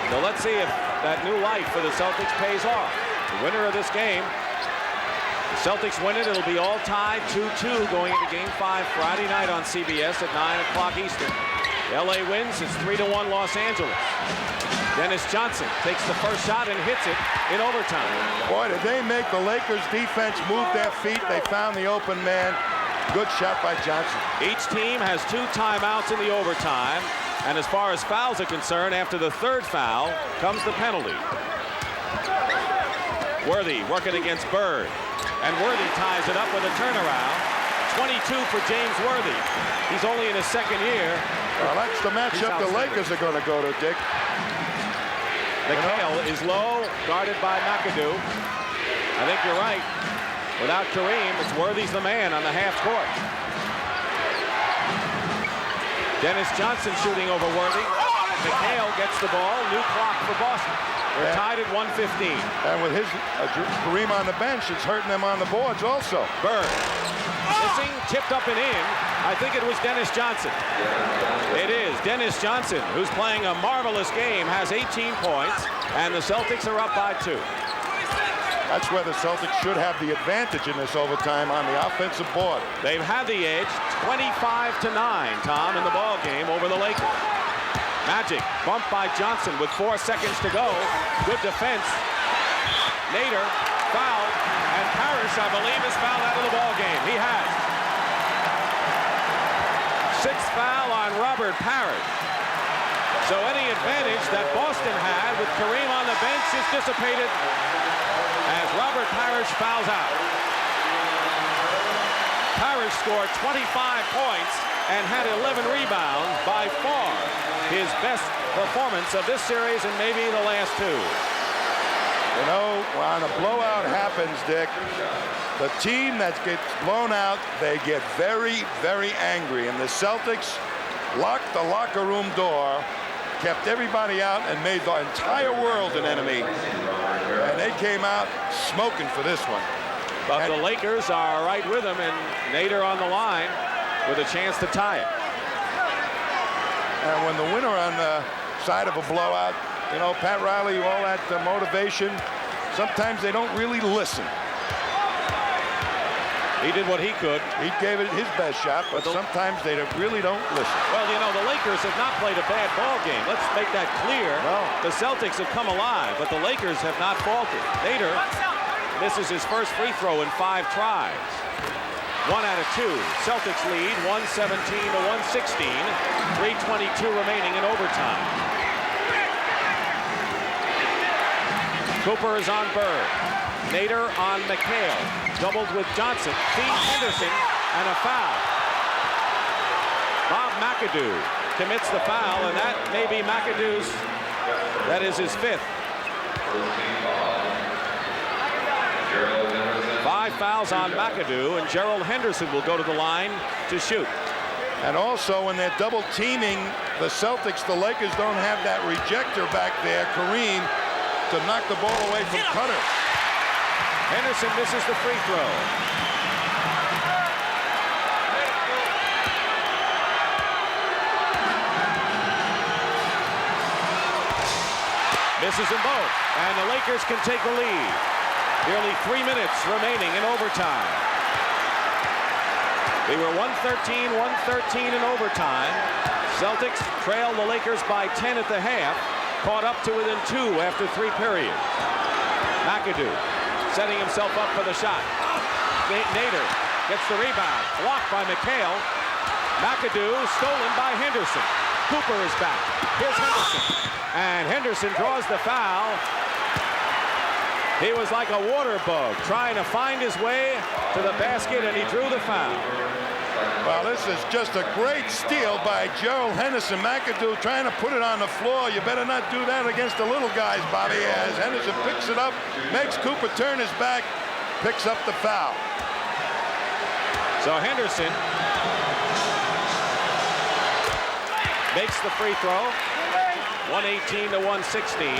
So let's see if that new life for the Celtics pays off. The winner of this game, the Celtics win it. It'll be all tied 2-2 going into Game 5 Friday night on CBS at 9 o'clock Eastern. LA wins. It's 3-1 Los Angeles. Dennis Johnson takes the first shot and hits it in overtime. Boy, did they make the Lakers defense move their feet. They found the open man. Good shot by Johnson. Each team has 2 timeouts in the overtime. And as far as fouls are concerned, after the 3rd foul comes the penalty. Worthy working against Bird. And Worthy ties it up with a turnaround. 22 for James Worthy. He's only in his 2nd year. Well, that's the matchup the Lakers are going to go to, Dick. McHale is low, guarded by McAdoo. I think you're right. Without Kareem, it's Worthy's the man on the half court. Dennis Johnson shooting over Worthy. McHale gets the ball. New clock for Boston. They're tied at 1:15. And with his Kareem on the bench, it's hurting them on the boards also. Bird. Missing, tipped up and in. I think it was Dennis Johnson. It is Dennis Johnson, who's playing a marvelous game, has 18 points, and the Celtics are up by 2. That's where the Celtics should have the advantage in this overtime on the offensive board. They've had the edge 25-9, Tom, in the ball game over the Lakers. Magic bumped by Johnson with 4 seconds to go. Good defense. Nader fouled, and Parrish, I believe, is fouled out of the ball game. He has. 6th foul on Robert Parrish. So any advantage that Boston had with Kareem on the bench is dissipated as Robert Parrish fouls out. Parrish scored 25 points and had 11 rebounds, by far his best performance of this series and maybe the last 2. You know, when a blowout happens, Dick, the team that gets blown out, they get very, very angry. And the Celtics locked the locker room door, kept everybody out, and made the entire world an enemy. And they came out smoking for this one. But the Lakers are right with them, and Nader on the line with a chance to tie it. And when the winner on the side of a blowout, you know, Pat Riley, all that motivation, sometimes they don't really listen. He did what he could. He gave it his best shot, but sometimes they really don't listen. Well, you know, the Lakers have not played a bad ball game. Let's make that clear. No. The Celtics have come alive, but the Lakers have not faltered. Nader misses his first free throw in 5 tries. 1 out of 2. Celtics lead 117-116. 3:22 remaining in overtime. Cooper is on Bird. Nader on McHale. Doubled with Johnson. Feeds Henderson and a foul. Bob McAdoo commits the foul, and that may be McAdoo's. That is his 5th. 5 fouls on McAdoo, and Gerald Henderson will go to the line to shoot. And also, when they're double teaming the Celtics, the Lakers don't have that rejector back there, Kareem, to knock the ball away from Cutter. Henderson misses the free throw. Misses them both. And the Lakers can take the lead. Nearly 3 minutes remaining in overtime. They were 113 in overtime. Celtics trail the Lakers by 10 at the half. Caught up to within 2 after 3 periods. McAdoo setting himself up for the shot. Nader gets the rebound. Blocked by McHale. McAdoo stolen by Henderson. Cooper is back. Here's Henderson. And Henderson draws the foul. He was like a water bug trying to find his way to the basket, and he drew the foul. Well, this is just a great steal by Gerald Henderson. McAdoo trying to put it on the floor. You better not do that against the little guys, Bobby, as Henderson picks it up, makes Cooper turn his back, picks up the foul. So Henderson makes the free throw, 118 to 116.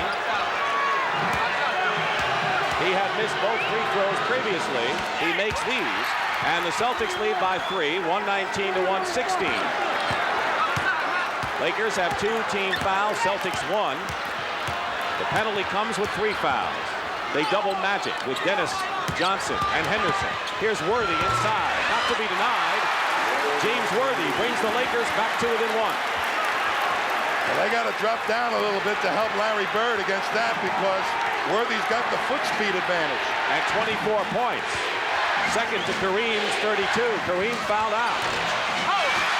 He had missed both free throws previously. He makes these, and the Celtics lead by 3, 119 to 116. Lakers have 2 team fouls, Celtics 1. The penalty comes with 3 fouls. They double Magic with Dennis Johnson and Henderson. Here's Worthy inside, not to be denied. James Worthy brings the Lakers back to within 1. Well, they got to drop down a little bit to help Larry Bird against that, because Worthy's got the foot speed advantage. At 24 points. Second to Kareem's 32. Kareem fouled out.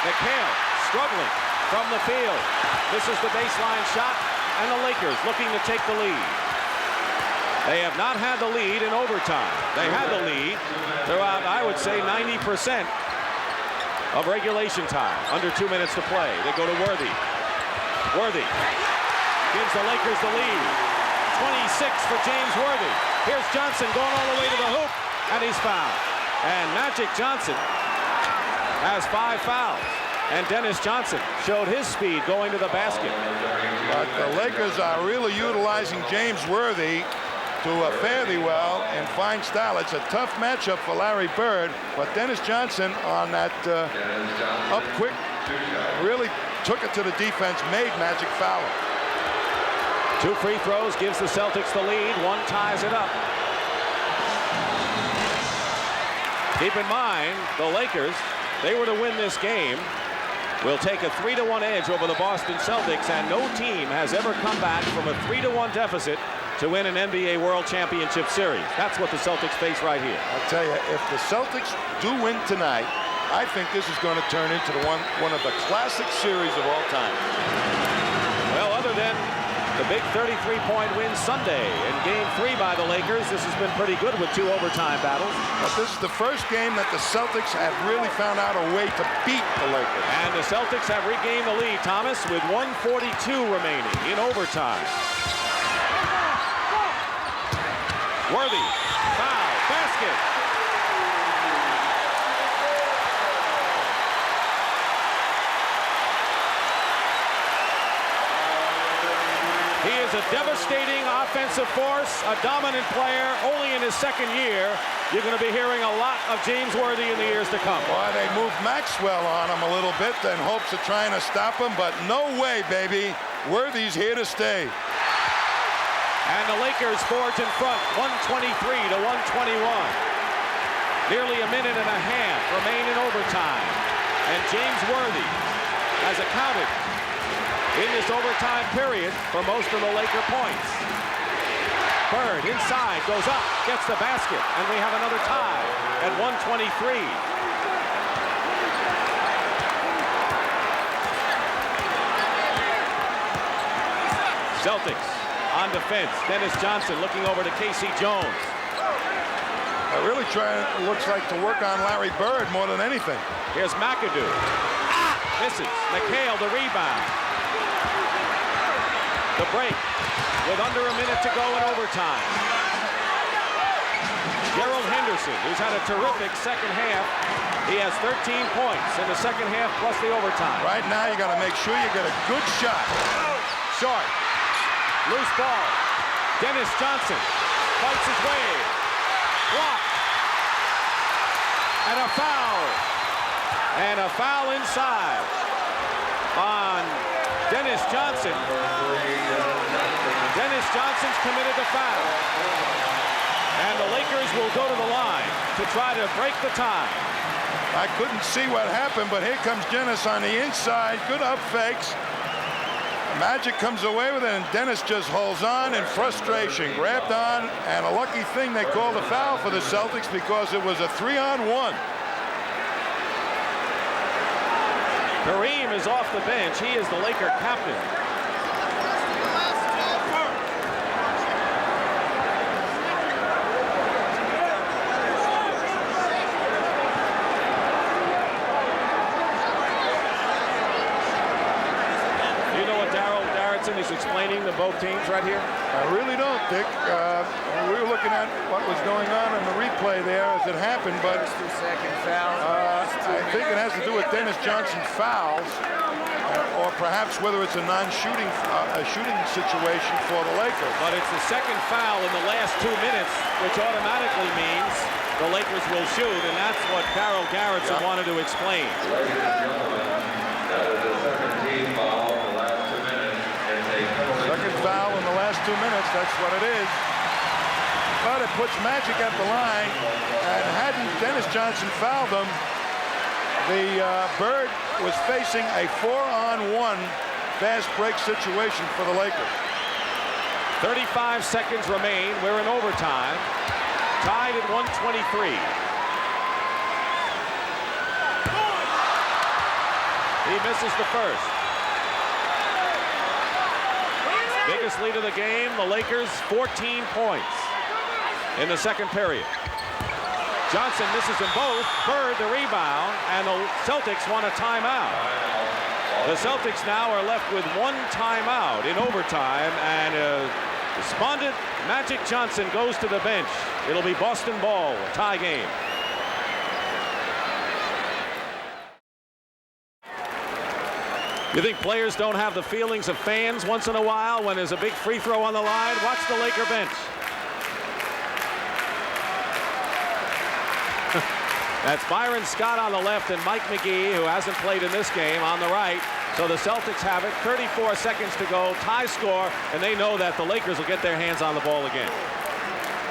McHale struggling from the field. This is the baseline shot, and the Lakers looking to take the lead. They have not had the lead in overtime. They had the lead throughout, I would say, 90% of regulation time. Under 2 minutes to play. They go to Worthy. Worthy gives the Lakers the lead. 26 for James Worthy. Here's Johnson going all the way to the hoop, and he's fouled. And Magic Johnson has 5 fouls. And Dennis Johnson showed his speed going to the basket. But the Lakers are really utilizing James Worthy to fairly well in fine style. It's a tough matchup for Larry Bird, but Dennis Johnson on that up quick really took it to the defense, made Magic foul him. 2 free throws gives the Celtics the lead. 1 ties it up. Keep in mind, the Lakers, they were to win this game, will take a 3-1 edge over the Boston Celtics, and no team has ever come back from a 3-1 deficit to win an NBA World Championship Series. That's what the Celtics face right here. I'll tell you, if the Celtics do win tonight, I think this is going to turn into one of the classic series of all time. Well, other than the big 33-point win Sunday in Game 3 by the Lakers, this has been pretty good with 2 overtime battles. But this is the first game that the Celtics have really found out a way to beat the Lakers. And the Celtics have regained the lead, Thomas, with 1:42 remaining in overtime. Worthy, foul, basket. He is a devastating offensive force, a dominant player, only in his 2nd year. You're going to be hearing a lot of James Worthy in the years to come. Boy, they moved Maxwell on him a little bit in hopes of trying to stop him, but no way, baby. Worthy's here to stay. And the Lakers forge in front, 123 to 121. Nearly a minute and a half remain in overtime. And James Worthy has accounted in this overtime period for most of the Laker points. Bird inside, goes up, gets the basket, and we have another tie at 123. Celtics on defense. Dennis Johnson looking over to Casey Jones. They're really trying, looks like, to work on Larry Bird more than anything. Here's McAdoo. Misses. McHale the rebound. The break with under a minute to go in overtime. Gerald Henderson, who's had a terrific 2nd half. He has 13 points in the 2nd half plus the overtime. Right now, you got to make sure you get a good shot. Short. Loose ball. Dennis Johnson fights his way. Blocked. And a foul. And a foul inside on Dennis Johnson. Dennis Johnson's committed the foul. And the Lakers will go to the line to try to break the tie. I couldn't see what happened, but here comes Dennis on the inside. Good up fakes. Magic comes away with it, and Dennis just holds on in frustration. Grabbed on, and a lucky thing they called a foul for the Celtics because it was a 3-on-1. Kareem is off the bench. He is the Laker captain. He's explaining to both teams right here. I really don't, Dick. We were looking at what was going on in the replay there as it happened, but I think it has to do with Dennis Johnson's fouls, or perhaps whether it's a non-shooting shooting situation for the Lakers. But it's the second foul in the last 2 minutes, which automatically means the Lakers will shoot, and that's what Carol Garrettson wanted to explain. Second foul in the last 2 minutes, that's what it is. But it puts Magic at the line, and hadn't Dennis Johnson fouled him, the Bird was facing a 4-on-1 fast break situation for the Lakers. 35 seconds remain. We're in overtime. Tied at 123. He misses the first. Biggest lead of the game, the Lakers, 14 points in the second period. Johnson misses them both. Bird the rebound, and the Celtics want a timeout. The Celtics now are left with 1 timeout in overtime, and despondent Magic Johnson goes to the bench. It'll be Boston ball, a tie game. You think players don't have the feelings of fans once in a while when there's a big free throw on the line? Watch the Laker bench. That's Byron Scott on the left and Mike McGee, who hasn't played in this game, on the right. So the Celtics have it. 34 seconds to go, tie score, and they know that the Lakers will get their hands on the ball again.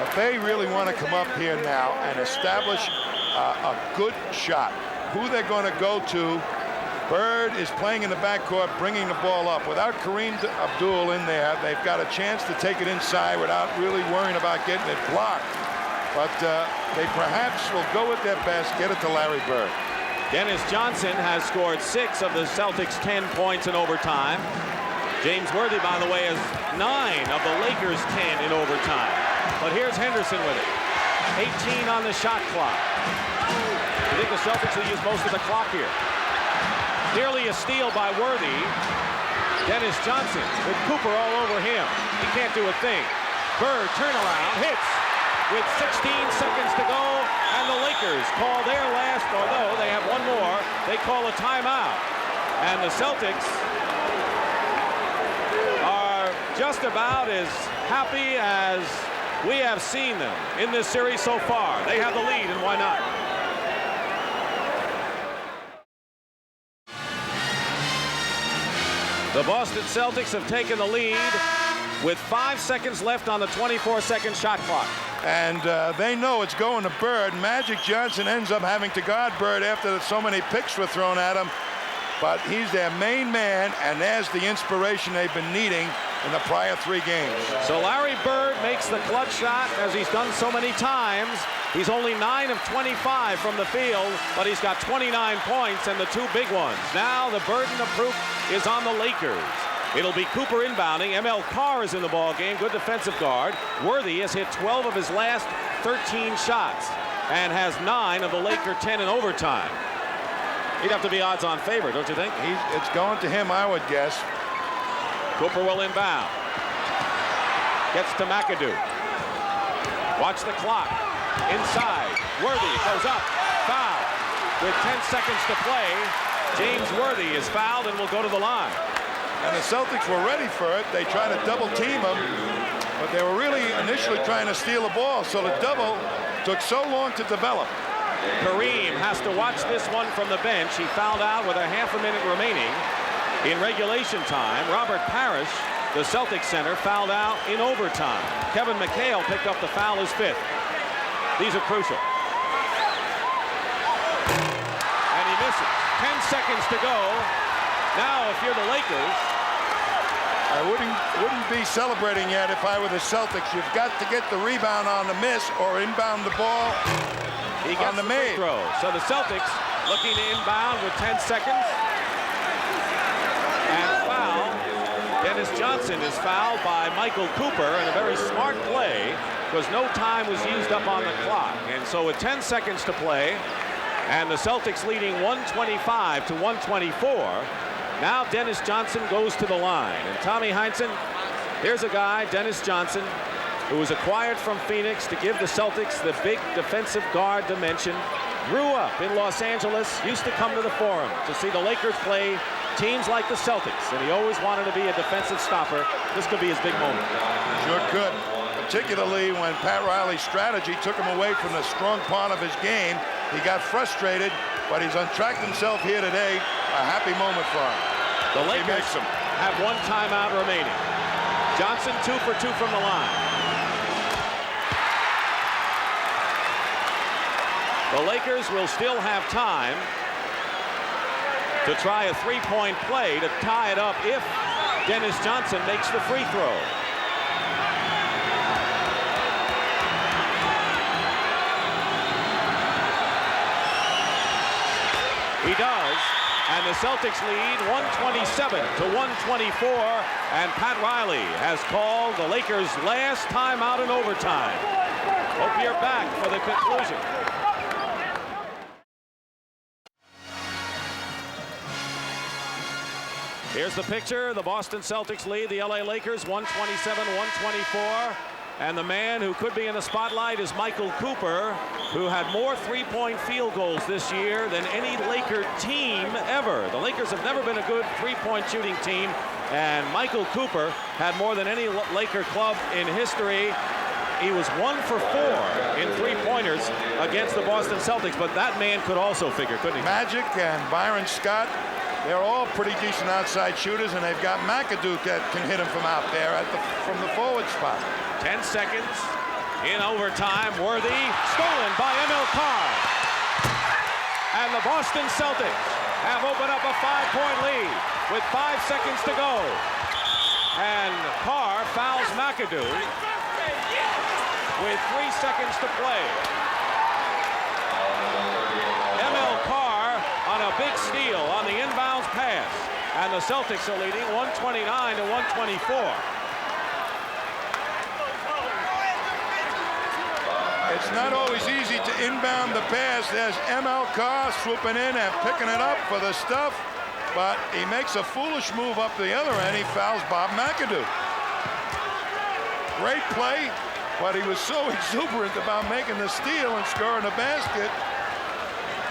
If they really want to come up here now and establish a good shot, who they're going to go to. Bird is playing in the backcourt, bringing the ball up. Without Kareem Abdul in there, they've got a chance to take it inside without really worrying about getting it blocked. But they perhaps will go with their best, get it to Larry Bird. Dennis Johnson has scored 6 of the Celtics' 10 points in overtime. James Worthy, by the way, has 9 of the Lakers' 10 in overtime. But here's Henderson with it. 18 on the shot clock. I think the Celtics will use most of the clock here. Nearly a steal by Worthy. Dennis Johnson with Cooper all over him. He can't do a thing. Bird turnaround, hits with 16 seconds to go, and the Lakers call their last, although they have one more. They call a timeout. And the Celtics are just about as happy as we have seen them in this series so far. They have the lead, and why not? The Boston Celtics have taken the lead with 5 seconds left on the 24-second shot clock. And they know it's going to Bird. Magic Johnson ends up having to guard Bird after so many picks were thrown at him. But he's their main man, and there's the inspiration they've been needing in the prior 3 games. So Larry Bird makes the clutch shot, as he's done so many times. He's only 9 of 25 from the field, but he's got 29 points and the 2 big ones. Now the burden of proof is on the Lakers. It'll be Cooper inbounding. ML Carr is in the ball game, good defensive guard. Worthy has hit 12 of his last 13 shots and has 9 of the Laker 10 in overtime. He'd have to be odds-on favorite, don't you think? It's going to him, I would guess. Cooper will inbound. Gets to McAdoo. Watch the clock. Inside. Worthy goes up. Foul. With 10 seconds to play, James Worthy is fouled and will go to the line. And the Celtics were ready for it. They tried to double team him, but they were really initially trying to steal the ball. So the double took so long to develop. Kareem has to watch this one from the bench. He fouled out with a half a minute remaining in regulation time. Robert Parrish the Celtics center, fouled out in overtime. Kevin McHale picked up the foul, his 5th. These are crucial. And he misses. 10 seconds to go. Now, if you're the Lakers, I wouldn't be celebrating yet if I were the Celtics. You've got to get the rebound on the miss or inbound the ball he gets on the free made. throw. So the Celtics looking to inbound with 10 seconds. And foul. Dennis Johnson is fouled by Michael Cooper in a very smart play because no time was used up on the clock. And so with 10 seconds to play and the Celtics leading 125 to 124, now Dennis Johnson goes to the line. And Tommy Heinsohn, here's a guy, Dennis Johnson, who was acquired from Phoenix to give the Celtics the big defensive guard dimension. Grew up in Los Angeles, used to come to the Forum to see the Lakers play teams like the Celtics, and he always wanted to be a defensive stopper. This could be his big moment. Sure could, particularly when Pat Riley's strategy took him away from the strong part of his game. He got frustrated, but he's untracked himself here today. A happy moment for him. The Lakers have 1 timeout remaining. Johnson 2 for 2 from the line. The Lakers will still have time to try a 3-point play to tie it up if Dennis Johnson makes the free throw. He does, and the Celtics lead 127 to 124, and Pat Riley has called the Lakers' last timeout in overtime. Hope you're back for the conclusion. Here's the picture. The Boston Celtics lead the LA Lakers 127-124. And the man who could be in the spotlight is Michael Cooper, who had more 3-point field goals this year than any Laker team ever. The Lakers have never been a good 3-point shooting team, and Michael Cooper had more than any Laker club in history. He was 1 for 4 in 3-pointers against the Boston Celtics, but that man could also figure, couldn't he? Magic and Byron Scott, they're all pretty decent outside shooters, and they've got McAdoo that can hit them from out there from the forward spot. 10 seconds in overtime. Worthy stolen by Emil Carr. And the Boston Celtics have opened up a 5-point lead with 5 seconds to go. And Carr fouls McAdoo with 3 seconds to play. Emil Carr on a big steal on the inbounds pass. And the Celtics are leading 129 to 124. It's not always easy to inbound the pass. There's ML Carr swooping in and picking it up for the stuff, but he makes a foolish move up the other end. He fouls Bob McAdoo. Great play, but he was so exuberant about making the steal and scoring the basket,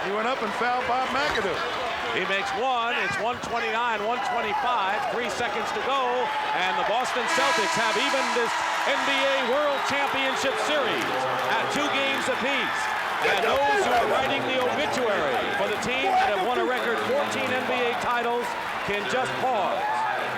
he went up and fouled Bob McAdoo. He makes one. It's 129-125. 3 seconds to go, and the Boston Celtics have evened this NBA World Championship Series at 2 games apiece. And those who are writing the obituary for the team that have won a record 14 NBA titles can just pause.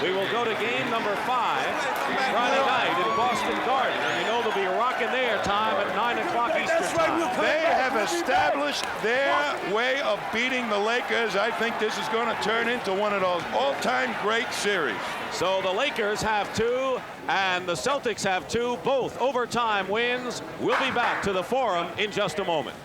We will go to game number 5 Friday night in Boston Garden. And you know they'll be rocking their time at 9 o'clock Eastern time. They have established their way of beating the Lakers. I think this is going to turn into one of those all-time great series. So the Lakers have 2 and the Celtics have 2, both overtime wins. We'll be back to the Forum in just a moment.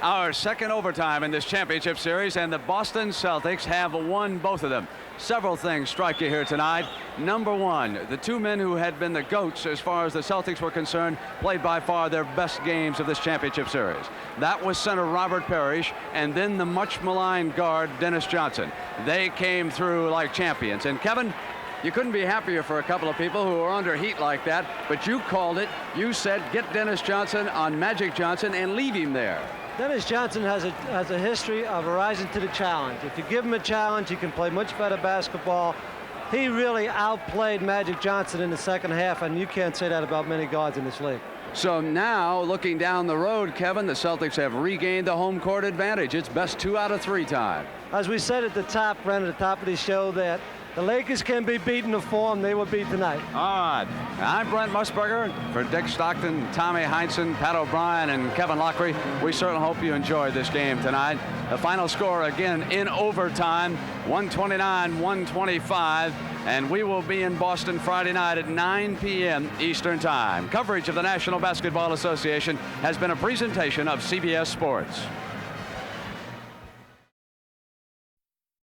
Our second overtime in this championship series, and the Boston Celtics have won both of them. Several things strike you here tonight. Number one, the 2 men who had been the GOATs as far as the Celtics were concerned played by far their best games of this championship series. That was center Robert Parrish and then the much maligned guard Dennis Johnson. They came through like champions. And Kevin, you couldn't be happier for a couple of people who are under heat like that, but you called it. You said get Dennis Johnson on Magic Johnson and leave him there. Dennis Johnson has a history of rising to the challenge. If you give him a challenge, he can play much better basketball. He really outplayed Magic Johnson in the second half, and you can't say that about many guards in this league. So now, looking down the road, Kevin, the Celtics have regained the home court advantage. It's best 2 out of 3 time. As we said at the top, Brent, at the top of the show, that the Lakers can be beaten to form. They were beat tonight. All right. I'm Brent Musburger. For Dick Stockton, Tommy Heinsohn, Pat O'Brien, and Kevin Lockery, we certainly hope you enjoyed this game tonight. The final score, again, in overtime, 129-125. And we will be in Boston Friday night at 9 p.m. Eastern Time. Coverage of the National Basketball Association has been a presentation of CBS Sports.